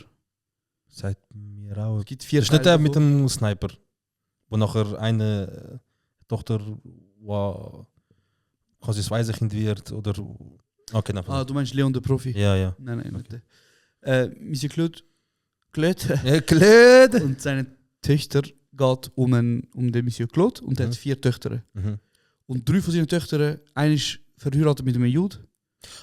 Sagt mir auch. Es gibt 4 Das ist nicht der Teile mit davon. dem Sniper, wo nachher eine Tochter war quasi das Waisenkind wird oder. Okay, nein. Ah, du meinst Leon der Profi? Ja, ja. Nein, nicht der. Monsieur Claude Ja, Claude! und seine Töchter geht um den Monsieur Claude und er hat 4 Töchter. Mhm. Und 3 von seinen Töchtern, eine ist verheiratet mit einem Jude,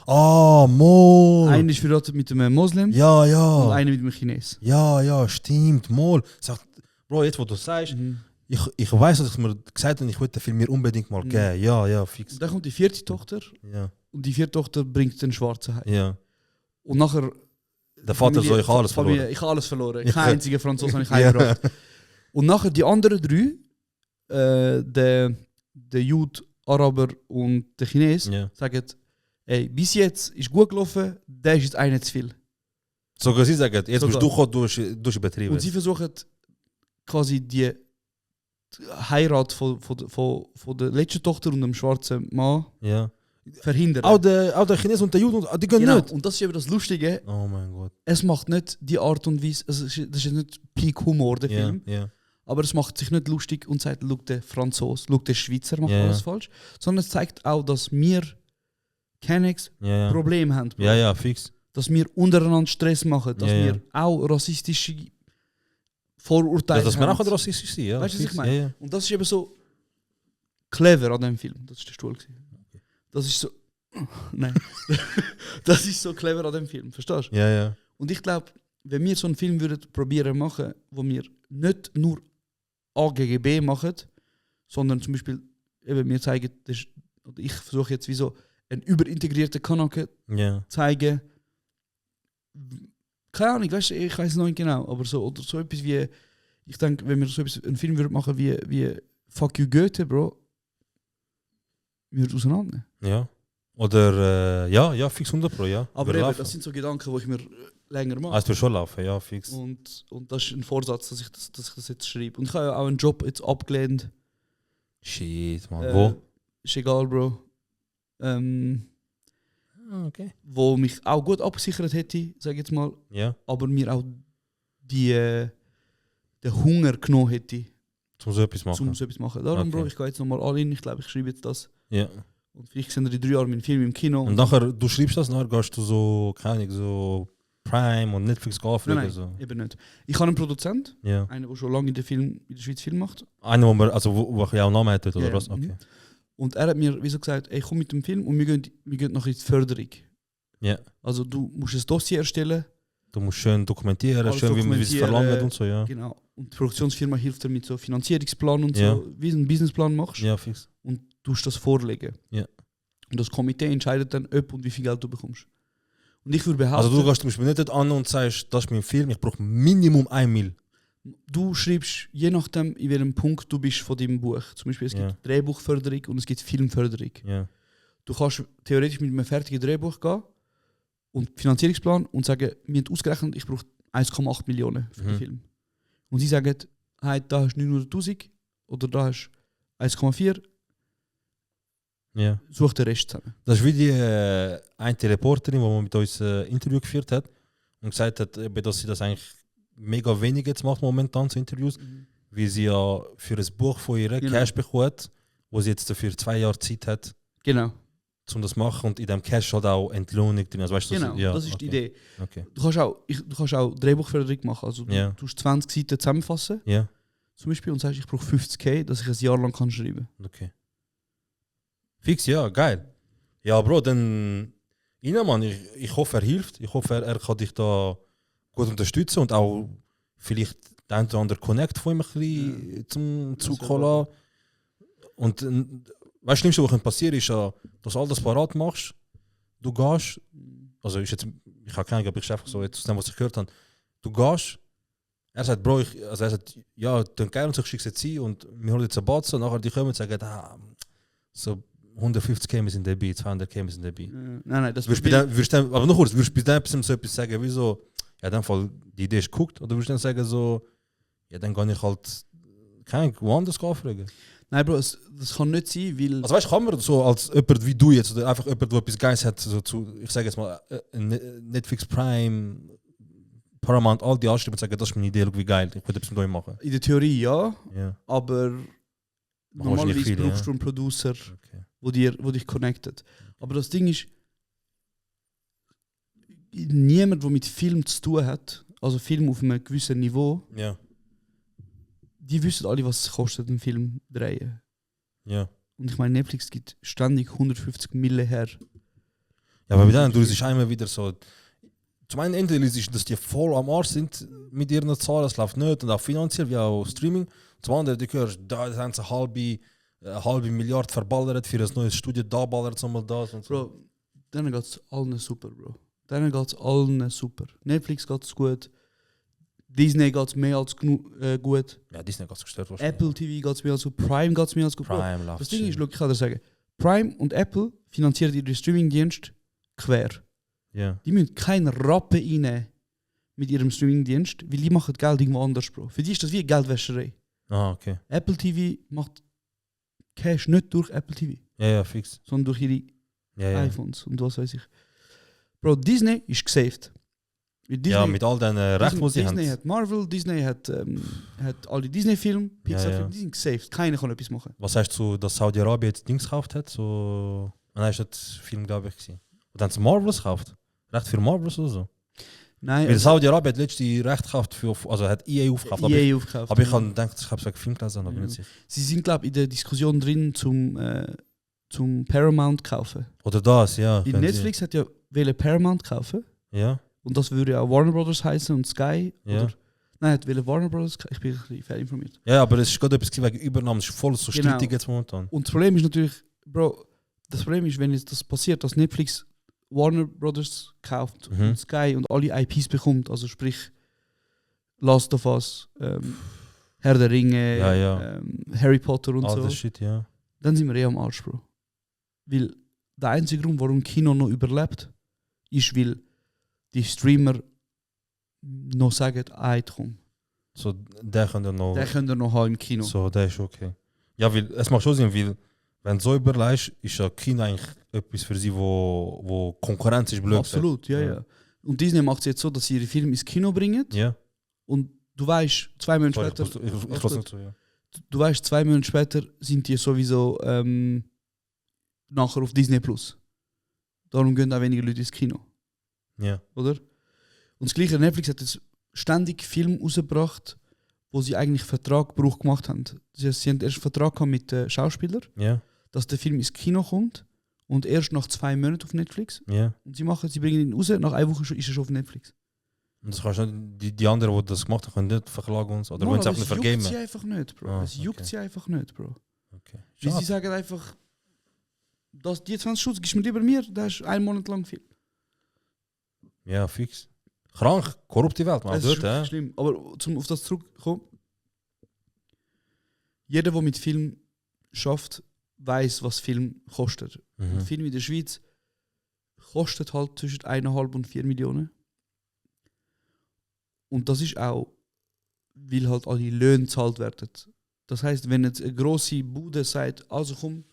Mol! eine ist verheiratet mit einem Moslem Ja, und ja. eine mit einem Chines. Ja, stimmt, Mol. Sagt, Bro, jetzt wo du sagst, ich weiß, dass ich mir gesagt habe, ich wollte den Film mir unbedingt mal geben. Ja, fix. Und dann kommt die 4. Tochter Ja, und die 4. Tochter bringt den Schwarzen heim. ja. Und nachher. Der Vater soll ich alles Familie, verloren. ich habe alles verloren. Ja. Kein einziger Franzose habe ich heimgebracht. Und nachher die anderen 3, der Jude, Araber und der Chines, Ja. sagen, ey, bis jetzt ist gut gelaufen, der ist jetzt einer zu viel. Sogar sie sagen, jetzt Sogar. bist du gekommen, du hast übertrieben. Und sie versuchen quasi die Heirat von der letzten Tochter und dem schwarzen Mann Ja. verhindern. Auch der Chinesen und der Juden, die gehen Genau. nicht. Und das ist eben das Lustige, Oh mein Gott. es macht nicht die Art und Weise, also das ist nicht Peak Humor, der Ja, Film, ja. aber es macht sich nicht lustig und sagt, schau, der Franzose, schau, der Schweizer macht Ja, alles ja. falsch, sondern es zeigt auch, dass wir Kennex Ja, ja. Probleme haben. Bro. Ja, fix. Dass wir untereinander Stress machen, dass Ja, ja. wir auch rassistische Vorurteile Dass wir haben. auch rassistisch sind, ja. Weißt du, was ich fix. meine? Ja, ja. Und das ist eben so clever an dem Film. Das ist der Stuhl. Gewesen. Das ist so. Nein. Das ist so clever an dem Film. Verstehst du? Ja, ja. Und ich glaube, wenn wir so einen Film würden probieren machen, wo wir nicht nur A gegen B machen, sondern zum Beispiel, eben wir zeigen, das ist, oder ich versuche jetzt wie so einen überintegrierten Kanake Ja. zeigen. Keine Ahnung, weißt du, ich weiß es noch nicht genau, aber so, oder so etwas wie, ich denke, wenn wir so etwas, einen Film würden machen wie Fuck You Goethe, Bro, wir würden auseinander. Ja. Oder, ja, fix 100 Pro, ja. Aber Würde eben, laufen. das sind so Gedanken, die ich mir länger mache. Ah, es wird schon laufen, ja, fix. Und das ist ein Vorsatz, dass ich das jetzt schreibe. Und ich habe ja auch einen Job jetzt abgelehnt. Shit, man. Wo? Ist egal, Bro. Okay. Wo mich auch gut abgesichert hätte, sage ich jetzt mal, Ja. aber mir auch den Hunger genommen hätte, Zum so etwas machen. um so etwas zu machen. Darum, Okay. Bro, ich gehe jetzt nochmal all in. Ich glaube, ich schreibe jetzt das. Ja. Und vielleicht sehen wir in 3 Jahren meinen Film im Kino. Und nachher, du schreibst das, nachher gehst du so, keine Ahnung, so Prime und Netflix anfragen. Nein, So. eben nicht. Ich habe einen Produzent, Ja. einer, der schon lange in der Schweiz Film macht. Einer, wo ja auch einen Namen hat, oder Ja, was? mhm. Okay. Und er hat mir wieso gesagt, ey, komm mit dem Film und wir gehen noch in die Förderung. Ja. Also du musst ein Dossier erstellen. Du musst schön dokumentieren, Alles schön wie es verlangt und so, ja. Genau. Und die Produktionsfirma hilft dir mit so Finanzierungsplan und Ja. so, wie du einen Businessplan machst. Ja, fix. Und du musst das vorlegen. Ja. Und das Komitee entscheidet dann, ob und wie viel Geld du bekommst. Und ich würde behaupten, Also du gehst zum Beispiel nicht an und sagst, das ist mein Film, ich brauche Minimum 1 Mil. du schreibst, je nachdem, in welchem Punkt du bist von deinem Buch. Zum Beispiel, es Ja. gibt Drehbuchförderung und es gibt Filmförderung. Ja. Du kannst theoretisch mit einem fertigen Drehbuch gehen und Finanzierungsplan und sagen, wir haben ausgerechnet, ich brauche 1,8 Millionen für den Film. Und sie sagen, hey, da hast du 900'000 oder da hast du 1,4, Ja. such den Rest zusammen. Das ist wie die eine Reporterin, die mit uns ein Interview geführt hat und gesagt hat, dass sie das eigentlich mega wenig jetzt macht momentan zu Interviews, weil sie ja für ein Buch von ihr Genau. Cash bekommt, wo sie jetzt dafür 2 Jahre Zeit hat, Genau, um das zu machen und in dem Cash halt auch Entlohnung drin. Also, weißt du, genau. ja, das ist okay. die Idee. Okay. Du kannst auch Drehbuchförderung machen. Also du Ja. tust 20 Seiten zusammenfassen, Ja, zum Beispiel, und sagst, ich brauche 50.000, dass ich ein Jahr lang kann schreiben okay. Fix, ja, geil. Ja, Bro, dann Ina, Mann, ich hoffe, er hilft. Ich hoffe, er kann dich da gut unterstützen und auch vielleicht den einen oder anderen Connect von ihm ein bisschen zum Zug holen. Und weißt du, das Schlimmste, was passieren kann, ist ja, dass du all das parat machst, du gehst, also ist jetzt, ich habe keine Ahnung, aber ich einfach so, jetzt aus dem, was ich gehört habe, du gehst, er sagt, Bro, er sagt, ja, dann geil und ich schicke es jetzt ein und wir holen jetzt einen Batzen und nachher die kommen und sagen, so 150k wir sind dabei, 200k wir sind dabei. Nein, das Aber noch kurz, würdest du bei dem so etwas sagen, wie so, ja, in dem Fall, die Idee ist geguckt, oder würdest du dann sagen so, ja, dann kann ich halt, keine Ahnung, woanders anfragen? Nein, Bro, das kann nicht sein, weil... Also weißt du, kann man so als jemand wie du jetzt, oder einfach jemand, der etwas Geiles hat, so zu, ich sage jetzt mal, Netflix Prime, Paramount, all die anschreiben und sagen, das ist meine Idee, wie geil, ich will etwas mit euch machen. in der Theorie ja, Ja. aber normalerweise viel, brauchst ja. du einen Producer, Okay. wo dich connectet. Aber das Ding ist, niemand, der mit Film zu tun hat, also Film auf einem gewissen Niveau, Ja. die wissen alle, was es kostet, einen Film zu drehen. Ja. Und ich meine, Netflix gibt ständig 150 Mille her. Ja, aber bei denen, du siehst einmal wieder so. Zum einen Ende ist, dass die voll am Arsch sind mit ihren Zahlen, das läuft nicht und auch finanziell wie auch Streaming. Zum anderen, du hörst, da haben sie eine halbe Milliarde verballert für ein neues Studio, da ballert es nochmal das und so. Bro, denen geht es allen super, Bro. Denen geht es allen super. Netflix geht es gut. Disney geht es mehr als gut. Ja, Disney geht es gestört. Apple TV geht es mehr als gut. Prime geht es mehr als gut. Bro, Prime läuft das Ding schön. ist, look, ich kann dir sagen, Prime und Apple finanzieren ihre Streamingdienst quer. Ja. Die müssen keinen Rappen reinnehmen mit ihrem Streamingdienst, weil die machen Geld irgendwo anders, Bro. Für die ist das wie Geldwäscherei. Ah, okay. Apple TV macht Cash nicht durch Apple TV, Ja, ja, fix. sondern durch ihre Ja, ja. iPhones und was weiß ich. Bro, Disney ist gesaved. Weil Disney, Ja, mit all den Rechten, die sie Disney haben. hat Marvel, Disney hat alle Disney-Filme, Pixar-Filme, ja. die sind gesaved. Keiner kann etwas machen. Was sagst du, dass Saudi-Arabien jetzt Dings gekauft hat? So. Nein, ist das Film, glaube ich, gewesen. Und dann haben sie Marvels gekauft. Recht für Marvels oder so. Nein, Weil Saudi-Arabien hat letztens Recht gekauft für, also hat EA aufgekauft. Aber EA aufgekauft. ich habe gedacht, ich habe so einen Film gelesen, aber Ja. nicht sicher. Sie sind, glaube ich, in der Diskussion drin zum Paramount kaufen. Oder das, ja. Weil können sie- Netflix hat ja wollen Paramount kaufen Ja, und das würde ja auch Warner Brothers heißen und Sky. Ja. Oder, nein, hat wollen Warner Brothers. Ich bin ein bisschen fehlinformiert. ja, aber es ist gerade etwas wegen Übernahmen, es ist voll so Genau. strittig jetzt momentan. Und das Problem ist natürlich, Bro, das Problem ist, wenn jetzt das passiert, dass Netflix Warner Brothers kauft Mhm. und Sky und alle IPs bekommt, also sprich Last of Us, Herr der Ringe, Ja, ja. Harry Potter und All so, das Shit, ja. dann sind wir am Arsch, Bro. Weil der einzige Grund, warum Kino noch überlebt, ist, weil die Streamer noch sagen, komm, So, der kann ja noch. den könnt ihr noch haben im Kino. So, der ist okay. Ja, weil es macht schon Sinn, weil wenn du so überlegst, ist ja Kino eigentlich etwas für sie, wo Konkurrenz ist blöd. Absolut, ja, Ja. ja. Und Disney macht es jetzt so, dass sie ihre Filme ins Kino bringen Ja. und du weißt, 2 Monate Sorry, später, ich lasse nicht so, ja. du weißt, 2 Monate später sind die sowieso nachher auf Disney Plus. Darum gehen auch weniger Leute ins Kino, Ja. oder? Und das gleiche, Netflix hat jetzt ständig Filme rausgebracht, wo sie eigentlich Vertraggebrauch gemacht haben. Sie haben erst einen Vertrag gehabt mit den Schauspielern, Ja, dass der Film ins Kino kommt und erst nach 2 Monaten auf Netflix. ja. Und sie bringen ihn raus, nach 1 Woche ist er schon auf Netflix. Und das kannst du nicht, die anderen, die das gemacht haben, können nicht verklagen uns. Oder wollen sie einfach nicht es juckt vergeben. sie einfach nicht, Bro. Ah, Es juckt okay. sie einfach nicht, Bro. Okay. Weil sie Schade. sagen einfach, die 20 Schutz gibst du mir lieber mir, da hast du 1 Monat lang Film. Ja, fix. Krank, korrupte Welt, man. Das Dort, ist hè? schlimm. Aber zum auf das zurückkommen, jeder, der mit Film schafft, weiß, was Film kostet. Ein Mhm. Film in der Schweiz kostet halt zwischen 1,5 und 4 Millionen. Und das ist auch, weil halt alle Löhne gezahlt werden. Das heißt, wenn jetzt eine grosse Bude sagt, also komm,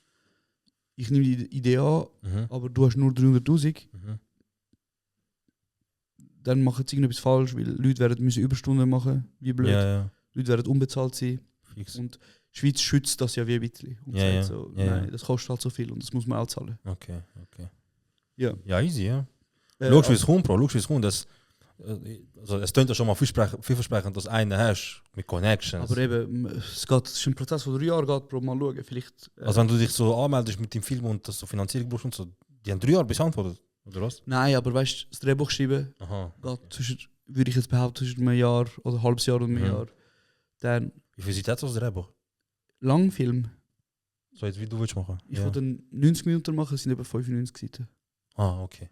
ich nehme die Idee an, Mhm. aber du hast nur 300'000, Mhm. dann machen sie irgendetwas falsch, weil Leute werden müssen Überstunden machen, wie blöd. Ja, ja. Leute werden unbezahlt sein. Fix. Und die Schweiz schützt das ja wie ein bisschen. Und Ja, sagt ja. so, Ja, nein, ja. das kostet halt so viel und das muss man auch zahlen. Okay, okay. Ja. Ja, easy, ja. Äh, Schau, wie es kommt, Bro. Schau, wie es kommt. Also, es klingt ja schon mal vielversprechend, dass einer hast mit Connections. aber eben, es ist ein Prozess, der 3 Jahre geht, Bro, mal schauen. Vielleicht, Also, wenn du dich so anmeldest mit dem Film und dass du Finanzierung brauchst und so, die haben 3 Jahre bis antwortet, oder was? nein, aber weißt du, das Drehbuch schreiben Aha. geht zwischen, würde ich jetzt behaupten, zwischen einem Jahr oder ein halbes Jahr und einem Mhm. Jahr. Dann Wie viel sieht das aus, Drehbuch? Langfilm. So jetzt, wie du willst machen? Ich wollte dann 90 Minuten machen, es sind etwa 95 Seiten. Ah, okay.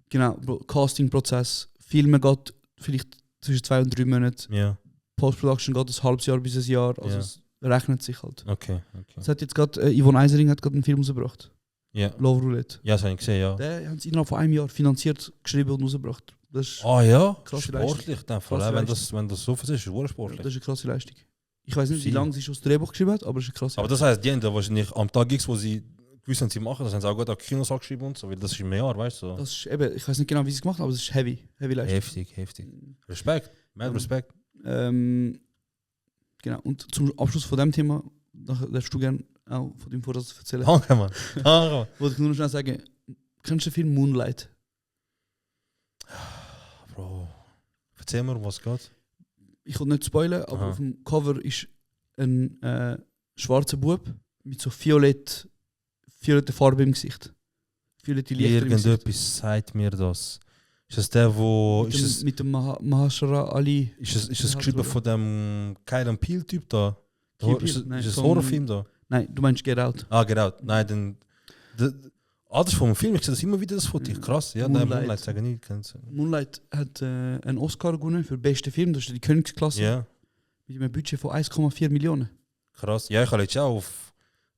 Genau, Casting-Prozess. Filmen geht vielleicht zwischen 2 und 3 Monaten. Ja, Post-Production geht ein halbes Jahr bis ein Jahr. Also Ja. es rechnet sich halt. okay. Es hat jetzt gerade, Yvonne Eisering hat gerade einen Film rausgebracht. Ja, Love Roulette. ja, das habe ich gesehen, ja. Den haben sie innerhalb von einem Jahr finanziert, geschrieben und rausgebracht. Das ist, Ah ja, Krasse sportlich in dem Fall. Krasse Wenn das so viel ist, ist es sportlich. das ist eine krasse Leistung. Ich weiß nicht, wie Sie- lange sie schon das Drehbuch geschrieben hat, aber es ist eine krasse Aber das heisst, die haben da wahrscheinlich am Tag X, wo sie gewusst haben, sie machen, das haben sie auch gut auf Kinosaal geschrieben und so, weil das ist im Jahr, weißt du? So. Das ist eben, ich weiß nicht genau, wie sie es gemacht haben, aber es ist heavy Leistung. Heftig, heftig. Respekt, mad Respekt. Genau, und zum Abschluss von dem Thema, nachher darfst du gerne auch von deinem Vorsatz erzählen. Danke, Mann. Danke, Wollte ich nur noch schnell sagen, kennst du den Film Moonlight? Mann. Bro, erzähl mir, um was geht. Ich will nicht spoilern, aber Aha. auf dem Cover ist ein schwarzer Bub mit so violette Farbe im Gesicht. Violette Lichter im Gesicht. Irgendetwas sagt mir das. Ist das der, wo... Mit Ist dem, es, mit dem Mahashara Ali. ist es der geschrieben Hauptrolle. von dem Kyle Peel-Typ da? Kill Ist Bill? Nein, es ein vom- Horrorfilm da? Nein, du meinst Get Out. Ah, genau. Nein, dann... Das ist vom Film, ich sehe das immer wieder, das Foto. Krass, ja, nein, Moonlight. Moonlight, sage ich nicht. Moonlight hat einen Oscar gewonnen für den besten Film, das ist die Königsklasse. Ja. Mit einem Budget von 1,4 Millionen. Krass. Ja, ich habe jetzt auch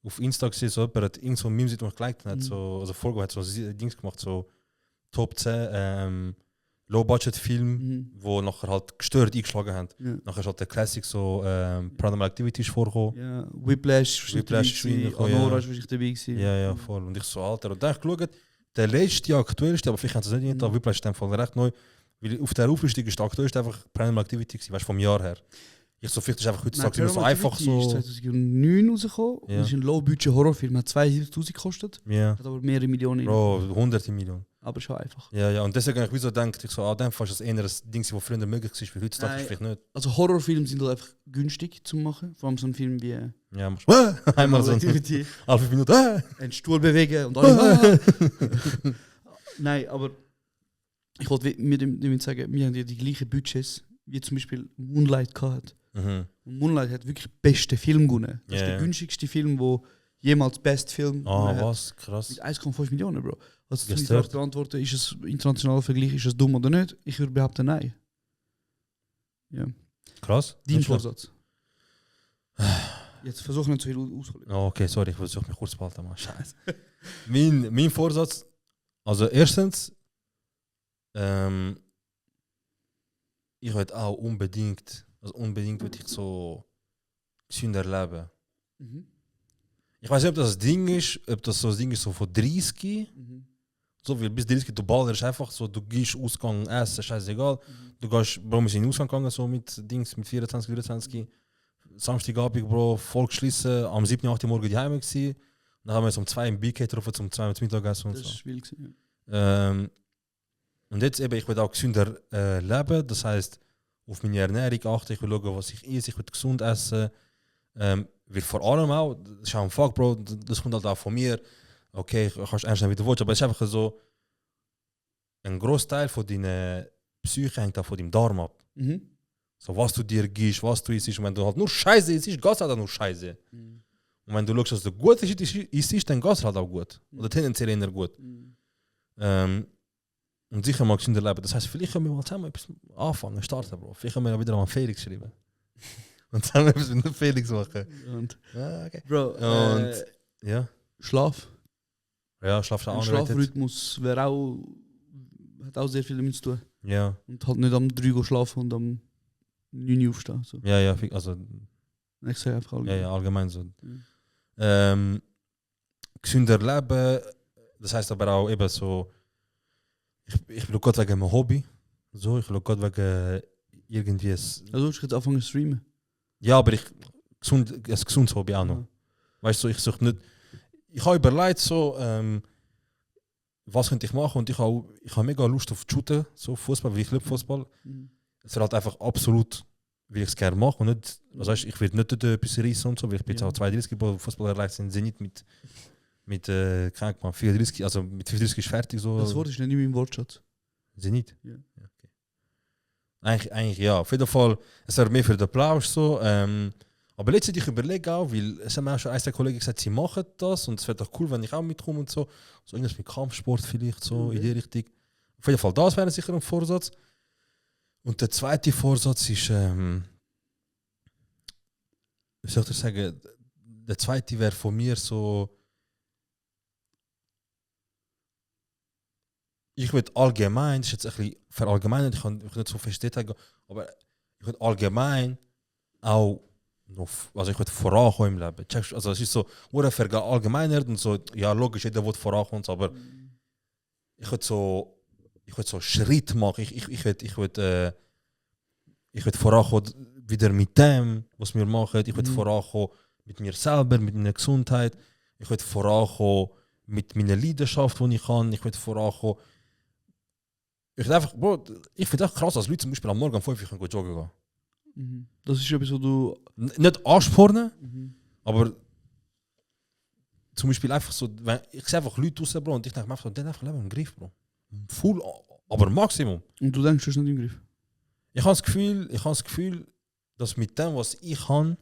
auf Insta gesehen, so jemand hat irgend so ein Meme, das mich geliked hat, Mhm. so, also vorher hat so Dings gemacht, so Top 10 Low-Budget-Film, Mhm. wo nachher halt gestört eingeschlagen haben. Ja. Nachher ist halt der Classic so Paranormal Activity ist vorgekommen. Ja, Whiplash ist Whiplash ist dabei, reingekommen, Anora ja. ist wahrscheinlich dabei gewesen. Ja, ja, voll. Und ich so, Alter. Und dann habe ich geschaut, der letzte, die aktuellste, aber vielleicht haben sie es nicht, Mhm. Whiplash ist in dem Fall recht neu, weil auf der Auflistung ist der aktuellste einfach Paranormal Activity gewesen, weißt du, vom Jahr her. Ich so, vielleicht ist einfach heutzutage immer so einfach so... ist 2009 rausgekommen. Ja. Das ist ein Low-Budget-Horrorfilm. Hat 72'000 gekostet. Ja. Hat aber mehrere Millionen. Bro, hunderte Millionen. Aber schon einfach. Ja, ja, und deswegen habe ich wie so gedacht, ich so, dann fast das eher ein Ding, das früher möglich war, wie heutzutage Nein. ist vielleicht nicht. Also Horrorfilme sind halt einfach günstig zu machen. Vor allem so ein Film wie Ja, musst einmal so Activity. alle 5 Minuten. Einen Stuhl bewegen und alle. Nein, aber ich wollte damit sagen, wir haben ja die gleichen Budgets, wie zum Beispiel Moonlight gehabt. Mhm. Und Moonlight hat wirklich den besten Film gewonnen. Das ist Ja, der ja. günstigste Film, der jemals Best Film Ah, gewonnen hat. was? Krass. Mit 1,5 Millionen, Bro. Also zum Gestört. Frage beantworten, ist es internationaler Vergleich, ist es dumm oder nicht? Ich würde behaupten, nein. Ja. Krass. Dein Nicht schlecht. Vorsatz. Jetzt versuche nicht zu viel auszuholen. Oh, okay, sorry, ich versuche mich kurz zu behalten, Mann. Scheiße. mein Vorsatz, also erstens, ich würde auch unbedingt würde ich so gesünder leben. Mhm. Ich weiß nicht, ob das ein Ding ist, ob das so ein Ding ist so von 30. Mhm. So, weil bis 30 du ballerst einfach so, du gehst Ausgang essen, scheißegal. Du gehst, Bro, wir sind in den Ausgang gegangen, so mit Dings, mit 24, 23. Samstagabend, Bro, voll geschlossen, am 7, 8 Uhr morgen daheim gewesen. Dann haben wir uns um 2 im BK getroffen, zum 2 mit Mittagessen und Das so. ist wild gewesen, ja. Und jetzt eben, ich will auch gesünder leben, das heißt auf meine Ernährung achten, ich will schauen, was ich esse, ich will gesund essen. Weil vor allem auch, das ist auch ein Fakt, Bro, das kommt halt auch von mir. Okay, kannst ernst nehmen, wie du willst, aber es ist einfach so, ein Großteil von deiner Psyche hängt auch von deinem Darm ab. Mhm. So, was du dir gibst, was du isst, und wenn du halt nur Scheiße isst, geht es halt auch nur Scheiße. Mhm. Und wenn du schaust, dass du gut isst, dann geht es halt auch gut. Oder tendenziell eher gut. Mhm. Und sicher mal gesünder leben. Das heißt, vielleicht können wir mal zusammen etwas anfangen, starten, Bro. Vielleicht können wir wieder mal Felix schreiben. Und zusammen etwas mit dem Felix machen. Und, Ja, okay. Bro, Und, ja. Schlaf. Ja, schlafst du Ein auch Schlafrhythmus wäre auch, hat auch sehr viel damit zu tun. Ja. Und halt nicht am 3 Uhr schlafen und am 9 Uhr aufstehen. So. Ja, ja, also, Ich sage einfach allgemein. ja, allgemein so. Mhm. Gesünder leben, das heißt aber auch eben so, ich will Gott wegen meinem Hobby. So, ich will Gott wegen irgendwie Also ich jetzt anfangen zu streamen. ja, aber ein gesundes Hobby auch noch. Ja. Weißt du, ich suche nicht. Ich habe überlegt, so, was könnte ich machen und ich habe mega Lust auf Shooten, so Fußball, weil ich liebe Fußball. Mhm. Es wird halt einfach absolut, wie ich es gerne mache und nicht, also weißt, ich werde nicht dort etwas reissen und so, weil ich bin jetzt Ja. auch 32 geboren, Fußball erreicht sind Zenit mit keine Ahnung, 34, also mit 34 ist fertig so. Das Wort ist nicht in meinem Wortschatz. Zenit? Ja. Okay. Eigentlich ja, auf jeden Fall, es wäre mehr für den Applaus so. Aber letztendlich ich überlege auch, weil es haben auch schon ein, zwei Kollegen gesagt, sie machen das und es wäre doch cool, wenn ich auch mitkomme und so. So irgendwas mit Kampfsport vielleicht, so in die Richtung. Auf jeden Fall, das wäre sicher ein Vorsatz. Und der zweite Vorsatz ist, wie soll ich das sagen, der zweite wäre von mir so, ich würde allgemein, das ist jetzt ein bisschen verallgemeinert, ich kann nicht so fest Detail gehen, aber ich würde allgemein auch noch, also ich würde vorankommen im Leben. Checkst du? Also es ist so, oder verallgemeinert und so, ja logisch, jeder will vorankommen, aber ich würde so Schritt machen, ich würde vorankommen wieder mit dem, was wir machen, ich würde vorankommen mit mir selber, mit meiner Gesundheit, ich würde vorankommen mit meiner Leidenschaft, die ich kann, ich würde vorankommen. Ich finde einfach, Bro, ich finde echt krass, dass Leute zum Beispiel am Morgen um 5 Uhr joggen gehen. Mhm. Das ist etwas, wo du... Nicht anspornen, aber zum Beispiel einfach so, wenn, ich sehe einfach Leute raus, Bro, und ich denke mir einfach, den einfach Leben im Griff, Bro. Full, aber Maximum. Und du denkst, du hast nicht im Griff? Ich habe das Gefühl, dass mit dem, was ich habe,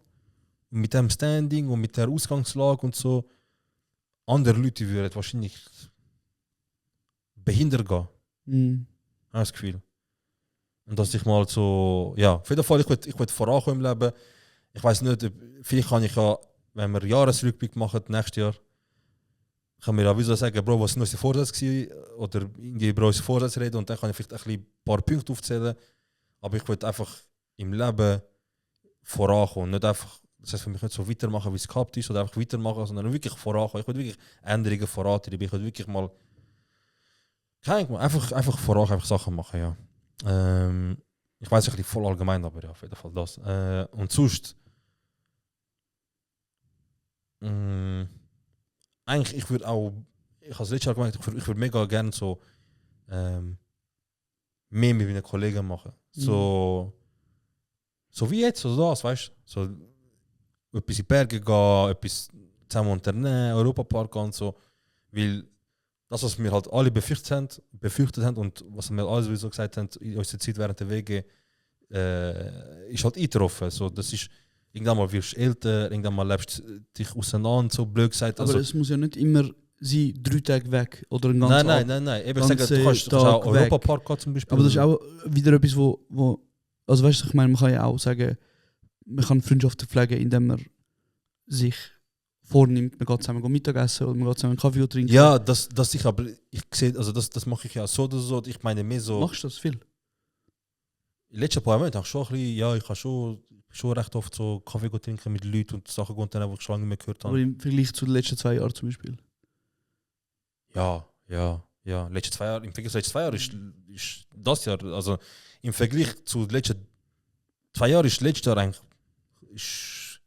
mit dem Standing und mit der Ausgangslage und so, andere Leute würden wahrscheinlich behindert gehen. Mhm. Ich habe das Gefühl. Und dass ich mal so, ja, auf jeden Fall, ich will vorankommen im Leben. Ich weiß nicht, vielleicht kann ich ja, wenn wir Jahresrückblick machen, nächstes Jahr, kann mir ja wieso sagen, Bro, was sind unsere Vorsätze gewesen? Oder irgendwie über unsere Vorsätze reden und dann kann ich vielleicht ein paar Punkte aufzählen. Aber ich will einfach im Leben vorankommen. Nicht einfach, das heißt für mich nicht so weitermachen, wie es gehabt ist, oder einfach weitermachen, sondern wirklich vorankommen. Ich will wirklich Änderungen vorantreiben. Ich will wirklich mal, einfach vorankommen, einfach Sachen machen, ja. Ich weiß ein bisschen voll allgemein, aber ja, auf jeden Fall das. Und sonst, eigentlich, ich würde auch, ich habe es letztes Jahr gemerkt, ich würde mega gerne so mehr mit meinen Kollegen machen. So wie jetzt, so das, weißt du? So etwas in die Berge gehen, etwas zusammen unternehmen, Europapark gehen und so. Weil das, was wir halt alle befürchtet haben und was wir alle sowieso gesagt haben, in unserer Zeit während der Wege, ist halt eingetroffen. So, das ist, irgendwann mal wirst du älter, irgendwann mal lebst du dich auseinander, so blöd gesagt. Aber Also, es muss ja nicht immer sein, 3 Tage weg oder ein ganzes nein. Eben sagen, du kannst Tag auch weg. Europapark gehen zum Beispiel. Aber das ist auch wieder etwas, wo also weißt du, ich meine, man kann ja auch sagen, man kann Freundschaften pflegen, indem man sich vornimmt, man geht zusammen Mittagessen oder man geht zusammen einen Kaffee trinken. Ja, das ich aber, ich sehe, also das mache ich ja so oder so. Ich meine mehr so. Machst du das viel? In den letzten paar Monaten habe ich schon ein bisschen, ja, ich habe schon recht oft so Kaffee trinken mit Leuten und Sachen unternehmen, die ich schon lange nicht mehr gehört Aber habe. im Vergleich zu den letzten 2 Jahren zum Beispiel. Ja. Letzte 2 Jahre, im Vergleich zu den letzten 2 Jahren ist das Jahr, also im Vergleich zu den letzten 2 Jahren ist letztes Jahr eigentlich, ist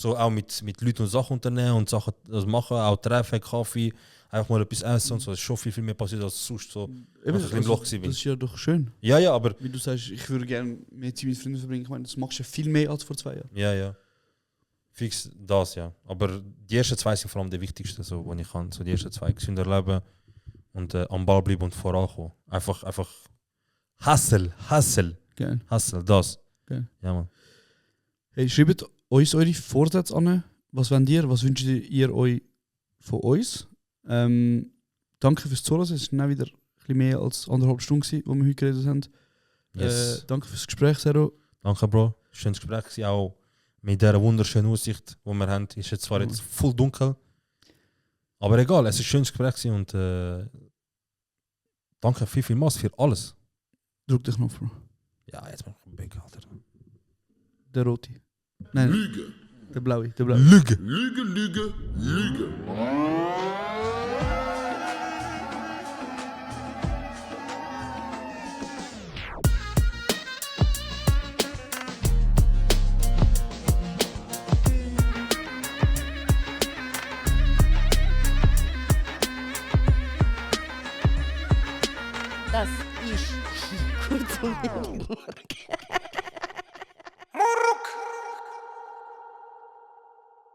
So auch mit Leuten und Sachen unternehmen und Sachen also machen, auch treffen, Kaffee, einfach mal etwas essen und so. Es ist schon viel mehr passiert als sonst. So, Eben, ich im Loch gewesen bin. das ist ja doch schön. Ja, aber Wie du sagst, ich würde gerne mehr Zeit mit Freunden verbringen. Ich meine, das machst du ja viel mehr als vor 2 Jahren. ja. Fix das, ja. Aber die ersten 2 sind vor allem die wichtigsten, so, wo ich kann. So die ersten 2 gesünder leben und am Ball bleiben und vorankommen. Einfach Hustle, Geil. das. Geil. Ja, Mann. Hey, schreibt uns eure Vorsätze an. Was wollt ihr? Was wünscht ihr euch von uns? Danke fürs Zuhören. Es war wieder ein bisschen mehr als 1,5 Stunden, gewesen, wo wir heute geredet haben. Yes. Danke fürs Gespräch, Sero. Danke, Bro. Schönes Gespräch gewesen, auch mit dieser wunderschönen Aussicht, die wir haben. Ist jetzt zwar jetzt voll dunkel, aber egal, es ist ein schönes Gespräch gewesen und danke vielmals für alles. Drück den Knopf, Bro. Ja, jetzt bin ich ein Big, Alter. Der rote. Nein, Lüge. Der blaue. Lüge. Das ist kurz und